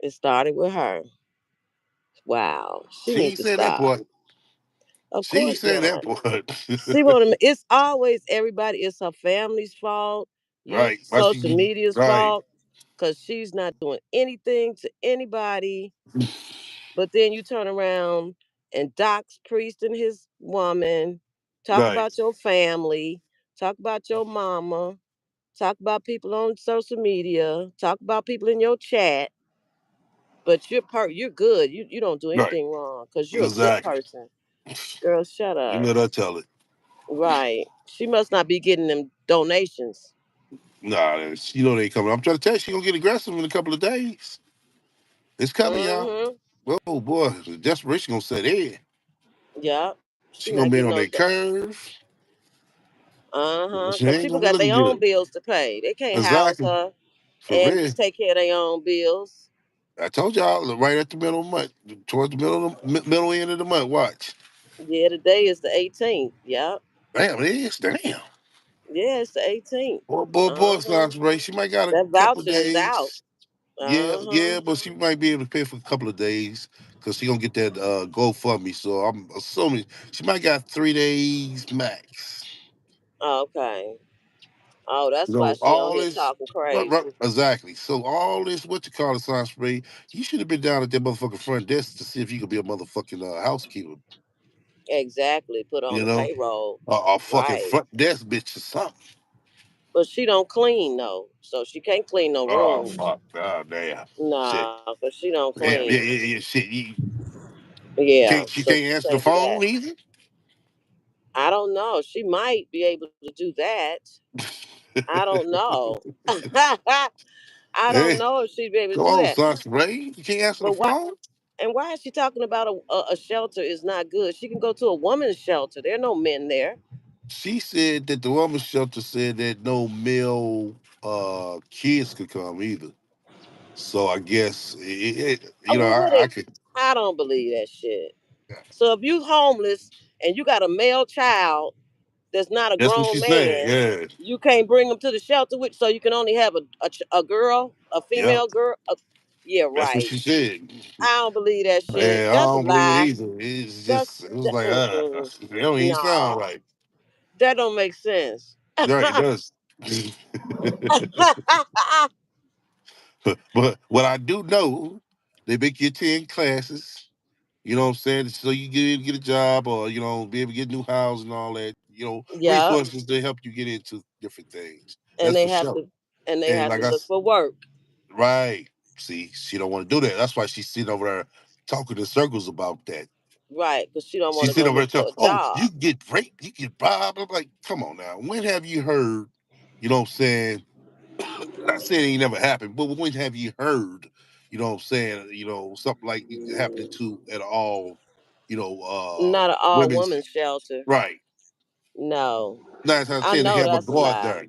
[SPEAKER 3] It started with her. Wow. She
[SPEAKER 2] She
[SPEAKER 3] need
[SPEAKER 2] ain't
[SPEAKER 3] to
[SPEAKER 2] said that
[SPEAKER 3] stop.
[SPEAKER 2] part.
[SPEAKER 3] Of
[SPEAKER 2] She ain't
[SPEAKER 3] course
[SPEAKER 2] said that
[SPEAKER 3] not.
[SPEAKER 2] part.
[SPEAKER 3] See what I mean? It's always everybody. It's her family's fault. Your
[SPEAKER 2] Right. Why
[SPEAKER 3] social
[SPEAKER 2] she
[SPEAKER 3] media's
[SPEAKER 2] right.
[SPEAKER 3] fault because she's not doing anything to anybody. But then you turn around and dox priest and his woman, talk
[SPEAKER 2] Right.
[SPEAKER 3] about your family, talk about your mama, talk about people on social media, talk about people in your chat. But you're good. You don't do
[SPEAKER 2] Right.
[SPEAKER 3] anything wrong because you're a good
[SPEAKER 2] Exactly.
[SPEAKER 3] person. Girl, shut
[SPEAKER 2] You
[SPEAKER 3] up.
[SPEAKER 2] let her tell it.
[SPEAKER 3] Right. She must not be getting them donations.
[SPEAKER 2] Nah, she know they ain't coming. I'm trying to tell you, she gonna get aggressive in a couple of days. It's coming, y'all.
[SPEAKER 3] Mm-hmm.
[SPEAKER 2] Oh boy, the desperation gonna set in.
[SPEAKER 3] Yep. She
[SPEAKER 2] She
[SPEAKER 3] not
[SPEAKER 2] gonna be
[SPEAKER 3] getting
[SPEAKER 2] on
[SPEAKER 3] no.
[SPEAKER 2] their curve.
[SPEAKER 3] Uh-huh.
[SPEAKER 2] She
[SPEAKER 3] Because
[SPEAKER 2] ain't
[SPEAKER 3] people
[SPEAKER 2] gonna be
[SPEAKER 3] got
[SPEAKER 2] looking
[SPEAKER 3] their own
[SPEAKER 2] good.
[SPEAKER 3] bills to pay. They can't house
[SPEAKER 2] Exactly.
[SPEAKER 3] her
[SPEAKER 2] For
[SPEAKER 3] and
[SPEAKER 2] real.
[SPEAKER 3] take care of their own bills.
[SPEAKER 2] I told y'all right at the middle of the month, towards the middle end of the month. Watch.
[SPEAKER 3] Yeah, today is the 18th. Yep.
[SPEAKER 2] Damn, it is. Damn.
[SPEAKER 3] Yeah, it's the 18th.
[SPEAKER 2] Boy,
[SPEAKER 3] Uh-huh.
[SPEAKER 2] sounds right. She might got a
[SPEAKER 3] That
[SPEAKER 2] couple of
[SPEAKER 3] voucher is out.
[SPEAKER 2] days. Yeah,
[SPEAKER 3] Uh-huh.
[SPEAKER 2] yeah, but she might be able to pay for a couple of days because she gonna get that GoFundMe. So I'm assuming she might got 3 days max.
[SPEAKER 3] Okay. Oh,
[SPEAKER 2] You
[SPEAKER 3] that's why
[SPEAKER 2] know,
[SPEAKER 3] she on
[SPEAKER 2] all
[SPEAKER 3] here
[SPEAKER 2] this
[SPEAKER 3] talking crazy.
[SPEAKER 2] exactly. So all this what you call a sign spray, you should have been down at that motherfucking front desk to see if you could be a motherfucking housekeeper.
[SPEAKER 3] Exactly. Put on
[SPEAKER 2] You
[SPEAKER 3] the
[SPEAKER 2] know,
[SPEAKER 3] payroll.
[SPEAKER 2] a fucking
[SPEAKER 3] Right.
[SPEAKER 2] front desk bitch or something.
[SPEAKER 3] But she don't clean though. So she can't clean no
[SPEAKER 2] Oh
[SPEAKER 3] rooms.
[SPEAKER 2] fuck, god damn, shit,
[SPEAKER 3] Nah, because she don't
[SPEAKER 2] damn, yeah,
[SPEAKER 3] clean.
[SPEAKER 2] yeah, yeah, shit.
[SPEAKER 3] Yeah.
[SPEAKER 2] She
[SPEAKER 3] So
[SPEAKER 2] can't
[SPEAKER 3] she
[SPEAKER 2] answer the
[SPEAKER 3] can't do that.
[SPEAKER 2] phone either.
[SPEAKER 3] I don't know. She might be able to do that. I don't know. I don't
[SPEAKER 2] Hey,
[SPEAKER 3] know if she'd be able to
[SPEAKER 2] come
[SPEAKER 3] do
[SPEAKER 2] on,
[SPEAKER 3] that.
[SPEAKER 2] son, Ray. You can't answer the
[SPEAKER 3] But why?
[SPEAKER 2] phone.
[SPEAKER 3] And why is she talking about a shelter is not good? She can go to a woman's shelter. There are no men there.
[SPEAKER 2] She said that the woman's shelter said that no male kids could come either. So I guess
[SPEAKER 3] Oh, well, what
[SPEAKER 2] I
[SPEAKER 3] if?
[SPEAKER 2] could.
[SPEAKER 3] I don't believe that shit. So if you homeless and you got a male child that's not a
[SPEAKER 2] That's what she
[SPEAKER 3] grown
[SPEAKER 2] said.
[SPEAKER 3] man,
[SPEAKER 2] Yeah.
[SPEAKER 3] you can't bring them to the shelter with. So you can only have a girl, a
[SPEAKER 2] Yep.
[SPEAKER 3] female girl. Yeah,
[SPEAKER 2] That's what
[SPEAKER 3] right.
[SPEAKER 2] she said.
[SPEAKER 3] I don't believe that shit.
[SPEAKER 2] And I
[SPEAKER 3] That's a
[SPEAKER 2] don't believe it
[SPEAKER 3] lie.
[SPEAKER 2] either. It's
[SPEAKER 3] That's
[SPEAKER 2] just it was like
[SPEAKER 3] mm-mm.
[SPEAKER 2] it don't even sound
[SPEAKER 3] No,
[SPEAKER 2] right.
[SPEAKER 3] that don't make sense.
[SPEAKER 2] Right, it does. But what I do know, they make you attend classes. You know what I'm saying? So you get a job or, be able to get a new house and all that,
[SPEAKER 3] Yep,
[SPEAKER 2] resources to help you get into different things.
[SPEAKER 3] and
[SPEAKER 2] That's
[SPEAKER 3] they
[SPEAKER 2] for
[SPEAKER 3] have
[SPEAKER 2] sure.
[SPEAKER 3] to, and they
[SPEAKER 2] And
[SPEAKER 3] have to
[SPEAKER 2] like
[SPEAKER 3] look for work.
[SPEAKER 2] right. See, she don't want to do that. That's why she's sitting over there talking in circles about that.
[SPEAKER 3] Right, because she don't want
[SPEAKER 2] She's
[SPEAKER 3] to go
[SPEAKER 2] sitting over there
[SPEAKER 3] look for
[SPEAKER 2] telling,
[SPEAKER 3] a
[SPEAKER 2] oh, you
[SPEAKER 3] job.
[SPEAKER 2] can get raped, you can get robbed. I'm like, come on now. When have you heard, you know what I'm saying? Not saying it ain't never happened, but when have you heard, you know what I'm saying, something like it happening to at all,
[SPEAKER 3] Not an all
[SPEAKER 2] women's
[SPEAKER 3] woman shelter.
[SPEAKER 2] right.
[SPEAKER 3] No,
[SPEAKER 2] Nine times
[SPEAKER 3] I
[SPEAKER 2] ten they
[SPEAKER 3] know
[SPEAKER 2] have a
[SPEAKER 3] that's a
[SPEAKER 2] guard
[SPEAKER 3] lie.
[SPEAKER 2] there.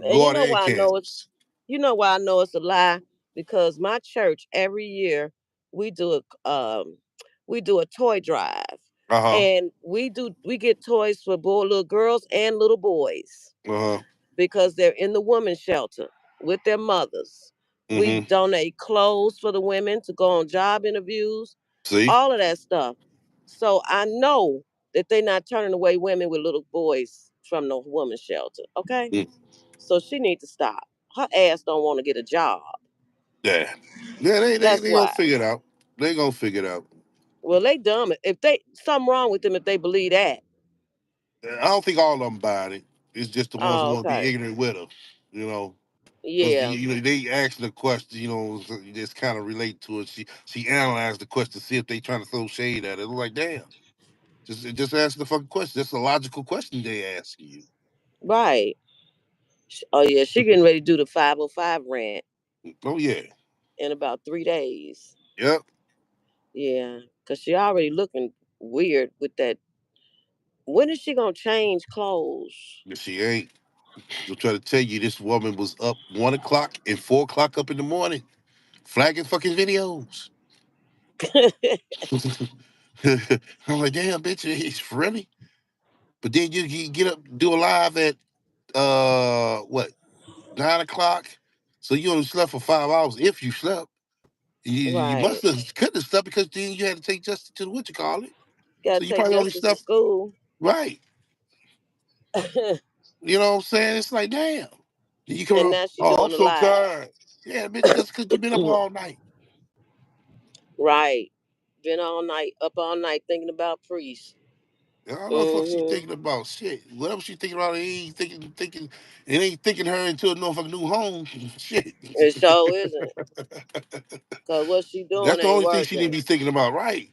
[SPEAKER 3] And you
[SPEAKER 2] Guard
[SPEAKER 3] know
[SPEAKER 2] and
[SPEAKER 3] why I know it's
[SPEAKER 2] cams.
[SPEAKER 3] you know why I know it's a lie? Because my church every year we do a toy drive.
[SPEAKER 2] Uh-huh.
[SPEAKER 3] And we get toys for little girls and little boys
[SPEAKER 2] Uh-huh.
[SPEAKER 3] because they're in the women's shelter with their mothers. We
[SPEAKER 2] Mm-hmm.
[SPEAKER 3] donate clothes for the women to go on job interviews,
[SPEAKER 2] See?
[SPEAKER 3] all of that stuff. So I know that they're not turning away women with little boys from the women's shelter. Okay,
[SPEAKER 2] Mm.
[SPEAKER 3] so she needs to stop. Her ass don't want to get a job.
[SPEAKER 2] Yeah. Yeah,
[SPEAKER 3] That's
[SPEAKER 2] they gonna
[SPEAKER 3] why.
[SPEAKER 2] figure it out. They gonna figure it out.
[SPEAKER 3] Well, they dumb. If they something wrong with them if they believe that.
[SPEAKER 2] I don't think all of them buy it. It's just the ones who
[SPEAKER 3] Oh,
[SPEAKER 2] want to be
[SPEAKER 3] okay.
[SPEAKER 2] ignorant with her, you know. Because
[SPEAKER 3] Yeah.
[SPEAKER 2] they asked the question, so you just kind of relate to it. She analyzed the question to see if they trying to throw shade at it. It was like, damn, just ask the fucking question. That's a logical question they asking you.
[SPEAKER 3] Right. Oh yeah, she getting ready to do the 505 rant
[SPEAKER 2] Oh yeah,
[SPEAKER 3] in about 3 days.
[SPEAKER 2] yep.
[SPEAKER 3] Yeah, cause she already looking weird with When is she gonna change clothes?
[SPEAKER 2] If she ain't, I'm trying to tell you, this woman was up 1 o'clock and 4 o'clock up in the morning, flagging fucking videos. I'm like, damn, bitch, it's really. But then you get up, do a live at what 9 o'clock. So you only slept for 5 hours if you slept. You
[SPEAKER 3] Right.
[SPEAKER 2] must have couldn't have slept because then you had to take Justin to the what you call it.
[SPEAKER 3] Gotta
[SPEAKER 2] So you
[SPEAKER 3] take
[SPEAKER 2] probably only
[SPEAKER 3] Justice to
[SPEAKER 2] slept
[SPEAKER 3] school.
[SPEAKER 2] right. You know what I'm saying? It's like damn. Then you come
[SPEAKER 3] And
[SPEAKER 2] on.
[SPEAKER 3] now she
[SPEAKER 2] Oh, I'm
[SPEAKER 3] doing a
[SPEAKER 2] so
[SPEAKER 3] live.
[SPEAKER 2] tired. Yeah, bitch, cause you been up all night.
[SPEAKER 3] Right. Been all night, up all night thinking about priests.
[SPEAKER 2] I don't know what she
[SPEAKER 3] Mm-hmm.
[SPEAKER 2] thinking about. Shit, whatever she thinking about, it ain't thinking. It ain't thinking her into a motherfucking new home. Shit.
[SPEAKER 3] It sure isn't. Cause what she doing
[SPEAKER 2] That's the
[SPEAKER 3] ain't
[SPEAKER 2] only thing she need
[SPEAKER 3] working.
[SPEAKER 2] to be thinking about, right?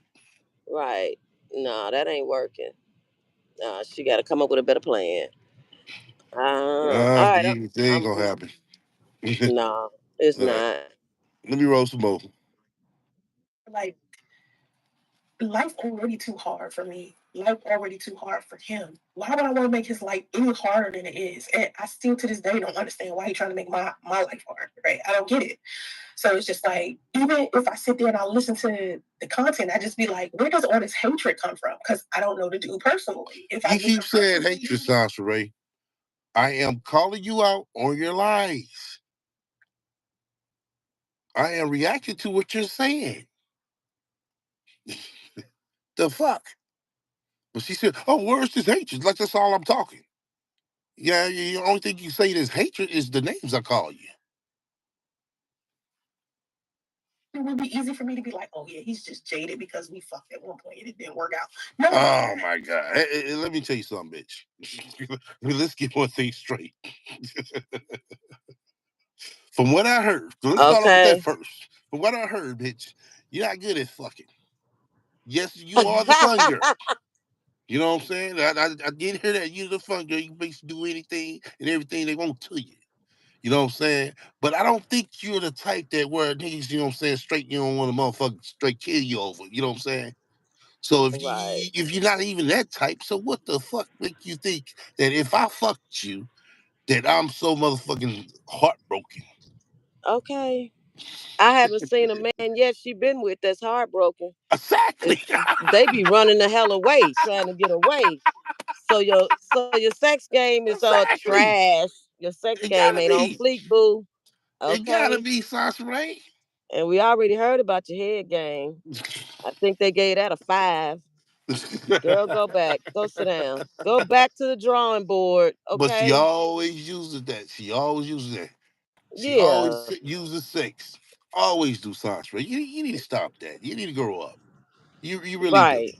[SPEAKER 3] Right. No, that ain't working. She got to come up with a better plan. All right.
[SPEAKER 2] It ain't
[SPEAKER 3] I'm
[SPEAKER 2] gonna happen.
[SPEAKER 3] no, it's
[SPEAKER 2] All right,
[SPEAKER 3] not.
[SPEAKER 2] let me roll some more.
[SPEAKER 1] Like life already too hard for me. Life already too hard for him. Why would I want to make his life any harder than it is? And I still to this day don't understand why he's trying to make my life hard. Right? I don't get it. So it's just like even if I sit there and I listen to the content, I just be like, where does all this hatred come from? Because I don't know the dude personally. If I
[SPEAKER 2] You
[SPEAKER 1] knew
[SPEAKER 2] keep
[SPEAKER 1] him
[SPEAKER 2] saying
[SPEAKER 1] personally,
[SPEAKER 2] hatred, Sasha Ray. I am calling you out on your lies. I am reacting to what you're saying. The fuck? But she said, "Oh, where's this hatred?" Like that's all I'm talking. Yeah, the only thing you say is hatred is the names I call you.
[SPEAKER 1] it would be easy for me to be like, oh yeah, he's just jaded because we fucked at one point and it didn't work out. No,
[SPEAKER 2] Oh my god! Hey, let me tell you something, bitch. Let's get one thing straight. From what I heard, so let's start off with that
[SPEAKER 3] Okay.
[SPEAKER 2] first. From what I heard, bitch, you're not good at fucking. Yes, you are the fun girl. You know what I'm saying? I did hear that you're the fun girl. You can basically do anything and everything they want to you. You know what I'm saying? But I don't think you're the type that where niggas, you know what I'm saying, straight you don't want to motherfucker straight kill you over. You know what I'm saying? So
[SPEAKER 3] Right.
[SPEAKER 2] if you're not even that type, so what the fuck make you think that if I fucked you, that I'm so motherfucking heartbroken?
[SPEAKER 3] Okay. I haven't seen a man yet she been with that's heartbroken.
[SPEAKER 2] Exactly.
[SPEAKER 3] It's they be running the hell away, trying to get away. So your sex game is
[SPEAKER 2] Exactly.
[SPEAKER 3] trash. Your sex
[SPEAKER 2] It
[SPEAKER 3] game
[SPEAKER 2] gotta
[SPEAKER 3] ain't on
[SPEAKER 2] be.
[SPEAKER 3] fleek, boo.
[SPEAKER 2] It gotta
[SPEAKER 3] Okay.
[SPEAKER 2] be, Sasha Ray.
[SPEAKER 3] And we already heard about your head game. I think they gave that a 5. Girl, go back. Go sit down. Go back to the drawing board.
[SPEAKER 2] But she
[SPEAKER 3] Okay.
[SPEAKER 2] always uses that. She always uses that. She
[SPEAKER 3] Yeah.
[SPEAKER 2] always uses sex. Always do, Sasha Ray. You need to stop that. You need to grow up. You really do.
[SPEAKER 3] Right.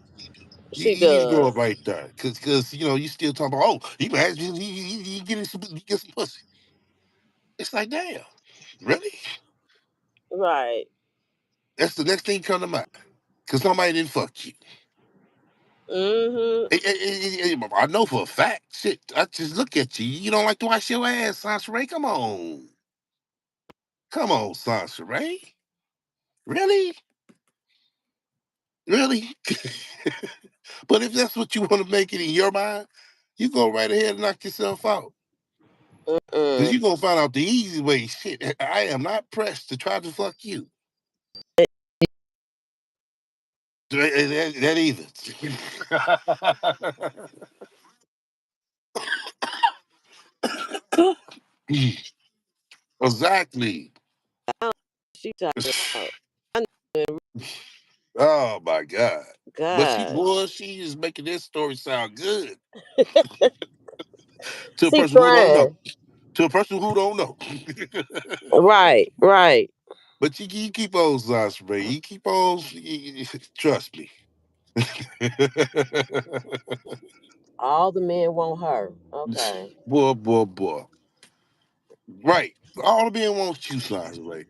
[SPEAKER 3] She
[SPEAKER 2] You need to grow up
[SPEAKER 3] does.
[SPEAKER 2] right there, cause you know you still talking about he getting some he get some pussy. It's like damn, really?
[SPEAKER 3] Right.
[SPEAKER 2] That's the next thing come to mind, cause somebody didn't fuck you.
[SPEAKER 3] Mm-hmm.
[SPEAKER 2] I know for a fact. Shit, I just look at you. You don't like to wash your ass, Sansa Ray. Come on, Sansa Ray. Really, really. But if that's what you want to make it in your mind, you go right ahead and knock yourself out. Cause
[SPEAKER 3] Mm.
[SPEAKER 2] you gonna find out the easy way. Shit, I am not pressed to try to fuck you. That either. Exactly.
[SPEAKER 3] She talking about. I know.
[SPEAKER 2] Oh my God. But
[SPEAKER 3] Gosh.
[SPEAKER 2] she is making this story sound good to a
[SPEAKER 3] She
[SPEAKER 2] person who don't know.
[SPEAKER 3] trying.
[SPEAKER 2] To a person who don't know.
[SPEAKER 3] Right. Right.
[SPEAKER 2] But you keep on, Zosprey. You keep on. Trust me.
[SPEAKER 3] All the men want her. Okay.
[SPEAKER 2] Boy. Right. All the men want you, Zosprey.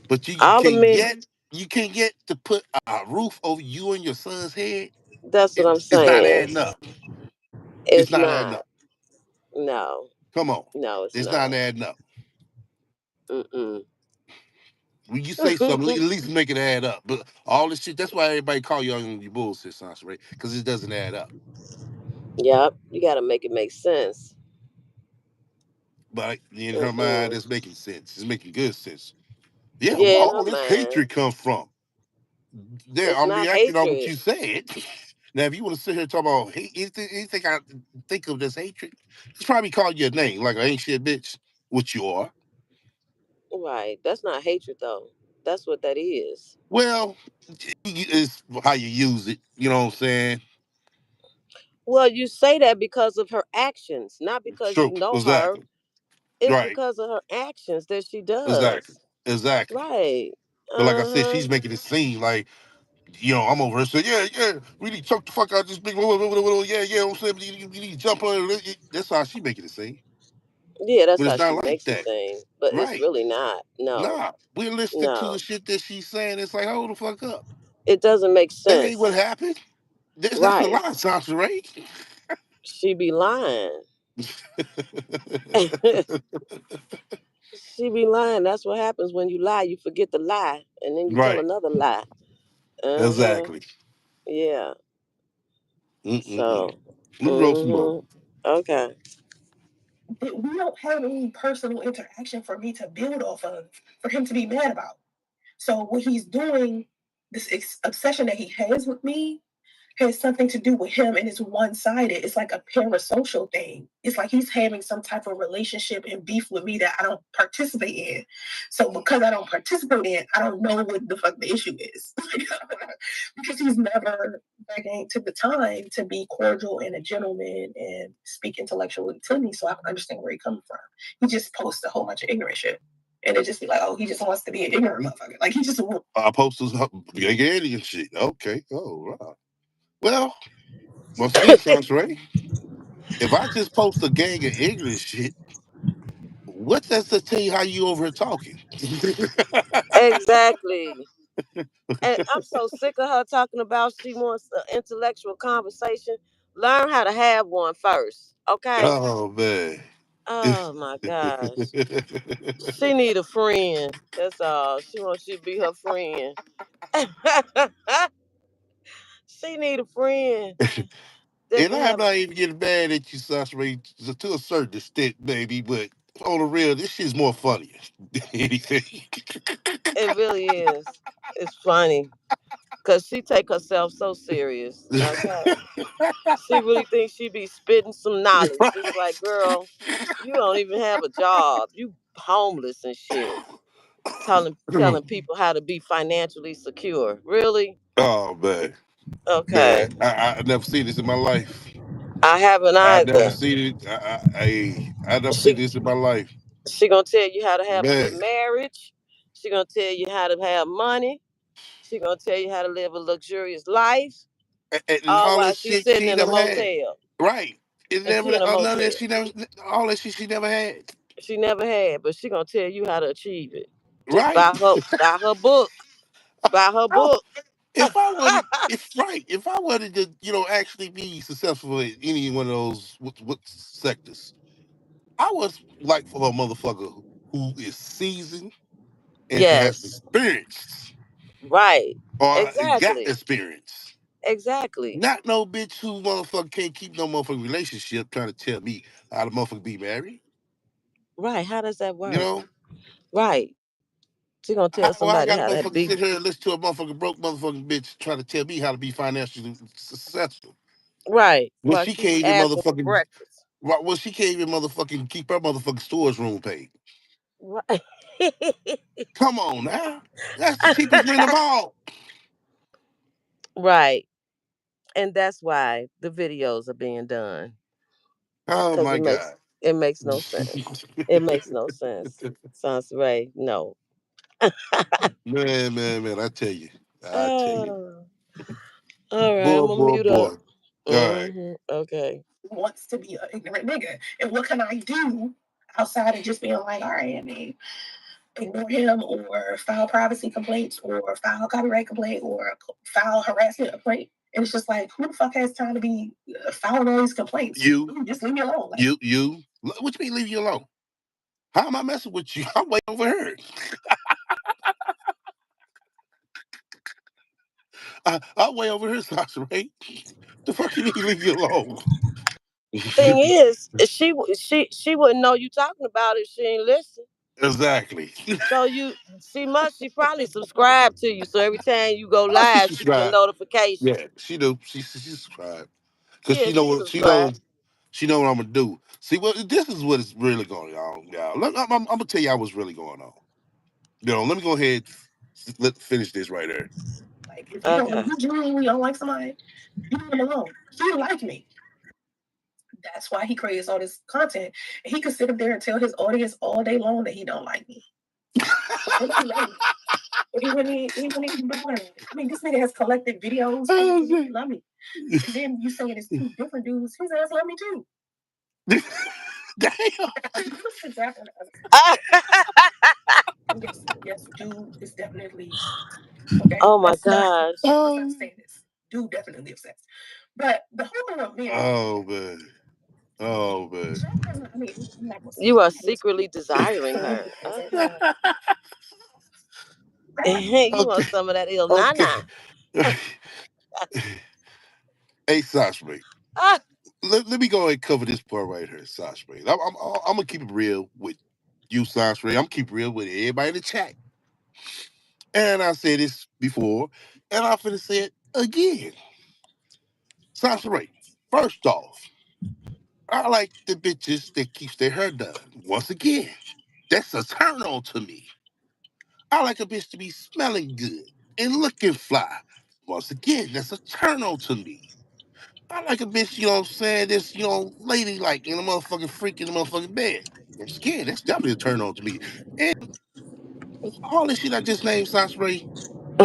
[SPEAKER 2] But you
[SPEAKER 3] All the men.
[SPEAKER 2] you can't get to put a roof over you and your son's head.
[SPEAKER 3] That's what I'm
[SPEAKER 2] It's not
[SPEAKER 3] saying.
[SPEAKER 2] adding up. It's
[SPEAKER 3] It's
[SPEAKER 2] not adding
[SPEAKER 3] not.
[SPEAKER 2] up.
[SPEAKER 3] No.
[SPEAKER 2] Come on.
[SPEAKER 3] No, it's
[SPEAKER 2] It's not
[SPEAKER 3] not.
[SPEAKER 2] adding up.
[SPEAKER 3] Mm-mm.
[SPEAKER 2] When you say something, at least make it add up. But all this shit, that's why everybody call you on your bullshit, Sansa, right? Because it doesn't add up.
[SPEAKER 3] Yep, you got to make it make sense.
[SPEAKER 2] But in her mind,
[SPEAKER 3] Mm-mm.
[SPEAKER 2] it's making sense. It's making good sense. Yeah, where
[SPEAKER 3] Yeah, in
[SPEAKER 2] all
[SPEAKER 3] her
[SPEAKER 2] this
[SPEAKER 3] mind,
[SPEAKER 2] hatred come from? There,
[SPEAKER 3] it's
[SPEAKER 2] I'm
[SPEAKER 3] not
[SPEAKER 2] reacting on what
[SPEAKER 3] hatred.
[SPEAKER 2] you said. Now, if you want to sit here and talk about hate, you think I think of this hatred? He's probably called you a name, like an ain't shit bitch, which you are.
[SPEAKER 3] Right. That's not hatred, though. That's what that is.
[SPEAKER 2] Well, it's how you use it. You know what I'm saying?
[SPEAKER 3] Well, you say that because of her actions, not because you
[SPEAKER 2] True.
[SPEAKER 3] know her.
[SPEAKER 2] Exactly.
[SPEAKER 3] It's
[SPEAKER 2] Right.
[SPEAKER 3] because of her actions that she
[SPEAKER 2] Exactly.
[SPEAKER 3] does.
[SPEAKER 2] Exactly.
[SPEAKER 3] Right.
[SPEAKER 2] But like I
[SPEAKER 3] Uh
[SPEAKER 2] said,
[SPEAKER 3] huh.
[SPEAKER 2] she's making it seem like, I'm over here saying, yeah, we need to choke the fuck out this big, yeah, I'm saying, you need to jump on it. That's how she making it seem.
[SPEAKER 3] Yeah, that's
[SPEAKER 2] But
[SPEAKER 3] how
[SPEAKER 2] it's not
[SPEAKER 3] she
[SPEAKER 2] like
[SPEAKER 3] makes it
[SPEAKER 2] that.
[SPEAKER 3] seem, but it's
[SPEAKER 2] Right.
[SPEAKER 3] really not. No,
[SPEAKER 2] Nah. We're listening to the
[SPEAKER 3] no,
[SPEAKER 2] shit that she's saying. It's like, hold the fuck up.
[SPEAKER 3] it doesn't make
[SPEAKER 2] That ain't what
[SPEAKER 3] sense.
[SPEAKER 2] happened. That's a
[SPEAKER 3] Right?
[SPEAKER 2] lie, Sasha, right?
[SPEAKER 3] She be lying. She be lying. That's what happens when you lie. You forget the lie, and then you tell
[SPEAKER 2] Right.
[SPEAKER 3] another lie. Uh huh.
[SPEAKER 2] Exactly.
[SPEAKER 3] Yeah.
[SPEAKER 2] Mm-mm-mm.
[SPEAKER 3] So.
[SPEAKER 2] Let me roll some more.
[SPEAKER 3] Okay.
[SPEAKER 1] But we don't have any personal interaction for me to build off of, for him to be mad about. So what he's doing, this obsession that he has with me, has something to do with him and it's one-sided. It's like a parasocial thing. It's like he's having some type of relationship and beef with me that I don't participate in. So because I don't participate in, I don't know what the fuck the issue is. Because he's never again took the time to be cordial and a gentleman and speak intellectually to me so I can understand where he comes from. He just posts a whole bunch of ignorant shit. And it just be like, oh, he just wants to be an ignorant motherfucker. Like he just
[SPEAKER 2] I posted gang and shit. Okay. Oh, right. Well, once again, Sasha, right? If I just post a gang of ignorant shit, what does that tell you how you over here talking?
[SPEAKER 3] Exactly. And I'm so sick of her talking about she wants an intellectual conversation. Learn how to have one first, okay?
[SPEAKER 2] Oh man.
[SPEAKER 3] Oh my gosh. She need a friend. That's all. She wants you to be her friend. She need a friend. That
[SPEAKER 2] And
[SPEAKER 3] can
[SPEAKER 2] I'm
[SPEAKER 3] have.
[SPEAKER 2] not even getting mad at you, Sasha, to a certain extent, maybe, but on the real, this shit's more funnier than anything.
[SPEAKER 3] It really is. It's funny because she take herself so serious. Okay, she really thinks she be spitting some knowledge. It's like, girl, you don't even have a job. You homeless and shit. Telling people how to be financially secure. Really?
[SPEAKER 2] Oh man.
[SPEAKER 3] Okay.
[SPEAKER 2] Man, I never seen this in my life.
[SPEAKER 3] I haven't
[SPEAKER 2] I never
[SPEAKER 3] either.
[SPEAKER 2] seen it. I never seen
[SPEAKER 3] She
[SPEAKER 2] this in my life.
[SPEAKER 3] she gonna tell you how to have a good
[SPEAKER 2] Man.
[SPEAKER 3] marriage. She gonna tell you how to have money. She gonna tell you how to live a luxurious life.
[SPEAKER 2] And
[SPEAKER 3] All
[SPEAKER 2] all
[SPEAKER 3] while
[SPEAKER 2] that
[SPEAKER 3] she's
[SPEAKER 2] shit
[SPEAKER 3] sitting
[SPEAKER 2] she
[SPEAKER 3] in a
[SPEAKER 2] never had.
[SPEAKER 3] motel.
[SPEAKER 2] Right. It
[SPEAKER 3] And
[SPEAKER 2] never
[SPEAKER 3] she in a
[SPEAKER 2] none of that
[SPEAKER 3] motel.
[SPEAKER 2] she never all that shit she never had.
[SPEAKER 3] She never had, but she gonna tell you how to achieve it. Just
[SPEAKER 2] Right.
[SPEAKER 3] buy her book. Buy her
[SPEAKER 2] Oh,
[SPEAKER 3] book.
[SPEAKER 2] if I wanted to, actually be successful in any one of those what sectors, I would like for a motherfucker who is seasoned and has
[SPEAKER 3] Yes.
[SPEAKER 2] experience
[SPEAKER 3] Right.
[SPEAKER 2] or got
[SPEAKER 3] Exactly.
[SPEAKER 2] experience.
[SPEAKER 3] Exactly.
[SPEAKER 2] Not no bitch who motherfucker can't keep no motherfucking relationship trying to tell me how the motherfucker be married.
[SPEAKER 3] Right. How does that
[SPEAKER 2] You
[SPEAKER 3] work?
[SPEAKER 2] know?
[SPEAKER 3] Right. She gonna tell
[SPEAKER 2] How I
[SPEAKER 3] somebody
[SPEAKER 2] got a
[SPEAKER 3] how to
[SPEAKER 2] motherfucker
[SPEAKER 3] be.
[SPEAKER 2] sit here and listen to a motherfucking broke motherfucking bitch trying to tell me how to be financially successful.
[SPEAKER 3] Right.
[SPEAKER 2] When
[SPEAKER 3] While
[SPEAKER 2] she can't
[SPEAKER 3] she's
[SPEAKER 2] even
[SPEAKER 3] asking for
[SPEAKER 2] motherfucking
[SPEAKER 3] breakfast.
[SPEAKER 2] well, she can't even motherfucking keep her motherfucking storage room paid.
[SPEAKER 3] Right.
[SPEAKER 2] Come on now. That's the cheapest rent of all.
[SPEAKER 3] Right. And that's why the videos are being done.
[SPEAKER 2] Oh
[SPEAKER 3] Because
[SPEAKER 2] my God.
[SPEAKER 3] it makes no sense. It makes no sense. Sans Ray, no.
[SPEAKER 2] Man, I tell you. I tell you.
[SPEAKER 3] Oh, all right, I'm
[SPEAKER 2] Boy,
[SPEAKER 3] gonna
[SPEAKER 2] boy,
[SPEAKER 3] mute
[SPEAKER 2] boy.
[SPEAKER 3] up.
[SPEAKER 2] All right.
[SPEAKER 3] Okay.
[SPEAKER 1] wants to be an ignorant nigga. And what can I do outside of just being like, all right, I mean, ignore him or file privacy complaints or file copyright complaint or file harassment complaint? And it's just like, who the fuck has time to be filing all these complaints? Just leave me alone. Like,
[SPEAKER 2] You. What you mean leave you alone? How am I messing with you? I'm way over here. I'm way over here, Sasha, right? The fuck you mean leave you alone?
[SPEAKER 3] Thing is, she wouldn't know you talking about it if she ain't listen.
[SPEAKER 2] Exactly.
[SPEAKER 3] So she probably subscribed to you. So every time you go
[SPEAKER 2] Oh, she
[SPEAKER 3] live, she get a
[SPEAKER 2] subscribed.
[SPEAKER 3] notification.
[SPEAKER 2] Yeah, she do. She subscribed because
[SPEAKER 3] Yeah,
[SPEAKER 2] she know
[SPEAKER 3] she
[SPEAKER 2] what
[SPEAKER 3] subscribed.
[SPEAKER 2] she know what I'm gonna do. See, what this is what is really going on, y'all. I'm gonna tell y'all what's really going on. Let me go ahead. Let finish this right there.
[SPEAKER 1] Like
[SPEAKER 3] Okay.
[SPEAKER 1] if you genuinely don't like somebody, you leave them alone. He like me. That's why he creates all this content. And he could sit up there and tell his audience all day long that he don't like me. But he wouldn't even bother. I mean, this nigga has collected videos saying he love me. And then you saying it's two different dudes. His ass love me too.
[SPEAKER 2] Damn.
[SPEAKER 1] This example. Yes, dude is definitely okay.
[SPEAKER 3] Oh my
[SPEAKER 1] That's not
[SPEAKER 3] gosh.
[SPEAKER 1] let's not say this. Dude definitely obsessed. But the whole thing of being
[SPEAKER 2] Oh man. Oh man.
[SPEAKER 1] I mean, I'm not gonna say
[SPEAKER 3] You are
[SPEAKER 1] it's
[SPEAKER 3] secretly desiring
[SPEAKER 1] so
[SPEAKER 3] her.
[SPEAKER 1] because
[SPEAKER 3] Okay. You
[SPEAKER 2] Okay.
[SPEAKER 3] want some of that ill
[SPEAKER 2] Okay.
[SPEAKER 3] nana.
[SPEAKER 2] Hey, Sash, mate.
[SPEAKER 3] Ah,
[SPEAKER 2] Let me go ahead and cover this part right here, Sash, mate. I'm gonna keep it real with you, Sash, mate. I'm gonna keep it real with everybody in the chat. And I said this before, and I'm finna say it again. Sash, mate. First off, I like the bitches that keeps their hair done. Once again, that's a turn on to me. I like a bitch to be smelling good and looking fly. Once again, that's a turn on to me. I like a bitch, you know what I'm saying, this, lady like in a motherfucking freak in the motherfucking bed. Once again, that's definitely a turn on to me. And all this shit I just named, Sasha,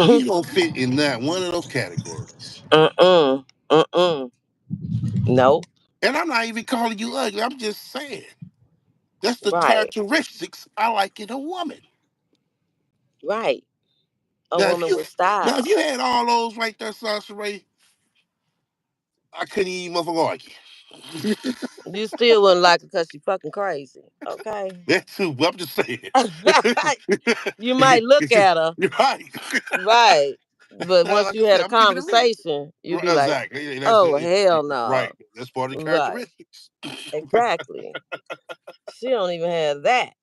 [SPEAKER 2] you don't fit in that one of those categories.
[SPEAKER 3] mm-mm. Mm-mm. Nope.
[SPEAKER 2] And I'm not even calling you ugly. I'm just saying. That's the
[SPEAKER 3] Right.
[SPEAKER 2] characteristics I like in a woman.
[SPEAKER 3] Right. A
[SPEAKER 2] Now if
[SPEAKER 3] woman
[SPEAKER 2] you
[SPEAKER 3] with
[SPEAKER 2] now if
[SPEAKER 3] style.
[SPEAKER 2] you had all those right there, Sasha, I couldn't even motherfucker argue.
[SPEAKER 3] You still wouldn't like her because she fucking crazy. Okay.
[SPEAKER 2] That too, but I'm just saying.
[SPEAKER 3] You might look at her,
[SPEAKER 2] You're right.
[SPEAKER 3] right. But once
[SPEAKER 2] Like I
[SPEAKER 3] you had
[SPEAKER 2] said,
[SPEAKER 3] a
[SPEAKER 2] I'm keeping it real.
[SPEAKER 3] conversation, you'd be like,
[SPEAKER 2] Exactly.
[SPEAKER 3] oh, hell
[SPEAKER 2] Right.
[SPEAKER 3] no.
[SPEAKER 2] That's part of the
[SPEAKER 3] Right.
[SPEAKER 2] characteristics.
[SPEAKER 3] Exactly. She don't even have that.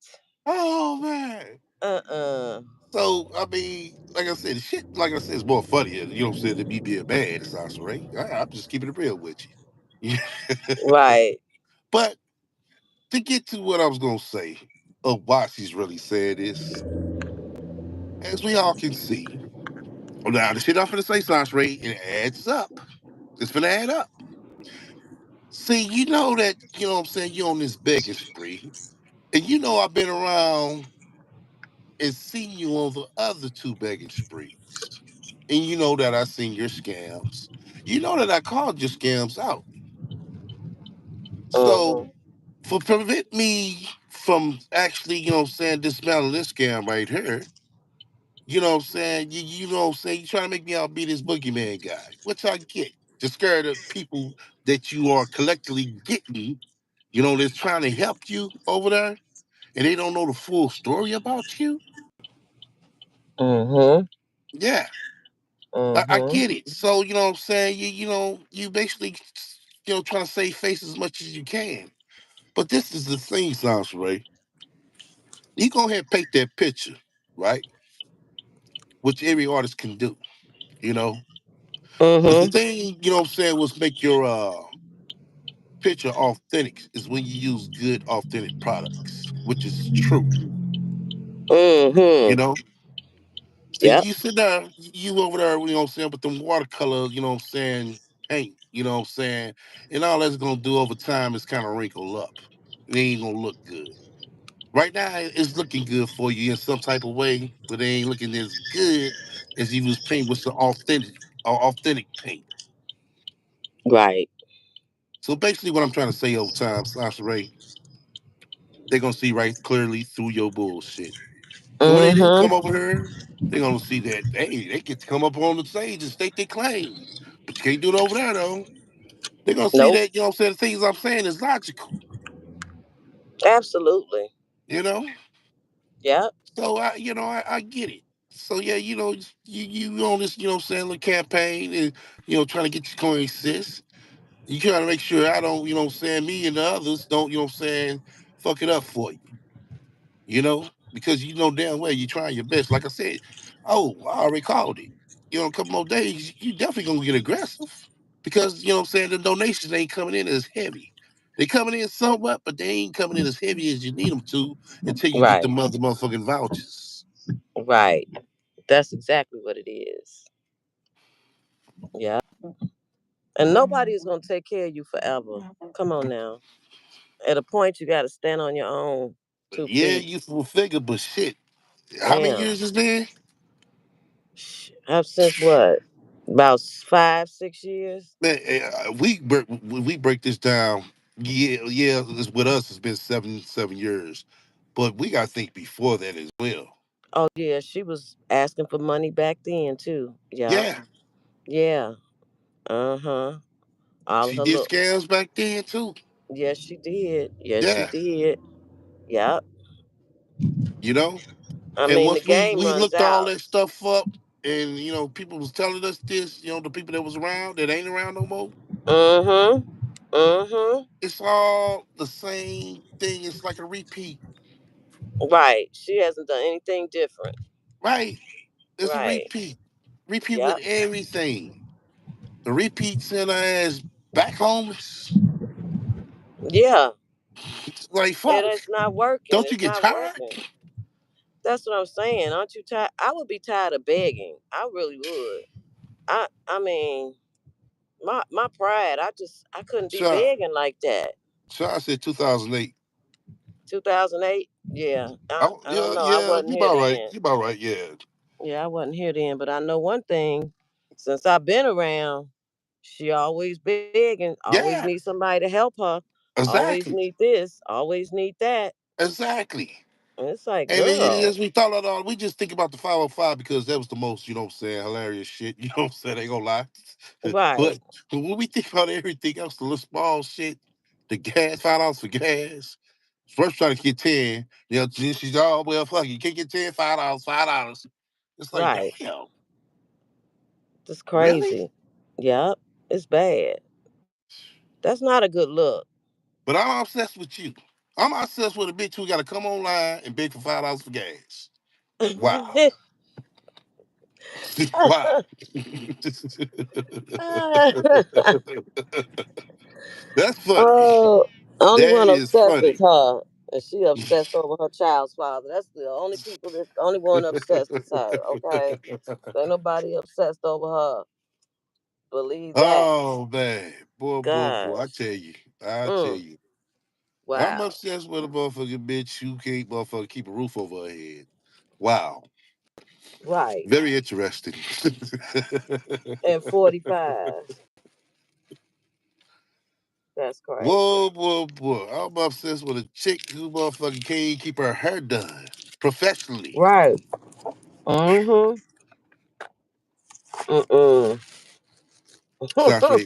[SPEAKER 2] Oh man.
[SPEAKER 3] Uh-uh.
[SPEAKER 2] So I mean, like I said, the shit, like I said, is more funny. You know what I'm saying? Than me being mad. It's not right. I'm just keeping it real with you.
[SPEAKER 3] Right.
[SPEAKER 2] But to get to what I was gonna say of why she's really saying this, as we all can see, now the shit I'm gonna say, Sasha, it adds up. It's gonna add up. See, you know that, you know what I'm saying, you're on this begging spree. And you know I've been around and seen you on the other two begging sprees. And you know that I seen your scams. You know that I called your scams out. So
[SPEAKER 3] Mm-hmm.
[SPEAKER 2] for prevent me from actually, you know what I'm saying, dismantling this scam right here, you know what I'm saying, you know what I'm saying, you trying to make me out be this boogeyman guy, which I get. To scare the people that you are collectively getting, that's trying to help you over there, and they don't know the full story about you.
[SPEAKER 3] Mm-hmm.
[SPEAKER 2] Yeah, I
[SPEAKER 3] Mm-hmm.
[SPEAKER 2] get it. So, you know what I'm saying? You basically, trying to save face as much as you can. But this is the thing, Sasha Ray. You go ahead and paint that picture, right? Which every artist can do, you know? Because the
[SPEAKER 3] Mm-hmm.
[SPEAKER 2] thing, you know what I'm saying, was make your picture authentic is when you use good, authentic products, which is true, you
[SPEAKER 3] Mm-hmm.
[SPEAKER 2] know? See,
[SPEAKER 3] Yep.
[SPEAKER 2] you sit there, you over there, you know what I'm saying, with them watercolor, you know what I'm saying, paint, you know what I'm saying, and all that's gonna do over time is kind of wrinkle up. It ain't gonna look good. Right now, it's looking good for you in some type of way, but it ain't looking as good as you was paint with some authentic paint.
[SPEAKER 3] Right.
[SPEAKER 2] So basically, what I'm trying to say over time, Sasha Ray, they're gonna see right clearly through your bullshit. So when they do
[SPEAKER 3] Mm-hmm.
[SPEAKER 2] come over here, they're gonna see that hey, they get to come up on the stage and state their claim. But you can't do it over there though. They're gonna see
[SPEAKER 3] Nope.
[SPEAKER 2] that, you know what I'm saying, the things I'm saying is logical,
[SPEAKER 3] Absolutely.
[SPEAKER 2] you know?
[SPEAKER 3] Yep.
[SPEAKER 2] So I get it. So yeah, you on this, you know what I'm saying, little campaign and trying to get your coin sis. You trying to make sure I don't, you know what I'm saying, me and the others don't, you know what I'm saying, fuck it up for you. You know? Because you know damn well you're trying your best. Like I said, oh, I already called it. You know, a couple more days, you definitely gonna get aggressive. Because, you know what I'm saying, the donations ain't coming in as heavy. They coming in somewhat, but they ain't coming in as heavy as you need them to until you get
[SPEAKER 3] Right.
[SPEAKER 2] the motherfucking vouchers.
[SPEAKER 3] Right. That's exactly what it is. Yeah. And nobody is gonna take care of you forever. Come on now. At a point, you got to stand on your own two
[SPEAKER 2] Yeah,
[SPEAKER 3] feet.
[SPEAKER 2] youthful figure, but shit. How many
[SPEAKER 3] Yeah.
[SPEAKER 2] years has been?
[SPEAKER 3] I've since what? About 5, 6 years.
[SPEAKER 2] Man, we break this down. Yeah, it's with us. It's been 7 years, but we got to think before that as well.
[SPEAKER 3] Oh yeah, she was asking for money back then too. Yeah.
[SPEAKER 2] Yeah,
[SPEAKER 3] Yeah. Uh-huh. All
[SPEAKER 2] she
[SPEAKER 3] her
[SPEAKER 2] did
[SPEAKER 3] look.
[SPEAKER 2] scams back then too.
[SPEAKER 3] Yes, she did. Yes, she
[SPEAKER 2] Yeah,
[SPEAKER 3] did. Yep.
[SPEAKER 2] you know.
[SPEAKER 3] I
[SPEAKER 2] And
[SPEAKER 3] mean, the
[SPEAKER 2] once we
[SPEAKER 3] game
[SPEAKER 2] we
[SPEAKER 3] runs
[SPEAKER 2] looked all
[SPEAKER 3] out.
[SPEAKER 2] that stuff up, and you know, people was telling us this. You know, the people that was around that ain't around no more.
[SPEAKER 3] Mm-hmm. Mm-hmm.
[SPEAKER 2] It's all the same thing. It's like a repeat,
[SPEAKER 3] Right. She hasn't done anything different.
[SPEAKER 2] right? It's a
[SPEAKER 3] Right.
[SPEAKER 2] repeat. Repeat with
[SPEAKER 3] Yep.
[SPEAKER 2] everything. The repeat sent her ass back homeless.
[SPEAKER 3] Yeah.
[SPEAKER 2] Like
[SPEAKER 3] It
[SPEAKER 2] fuck.
[SPEAKER 3] is not working.
[SPEAKER 2] Don't you
[SPEAKER 3] It's
[SPEAKER 2] get
[SPEAKER 3] not
[SPEAKER 2] tired?
[SPEAKER 3] working. That's what I'm saying. Aren't you tired? I would be tired of begging. I really would. I mean, my pride. I couldn't be
[SPEAKER 2] Sure.
[SPEAKER 3] begging like that.
[SPEAKER 2] Sure, I said 2008.
[SPEAKER 3] 2008. Yeah.
[SPEAKER 2] Oh,
[SPEAKER 3] I don't
[SPEAKER 2] yeah,
[SPEAKER 3] know. I
[SPEAKER 2] yeah,
[SPEAKER 3] wasn't
[SPEAKER 2] you
[SPEAKER 3] here
[SPEAKER 2] about right.
[SPEAKER 3] then.
[SPEAKER 2] You about right, yeah.
[SPEAKER 3] Yeah, I wasn't here then. But I know one thing. Since I've been around, she always begging. Always need
[SPEAKER 2] Yeah,
[SPEAKER 3] somebody to help her. Always
[SPEAKER 2] exactly.
[SPEAKER 3] need this. Always need that.
[SPEAKER 2] Exactly.
[SPEAKER 3] And it's like,
[SPEAKER 2] And
[SPEAKER 3] girl.
[SPEAKER 2] as we thought of it all, we just think about the 505 because that was the most, you know what I'm saying, hilarious shit. You know what I'm saying? Ain't gonna lie. but,
[SPEAKER 3] Right.
[SPEAKER 2] but when we think about everything else, the little small shit, the gas, $5 for gas. First trying to get 10. You know, she's oh well fuck you can't get 10, $5, $5. It's like,
[SPEAKER 3] Right.
[SPEAKER 2] damn,
[SPEAKER 3] It's
[SPEAKER 2] really?
[SPEAKER 3] crazy. Yep. It's bad. That's not a good look.
[SPEAKER 2] But I'm obsessed with you. I'm obsessed with a bitch who gotta come online and beg for $5 for gas. Wow. wow. That's funny.
[SPEAKER 3] Oh, only
[SPEAKER 2] That
[SPEAKER 3] one
[SPEAKER 2] is
[SPEAKER 3] obsessed is
[SPEAKER 2] funny.
[SPEAKER 3] her. And she obsessed over her child's father. That's the only people that the only one obsessed is her. Okay. Ain't nobody obsessed over her. Believe that.
[SPEAKER 2] oh man. Boy, I
[SPEAKER 3] Gosh.
[SPEAKER 2] tell you. I tell
[SPEAKER 3] Mm,
[SPEAKER 2] you. I'm
[SPEAKER 3] wow.
[SPEAKER 2] obsessed with a motherfucking bitch who can't motherfucker keep a roof over her head. Wow.
[SPEAKER 3] Right.
[SPEAKER 2] Very interesting.
[SPEAKER 3] And 45. That's crazy.
[SPEAKER 2] Boy. I'm obsessed with a chick who motherfucking can't keep her hair done professionally.
[SPEAKER 3] Right. Mm-hmm. Mm-mm.
[SPEAKER 2] Sasha,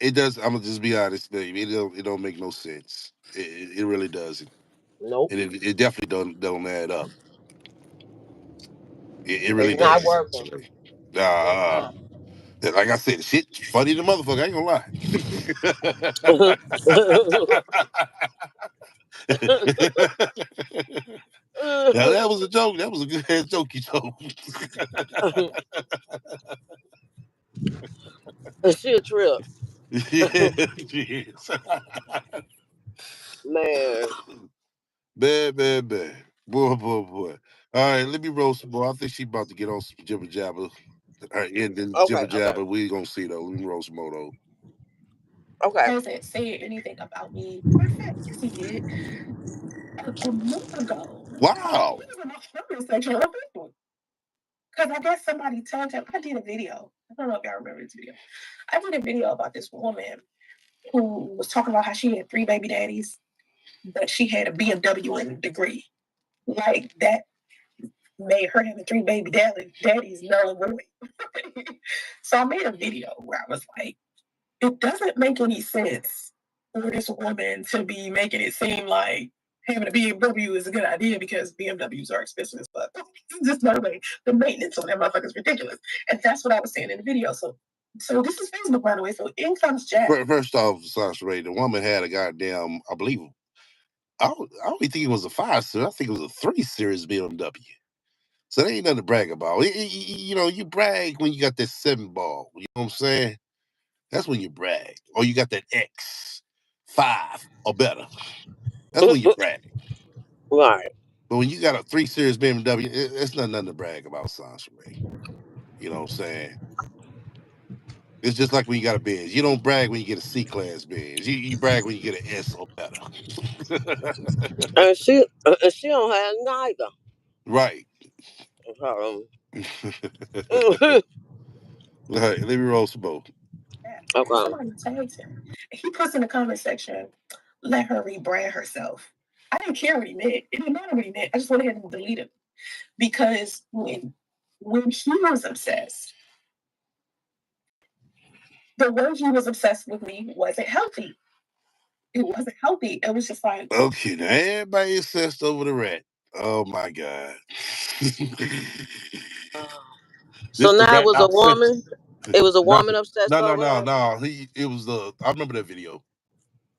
[SPEAKER 2] it does. I'm gonna just be honest, baby. It don't make no sense. It really doesn't,
[SPEAKER 3] Nope.
[SPEAKER 2] and it definitely don't add up. It
[SPEAKER 3] It's
[SPEAKER 2] really
[SPEAKER 3] not
[SPEAKER 2] doesn't.
[SPEAKER 3] working.
[SPEAKER 2] Actually,
[SPEAKER 3] Mm-mm.
[SPEAKER 2] like I said, shit funny the motherfucker. I ain't gonna lie. Now that was a joke. That was a good ass joke you told.
[SPEAKER 3] She a trip.
[SPEAKER 2] yeah, jeez.
[SPEAKER 3] Man.
[SPEAKER 2] Bad. Boy. All right, let me roll some more. I think she about to get on some jibber jabber. All right, and then
[SPEAKER 3] Okay,
[SPEAKER 2] jibber
[SPEAKER 3] okay,
[SPEAKER 2] jabber. We gonna see though. Let me roll some more though.
[SPEAKER 3] okay.
[SPEAKER 1] Hasn't said anything about me. Matter of fact, yes, he did a month ago.
[SPEAKER 2] Wow.
[SPEAKER 1] We was in the comment section of Facebook. Because I guess somebody tagged him. I did a video. I don't know if y'all remember this video. I did a video about this woman who was talking about how she had 3 baby daddies, but she had a BMW and degree. Like that made her having 3 baby daddies null and void. So I made a video where I was like, it doesn't make any sense for this woman to be making it seem like having a BMW is a good idea because BMWs are expensive as fuck. Just no way. The maintenance on that motherfucker is ridiculous. And that's what I was saying in the video. So So this is Facebook, by the way. So in comes Jack.
[SPEAKER 2] First off, Sasha Ray, the woman had a goddamn, I believe, I don't even think it was a 5 Series. I think it was a 3 Series BMW. So there ain't nothing to brag about. You brag when you got that 7 ball. You know what I'm saying? That's when you brag. Or you got that X5 or better. That's when you brag.
[SPEAKER 3] Right.
[SPEAKER 2] But when you got a 3 Series BMW, it's nothing to brag about, Sasha Ray. You know what I'm saying? It's just like when you got a Benz. You don't brag when you get a C-class Benz. You brag when you get an S or better.
[SPEAKER 3] And she don't have neither.
[SPEAKER 2] Right.
[SPEAKER 3] Um,
[SPEAKER 2] Let me roll some more.
[SPEAKER 3] Okay.
[SPEAKER 1] Somebody tags him. He puts in the comment section, let her rebrand herself. I didn't care what he meant. It didn't matter what he meant. I just went ahead and deleted him. Because when he was obsessed, the way he was obsessed with me wasn't healthy. It wasn't healthy. It was just like,
[SPEAKER 2] Okay, now everybody obsessed over the rat. Oh my God.
[SPEAKER 3] So
[SPEAKER 2] The
[SPEAKER 3] now it
[SPEAKER 2] rat
[SPEAKER 3] was a woman. It was a woman obsessed over her.
[SPEAKER 2] No. It was I remember that video.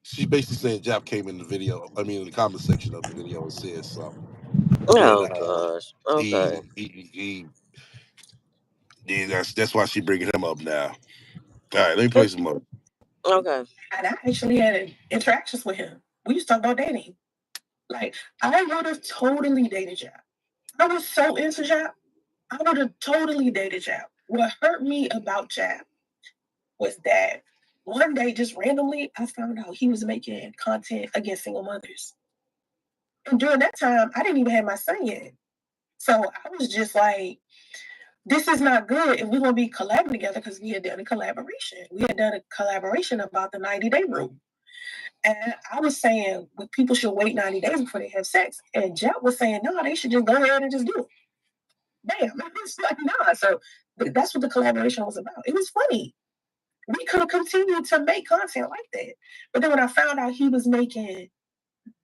[SPEAKER 2] She basically saying Jap came in the video. I mean, in the comment section of the video and said something. And
[SPEAKER 3] Oh gosh. Okay.
[SPEAKER 2] that's why she bringing him up now. All right, let me play some more.
[SPEAKER 3] Okay.
[SPEAKER 1] And I actually had interactions with him. We used to talk about dating. Like, I would have totally dated Jap. I was so into Jap. I would have totally dated Jap. What hurt me about Jap was that one day, just randomly, I found out he was making content against single mothers. And during that time, I didn't even have my son yet. So I was just like, this is not good if we're going to be collabing together, because we had done a collaboration. We had done a collaboration about the 90-day rule. And I was saying, well, people should wait 90 days before they have sex. And Jack was saying, no, they should just go ahead and just do it. Damn, it's like, nah. So that's what the collaboration was about. It was funny. We could have continued to make content like that. But then when I found out he was making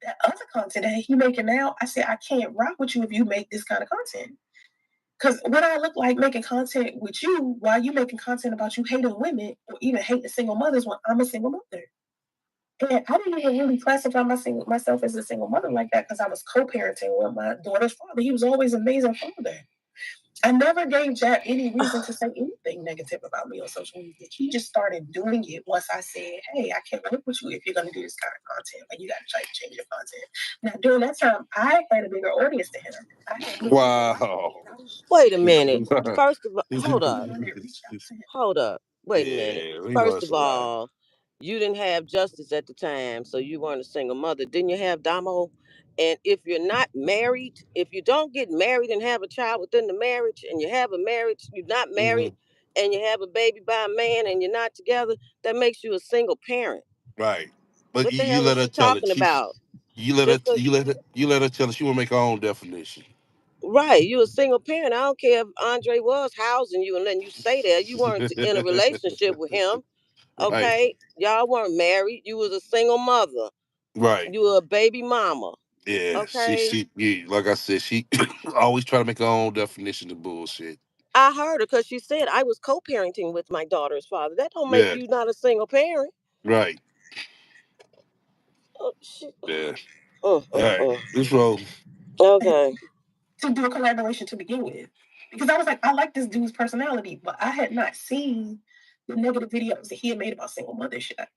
[SPEAKER 1] that other content that he making now, I said, I can't rock with you if you make this kind of content. Because what I look like making content with you while you making content about you hating women or even hating single mothers when I'm a single mother. And I didn't even really classify myself as a single mother like that, because I was co-parenting with my daughter's father. He was always an amazing father. I never gave Jack any reason to say anything negative about me on social media. He just started doing it once I said, hey, I can't work with you if you're going to do this kind of content. Like, you got to try to change your content. Now, during that time, I had a bigger audience than him.
[SPEAKER 2] Wow.
[SPEAKER 3] Wait a minute. First of all, hold up. Wait a minute. First of all, you didn't have Justice at the time, so you weren't a single mother. Didn't you have Damo? And if you're not married, if you don't get married and have a child within the marriage, and you have a marriage, you're not married, and you have a baby by a man, and you're not together, that makes you a single parent.
[SPEAKER 2] Right. But
[SPEAKER 3] What the
[SPEAKER 2] you
[SPEAKER 3] hell
[SPEAKER 2] let
[SPEAKER 3] is
[SPEAKER 2] her
[SPEAKER 3] she
[SPEAKER 2] tell it.
[SPEAKER 3] talking about?
[SPEAKER 2] You let her tell it. She will make her own definition.
[SPEAKER 3] Right, you a single parent. I don't care if Andre was housing you and letting you stay there. You weren't in a relationship with him. Okay, y'all weren't married. You was a single mother.
[SPEAKER 2] Right.
[SPEAKER 3] You were a baby mama.
[SPEAKER 2] Yeah.
[SPEAKER 3] Okay.
[SPEAKER 2] Like I said, she always try to make her own definition of bullshit.
[SPEAKER 3] I heard her because she said I was co-parenting with my daughter's father. That don't make
[SPEAKER 2] Yeah.
[SPEAKER 3] you not a single parent.
[SPEAKER 2] Right.
[SPEAKER 3] Oh, shit.
[SPEAKER 2] Yeah. All right. Let's roll.
[SPEAKER 3] Okay.
[SPEAKER 1] To do a collaboration to begin with. Because I was like, I like this dude's personality, but I had not seen the negative videos that he had made about single mothership.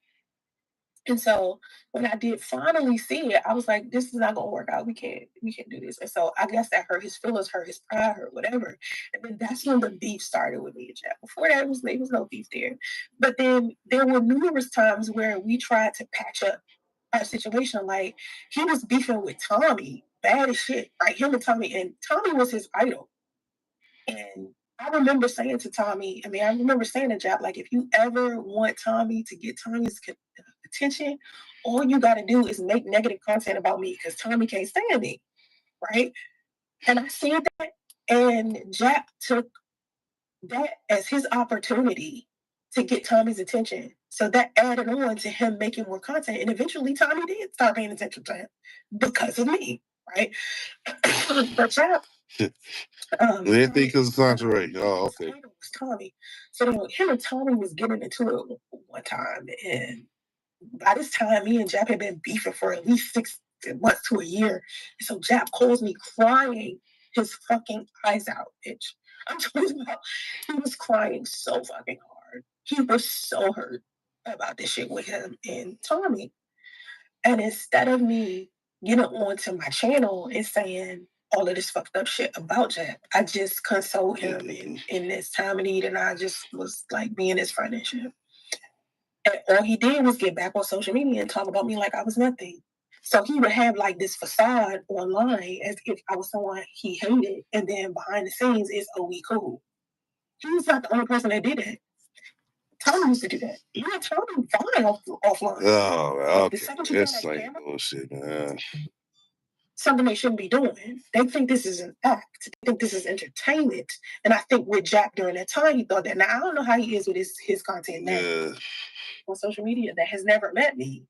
[SPEAKER 1] And so when I did finally see it, I was like, this is not gonna work out. We can't do this. And so I guess that hurt his feelings, hurt his pride, hurt whatever. And then that's when the beef started with me and Jack. Before that, there was no beef there. But then there were numerous times where we tried to patch up our situation. Like, he was beefing with Tommy, bad as shit, right? Him and Tommy was his idol. And I remember saying to Tommy, I remember saying to Jack, like, if you ever want Tommy to get Tommy's attention, all you got to do is make negative content about me, because Tommy can't stand me, right? And I said that, and Jack took that as his opportunity to get Tommy's attention. So that added on to him making more content. And eventually Tommy did start paying attention to him because of me, right? But Jack
[SPEAKER 2] Everything because of Santeray. Oh,
[SPEAKER 1] his
[SPEAKER 2] okay.
[SPEAKER 1] idol was Tommy. So him and Tommy was getting into it one time, and by this time, me and Jap had been beefing for at least 6 months to a year. And so Jap calls me crying his fucking eyes out, bitch. I'm talking about he was crying so fucking hard. He was so hurt about this shit with him and Tommy. And instead of me getting onto my channel and saying all of this fucked up shit about Jap, I just consoled him in this time of need, and I just was like being his friend and shit. And all he did was get back on social media and talk about me like I was nothing. So he would have like this facade online as if I was someone he hated, and then behind the scenes is oh we cool. He was not the only person that did that. Tommy used to do that. You know, Tommy fine offline.
[SPEAKER 2] Oh,
[SPEAKER 1] The
[SPEAKER 2] okay.
[SPEAKER 1] second you
[SPEAKER 2] That's
[SPEAKER 1] turn that
[SPEAKER 2] like
[SPEAKER 1] camera,
[SPEAKER 2] bullshit, man.
[SPEAKER 1] something they shouldn't be doing. They think this is an act. They think this is entertainment. And I think with Jack during that time, he thought that. Now I don't know how he is with his content now
[SPEAKER 2] Yeah.
[SPEAKER 1] on social media that has never met me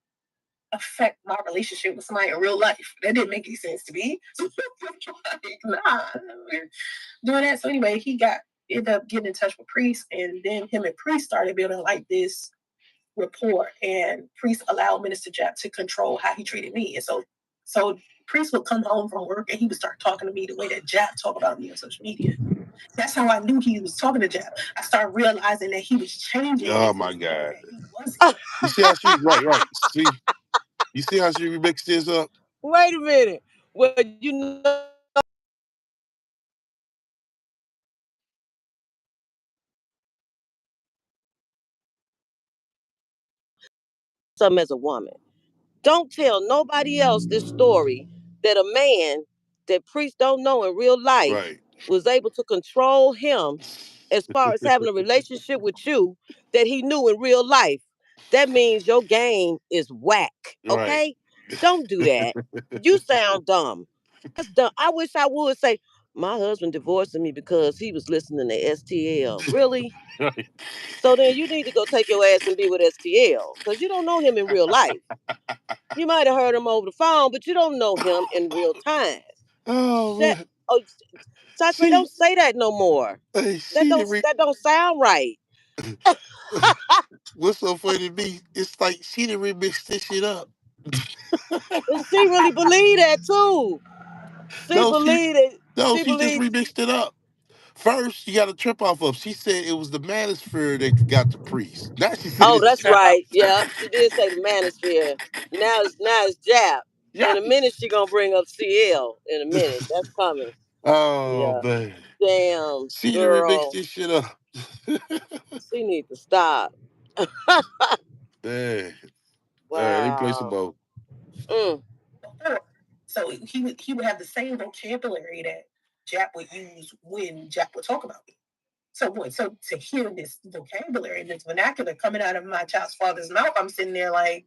[SPEAKER 1] affect my relationship with somebody in real life. That didn't make any sense to me. So like, nah, we're doing that. So anyway, he ended up getting in touch with Priest, and then him and Priest started building like this rapport. And Priest allowed Minister Jack to control how he treated me. And so Priest would come home from work and he would start talking to me the way that Jack talked about me on social media. That's how I knew he was talking to Jack. I started realizing that he was changing.
[SPEAKER 2] Oh my God.
[SPEAKER 1] He wasn't.
[SPEAKER 2] You see how she right. See, you see how she remixed this up?
[SPEAKER 3] Wait a minute. Well, you know, something as a woman. Don't tell nobody else this story that a man that priests don't know in real life
[SPEAKER 2] Right.
[SPEAKER 3] was able to control him as far as having a relationship with you that he knew in real life. That means your game is whack.
[SPEAKER 2] Right.
[SPEAKER 3] Okay? Don't do that. You sound dumb. That's dumb. I wish I would say, my husband divorcing me because he was listening to STL. Really?
[SPEAKER 2] Right.
[SPEAKER 3] So then you need to go take your ass and be with STL because you don't know him in real life. You might have heard him over the phone, but you don't know him in real time.
[SPEAKER 2] Oh
[SPEAKER 3] That
[SPEAKER 2] man.
[SPEAKER 3] oh, Sacre,
[SPEAKER 2] She
[SPEAKER 3] don't say that no more.
[SPEAKER 2] hey,
[SPEAKER 3] That
[SPEAKER 2] she
[SPEAKER 3] don't
[SPEAKER 2] didn't re-
[SPEAKER 3] that don't sound right.
[SPEAKER 2] what's so funny to me? It's like she didn't remix this shit up.
[SPEAKER 3] And she really believe that too. She
[SPEAKER 2] No, she
[SPEAKER 3] believed it.
[SPEAKER 2] no,
[SPEAKER 3] She
[SPEAKER 2] she just
[SPEAKER 3] believed.
[SPEAKER 2] remixed it up. First, you got a trip off of. She said it was the manosphere that got the priest. Now she said
[SPEAKER 3] Oh,
[SPEAKER 2] it's
[SPEAKER 3] that's
[SPEAKER 2] Jap.
[SPEAKER 3] right. Yeah, she did say the manosphere. Now it's Jap. In a
[SPEAKER 2] Right.
[SPEAKER 3] minute, she gonna bring up CL. In a minute, that's coming.
[SPEAKER 2] Oh
[SPEAKER 3] Yeah.
[SPEAKER 2] man.
[SPEAKER 3] Damn,
[SPEAKER 2] She done remixed
[SPEAKER 3] girl.
[SPEAKER 2] this shit up.
[SPEAKER 3] She need to stop.
[SPEAKER 2] Man. All right, let me play some
[SPEAKER 3] Wow.
[SPEAKER 2] more.
[SPEAKER 3] Mm.
[SPEAKER 1] So he would have the same vocabulary that Jack would use when Jack would talk about me. So to hear this vocabulary, this vernacular coming out of my child's father's mouth, I'm sitting there like,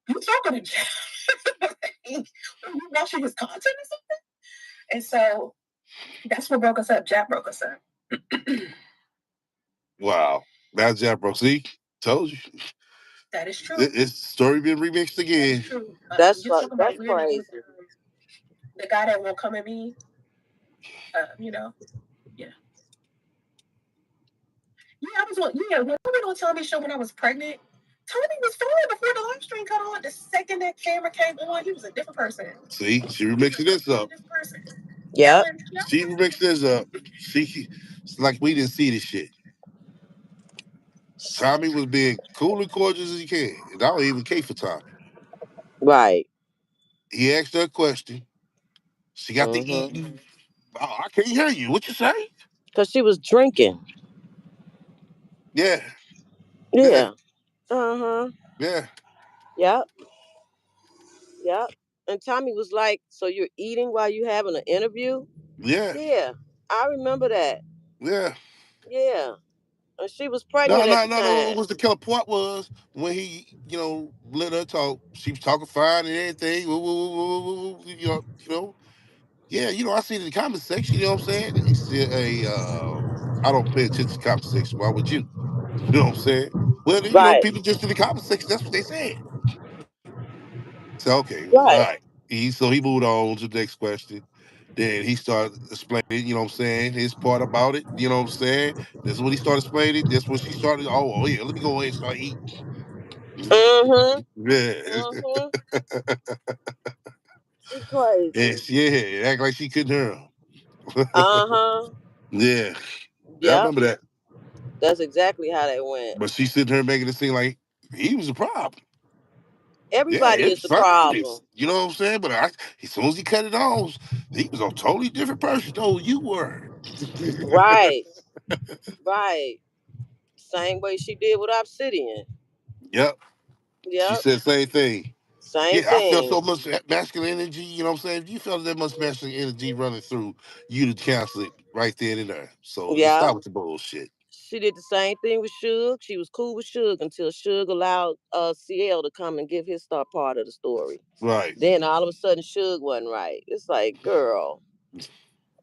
[SPEAKER 1] you talking to Jack? You watching his content or something? And so that's what broke us up. Jack broke us up.
[SPEAKER 2] Wow. That's Jap, bro. See? Told you.
[SPEAKER 1] That is true.
[SPEAKER 2] It's story being remixed
[SPEAKER 1] That is
[SPEAKER 2] again.
[SPEAKER 1] true.
[SPEAKER 3] That's
[SPEAKER 1] You talk about
[SPEAKER 3] that's
[SPEAKER 1] weird
[SPEAKER 3] crazy.
[SPEAKER 1] niggas. The guy that won't come at me, yeah. Yeah, I was on. Yeah, when I went on Tommy's show when I was pregnant, Tommy was fine before the live stream cut on. The second that camera came on, he was a different person.
[SPEAKER 2] See? She remixing this up.
[SPEAKER 1] Different person.
[SPEAKER 3] Yep.
[SPEAKER 2] She remixed this up. See? It's like we didn't see this shit. Tommy was being cool and cordial as he can. And I don't even care for Tommy.
[SPEAKER 3] Right.
[SPEAKER 2] He asked her a question. She got to
[SPEAKER 3] Mm-hmm.
[SPEAKER 2] eating. Oh, I can't hear you. What you say?
[SPEAKER 3] Cause she was drinking.
[SPEAKER 2] Yeah. Yeah.
[SPEAKER 3] Yeah. Uh huh.
[SPEAKER 2] Yeah.
[SPEAKER 3] Yep. Yep. And Tommy was like, "So you're eating while you having an interview?"
[SPEAKER 2] Yeah.
[SPEAKER 3] Yeah. I remember that.
[SPEAKER 2] Yeah.
[SPEAKER 3] Yeah. And she was
[SPEAKER 2] No,
[SPEAKER 3] pregnant at
[SPEAKER 2] no,
[SPEAKER 3] the
[SPEAKER 2] no, no. What
[SPEAKER 3] time.
[SPEAKER 2] was the killer part was when he, let her talk. She was talking fine and everything. Woo, woo, woo, woo, woo, woo, Yeah, I see it in the comment section. You know what I'm saying? He said, "Hey, I don't pay attention to the comment section. Why would you?" You know what I'm saying? Well,
[SPEAKER 3] Right.
[SPEAKER 2] people just in the comment section. That's what they said. So okay, all
[SPEAKER 3] Right.
[SPEAKER 2] right. So he moved on to the next question. Then he started explaining, you know what I'm saying, his part about it. You know what I'm saying? That's when he started explaining. That's when she started. Oh yeah, let me go ahead and start eating.
[SPEAKER 3] Mm-hmm.
[SPEAKER 2] Yeah.
[SPEAKER 3] Mm-hmm. She crazy.
[SPEAKER 2] Yes, yeah. Act like she couldn't hear him.
[SPEAKER 3] Uh-huh.
[SPEAKER 2] Yeah. I
[SPEAKER 3] Yep.
[SPEAKER 2] remember that.
[SPEAKER 3] That's exactly how they went.
[SPEAKER 2] But she sitting there making it seem like he was a problem. Yeah,
[SPEAKER 3] Everybody is
[SPEAKER 2] it's
[SPEAKER 3] the
[SPEAKER 2] fine.
[SPEAKER 3] problem.
[SPEAKER 2] You know what I'm saying? But as soon as he cut it off, he was a totally different person. No, you were.
[SPEAKER 3] Right. Right. Same way she did with Obsidian.
[SPEAKER 2] Yep. She
[SPEAKER 3] Yep.
[SPEAKER 2] said same thing.
[SPEAKER 3] Same
[SPEAKER 2] Yeah, I felt
[SPEAKER 3] thing.
[SPEAKER 2] so much masculine energy. You know what I'm saying? If you felt that much masculine energy running through, you'd have canceled it right then and there. So just
[SPEAKER 3] Yeah.
[SPEAKER 2] stop with the bullshit.
[SPEAKER 3] She did the same thing with Suge. She was cool with Suge until Suge allowed CL to come and give his star part of the story.
[SPEAKER 2] Right.
[SPEAKER 3] Then all of a sudden Suge wasn't right. It's like, girl,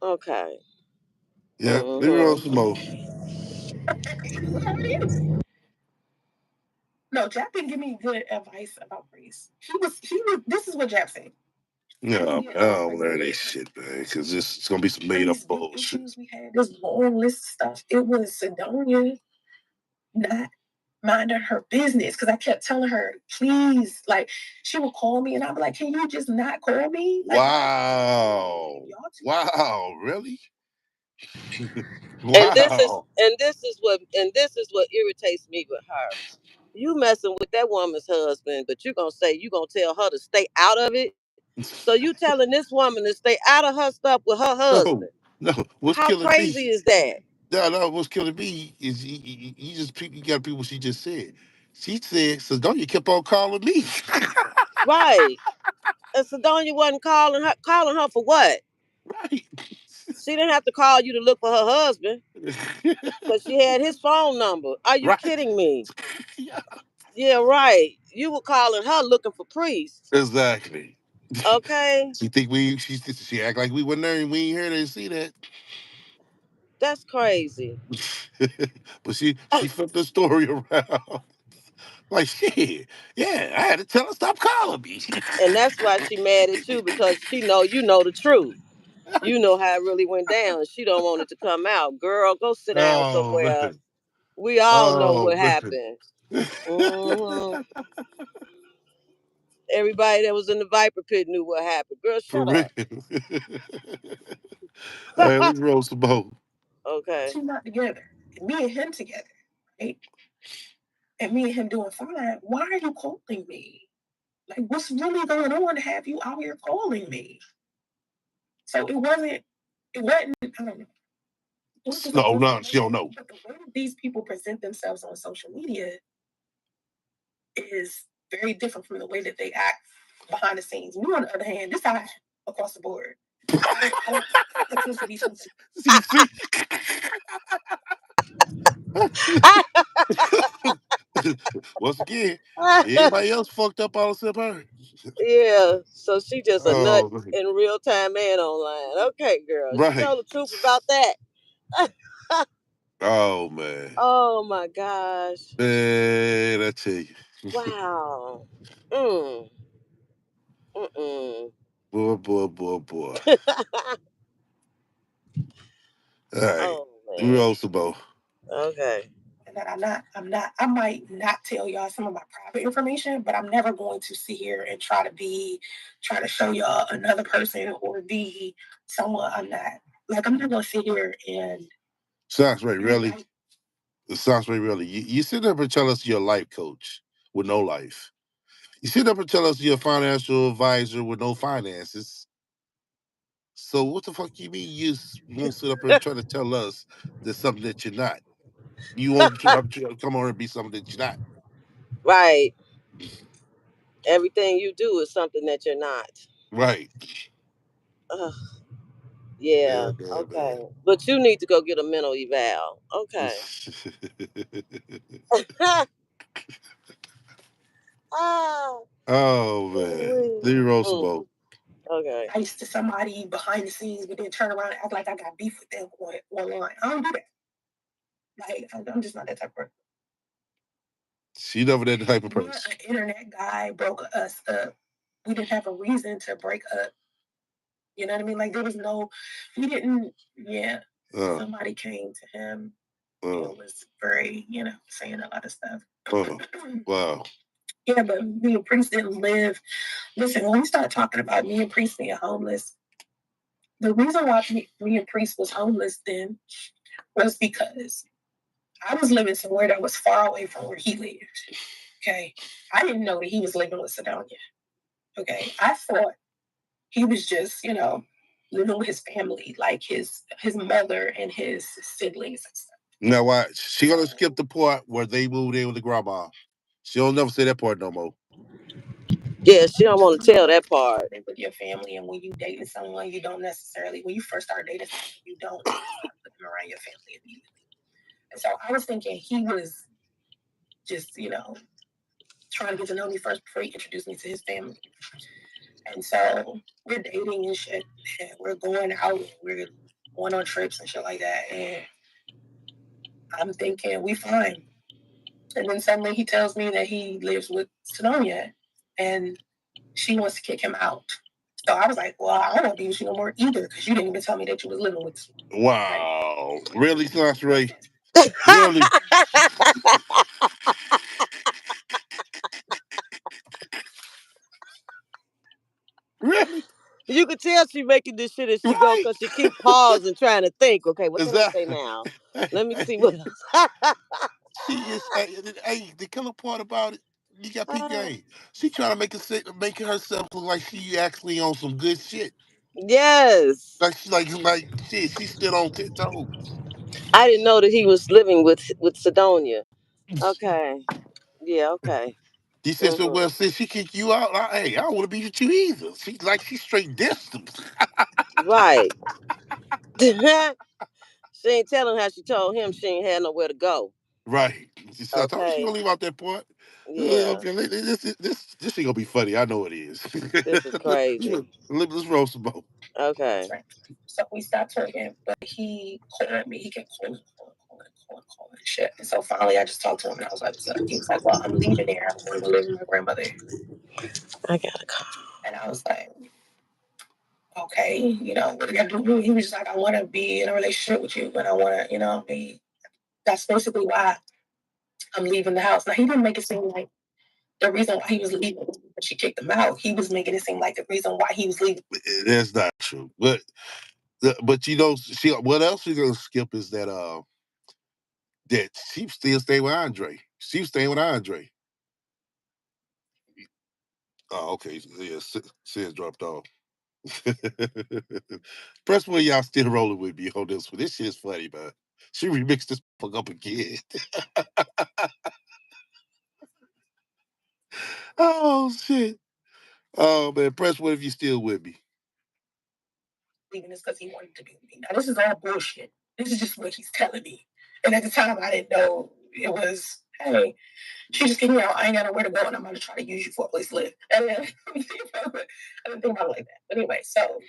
[SPEAKER 3] okay.
[SPEAKER 2] Yeah. Leave her on some
[SPEAKER 3] Mm-hmm.
[SPEAKER 2] more.
[SPEAKER 1] How are you? No, Jap didn't give me good advice about race. This is what Jap said. I
[SPEAKER 2] Yeah,
[SPEAKER 1] didn't
[SPEAKER 2] man,
[SPEAKER 1] get
[SPEAKER 2] I don't
[SPEAKER 1] race
[SPEAKER 2] learn that
[SPEAKER 1] relations.
[SPEAKER 2] shit, man, because it's gonna be some made up
[SPEAKER 1] These big
[SPEAKER 2] bullshit.
[SPEAKER 1] issues we had, this long list of stuff, it was Sidonia not minding her business because I kept telling her, please, like she would call me and I'd be like, can you just not call me? Like,
[SPEAKER 2] Wow. Wow, really?
[SPEAKER 3] And this is
[SPEAKER 2] Wow.
[SPEAKER 3] and this is what irritates me with her. You messing with that woman's husband, but you gonna say you gonna tell her to stay out of it. So you telling this woman to stay out of her stuff with her
[SPEAKER 2] No,
[SPEAKER 3] husband.
[SPEAKER 2] no. What's
[SPEAKER 3] How
[SPEAKER 2] killing me?
[SPEAKER 3] crazy is that?
[SPEAKER 2] No, no. What's killing me is you just you got people. She just said. She said, "So don't you kept on calling me?"
[SPEAKER 3] Right. And Sidonia wasn't calling her for what?
[SPEAKER 2] Right.
[SPEAKER 3] She didn't have to call you to look for her husband because she had his phone number. Are you
[SPEAKER 2] Right.
[SPEAKER 3] kidding me?
[SPEAKER 2] Yeah.
[SPEAKER 3] Yeah, right. You were calling her looking for priests.
[SPEAKER 2] Exactly.
[SPEAKER 3] Okay?
[SPEAKER 2] She think she act like we wasn't there and we ain't here to see that.
[SPEAKER 3] That's crazy.
[SPEAKER 2] But she flipped the story around. Like shit. Yeah, I had to tell her stop calling me.
[SPEAKER 3] And that's why she mad at you because she know you know the truth. You know how it really went down. She don't want it to come out. Girl, go sit down
[SPEAKER 2] Oh
[SPEAKER 3] somewhere.
[SPEAKER 2] man.
[SPEAKER 3] We all know
[SPEAKER 2] Oh
[SPEAKER 3] what
[SPEAKER 2] man.
[SPEAKER 3] happened. Hmm. Everybody that was in the Viper pit knew what happened. Girl,
[SPEAKER 2] For
[SPEAKER 3] shut
[SPEAKER 2] real.
[SPEAKER 3] up.
[SPEAKER 2] All right, let's roll some more.
[SPEAKER 3] Okay.
[SPEAKER 1] She's not together. And me and him together, right? And me and him doing fine. Why are you calling me? Like, what's really going on to have you out here calling me? So it wasn't, I don't know. It was just a
[SPEAKER 2] No,
[SPEAKER 1] rough
[SPEAKER 2] no, she don't
[SPEAKER 1] relationship.
[SPEAKER 2] know.
[SPEAKER 1] But the way that these people present themselves on social media is very different from the way that they act behind the scenes. Me, on the other hand, this side across the board. I don't supposed to be something.
[SPEAKER 2] See. Once again, everybody else fucked up all except her.
[SPEAKER 3] Yeah. So she just a nut
[SPEAKER 2] Oh, man.
[SPEAKER 3] in real time and online. Okay, girl. She
[SPEAKER 2] Right.
[SPEAKER 3] told the truth about that.
[SPEAKER 2] Oh man.
[SPEAKER 3] Oh my gosh.
[SPEAKER 2] Man, I tell you.
[SPEAKER 3] Wow. Mm. Mm-mm.
[SPEAKER 2] Boy, boy, boy, boy. All right.
[SPEAKER 3] Oh
[SPEAKER 2] We
[SPEAKER 3] man.
[SPEAKER 2] roll some more.
[SPEAKER 3] Okay.
[SPEAKER 1] And that I might not tell y'all some of my private information, but I'm never going to sit here and try to show y'all another person or be someone I'm not. Like, I'm not going to sit here and
[SPEAKER 2] Sounds right, really.
[SPEAKER 1] like,
[SPEAKER 2] It sounds right, really. You sit up and tell us you're a life coach with no life. You sit up and tell us you're a financial advisor with no finances. So what the fuck you mean won't sit up and try to tell us there's something that you're not? You won't come on and be something that you're not.
[SPEAKER 3] Right. Everything you do is something that you're not.
[SPEAKER 2] Right.
[SPEAKER 3] Ugh,
[SPEAKER 2] Yeah,
[SPEAKER 3] yeah.
[SPEAKER 2] man, man.
[SPEAKER 3] Okay. But you need to go get a mental eval. Okay. Ah.
[SPEAKER 2] Oh man.
[SPEAKER 3] Ooh-wee.
[SPEAKER 2] Leave roll some
[SPEAKER 3] Mm.
[SPEAKER 2] more.
[SPEAKER 3] Okay.
[SPEAKER 1] nice to somebody behind the scenes, but then turn around and act like I got beef with them online. I don't do that. Like, I'm just not that type of person.
[SPEAKER 2] She never that type of
[SPEAKER 1] Me and
[SPEAKER 2] person.
[SPEAKER 1] an internet guy broke us up. We didn't have a reason to break up. You know what I mean? Like there was no, we didn't. Yeah, somebody came to him. It was very, saying a lot of stuff.
[SPEAKER 2] Wow.
[SPEAKER 1] Yeah, but me and Priest didn't live. Listen, when we start talking about me and Priest being homeless, the reason why me and Priest was homeless then was because I was living somewhere that was far away from where he lived. Okay. I didn't know that he was living with Sidonia. Okay. I thought he was just, living with his family, like his mother and his siblings and stuff.
[SPEAKER 2] Now, why she gonna skip the part where they moved in with the grandma? She don't never say that part no more.
[SPEAKER 3] Yeah, she don't want to tell that part.
[SPEAKER 1] With your family, and when you dating someone, you don't necessarily, when you first start dating someone, you don't start putting them around your family immediately. And so I was thinking he was just, trying to get to know me first before he introduced me to his family. And so we're dating and shit, and we're going out, and we're going on trips and shit like that. And I'm thinking we fine. And then suddenly he tells me that he lives with Sononia and she wants to kick him out. So I was like, well, I don't want to be with you no more either because you didn't even tell me that you was living with
[SPEAKER 2] me. Wow. Right? Really, Ray? Really? Really?
[SPEAKER 3] You could tell she making this shit as she go because she keep pausing trying to think. Okay, what can I say now? Let me see what else.
[SPEAKER 2] She is. Hey, the killer part about it, you got peep game. She trying to make herself look like she actually on some good shit.
[SPEAKER 3] Yes.
[SPEAKER 2] Like shit. She stood on 10 toes.
[SPEAKER 3] I didn't know that he was living with Sidonia. Okay. Yeah. Okay.
[SPEAKER 2] She said, so well, since she kicked you out, hey, I don't want to be with you either. She's straight distance.
[SPEAKER 3] Right. She ain't telling how she told him she ain't had nowhere to go.
[SPEAKER 2] Right. I told her she
[SPEAKER 3] Okay.
[SPEAKER 2] gonna leave out that part.
[SPEAKER 3] Yeah.
[SPEAKER 2] Okay, this ain't gonna be funny. I know it is.
[SPEAKER 3] This is crazy.
[SPEAKER 2] Let's roll some more.
[SPEAKER 3] Okay.
[SPEAKER 1] So we stopped talking, but he called me. He kept calling and shit. And so finally, I just talked to him, and I was like, so he was like, well, I'm leaving there. I'm going to live with my grandmother.
[SPEAKER 3] I got a call.
[SPEAKER 1] And I was like, okay, what do you got to do? He was just like, I want to be in a relationship with you, but I want to, be. That's basically why I'm leaving the house. Now, he didn't make it seem like the reason why he was leaving was because she kicked him out. He was making it seem like the reason why he was leaving.
[SPEAKER 2] That's not true. But what else she's gonna skip is that she still staying with Andre. She was staying with Andre. Oh, okay. Yeah, Sis dropped off. Press one, y'all still rolling with me on this one. This shit is funny, man. She remixed this fuck up again. Oh shit. Oh man, press one if you still with me.
[SPEAKER 1] Leaving this because he wanted to be with me. Now this is all bullshit. This is just what he's telling me. And at the time I didn't know it was, hey, she just kicked me out. I ain't got nowhere to go and I'm gonna try to use you for a place to live. And then, I didn't think about it like that. But anyway, so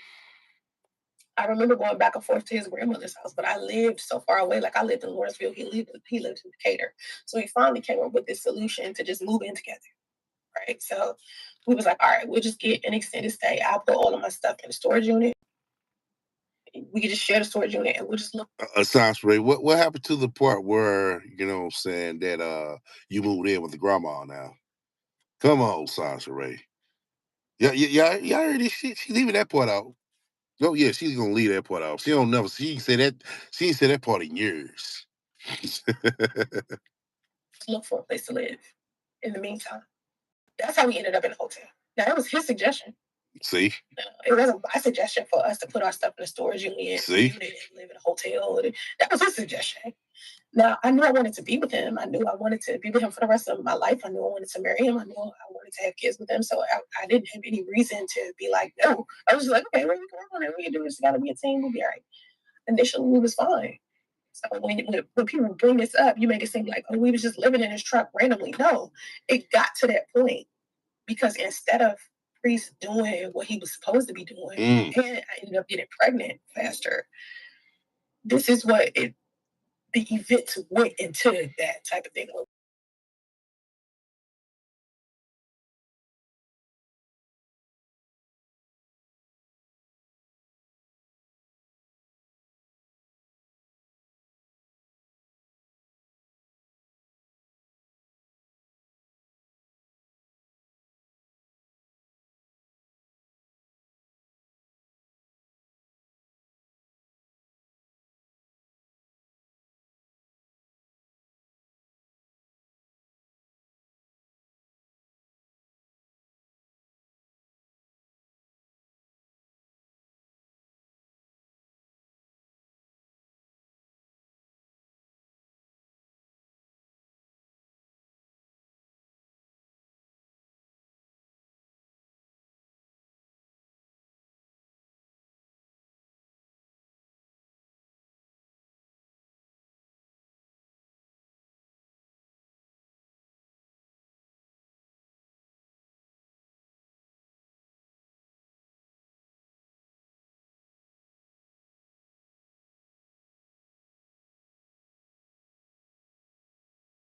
[SPEAKER 1] I remember going back and forth to his grandmother's house, but I lived so far away. Like I lived in Lawrenceville, he lived in Decatur. So he finally came up with this solution to just move in together. Right. So we was like, all right, we'll just get an extended stay. I'll put all of my stuff in the storage unit. We could just share the storage unit and we'll just look.
[SPEAKER 2] Sounds right. What happened to the part where, what I'm saying, that you moved in with the grandma now? Come on, Sasha Ray. Yeah, I heard this shit. She leaving that part out. Oh yeah, she's gonna leave that part out. She don't never. She ain't say that. She ain't say that part in years.
[SPEAKER 1] Look for a place to live. In the meantime, that's how we ended up in a hotel. Now that was his suggestion.
[SPEAKER 2] See,
[SPEAKER 1] it wasn't my suggestion for us to put our stuff in a storage unit, and live in a hotel. That was his suggestion. Now, I knew I wanted to be with him. I knew I wanted to be with him for the rest of my life. I knew I wanted to marry him. I knew I wanted to have kids with him. So I didn't have any reason to be like, no. I was just like, okay, well, we can work on it. We can do this. It's got to be a team. We'll be all right. Initially, we was fine. So when people bring this up, you make it seem like, oh, we was just living in his truck randomly. No, it got to that point because instead of Priest doing what he was supposed to be doing, and I ended up getting pregnant faster. This is what the events went into that type of thing.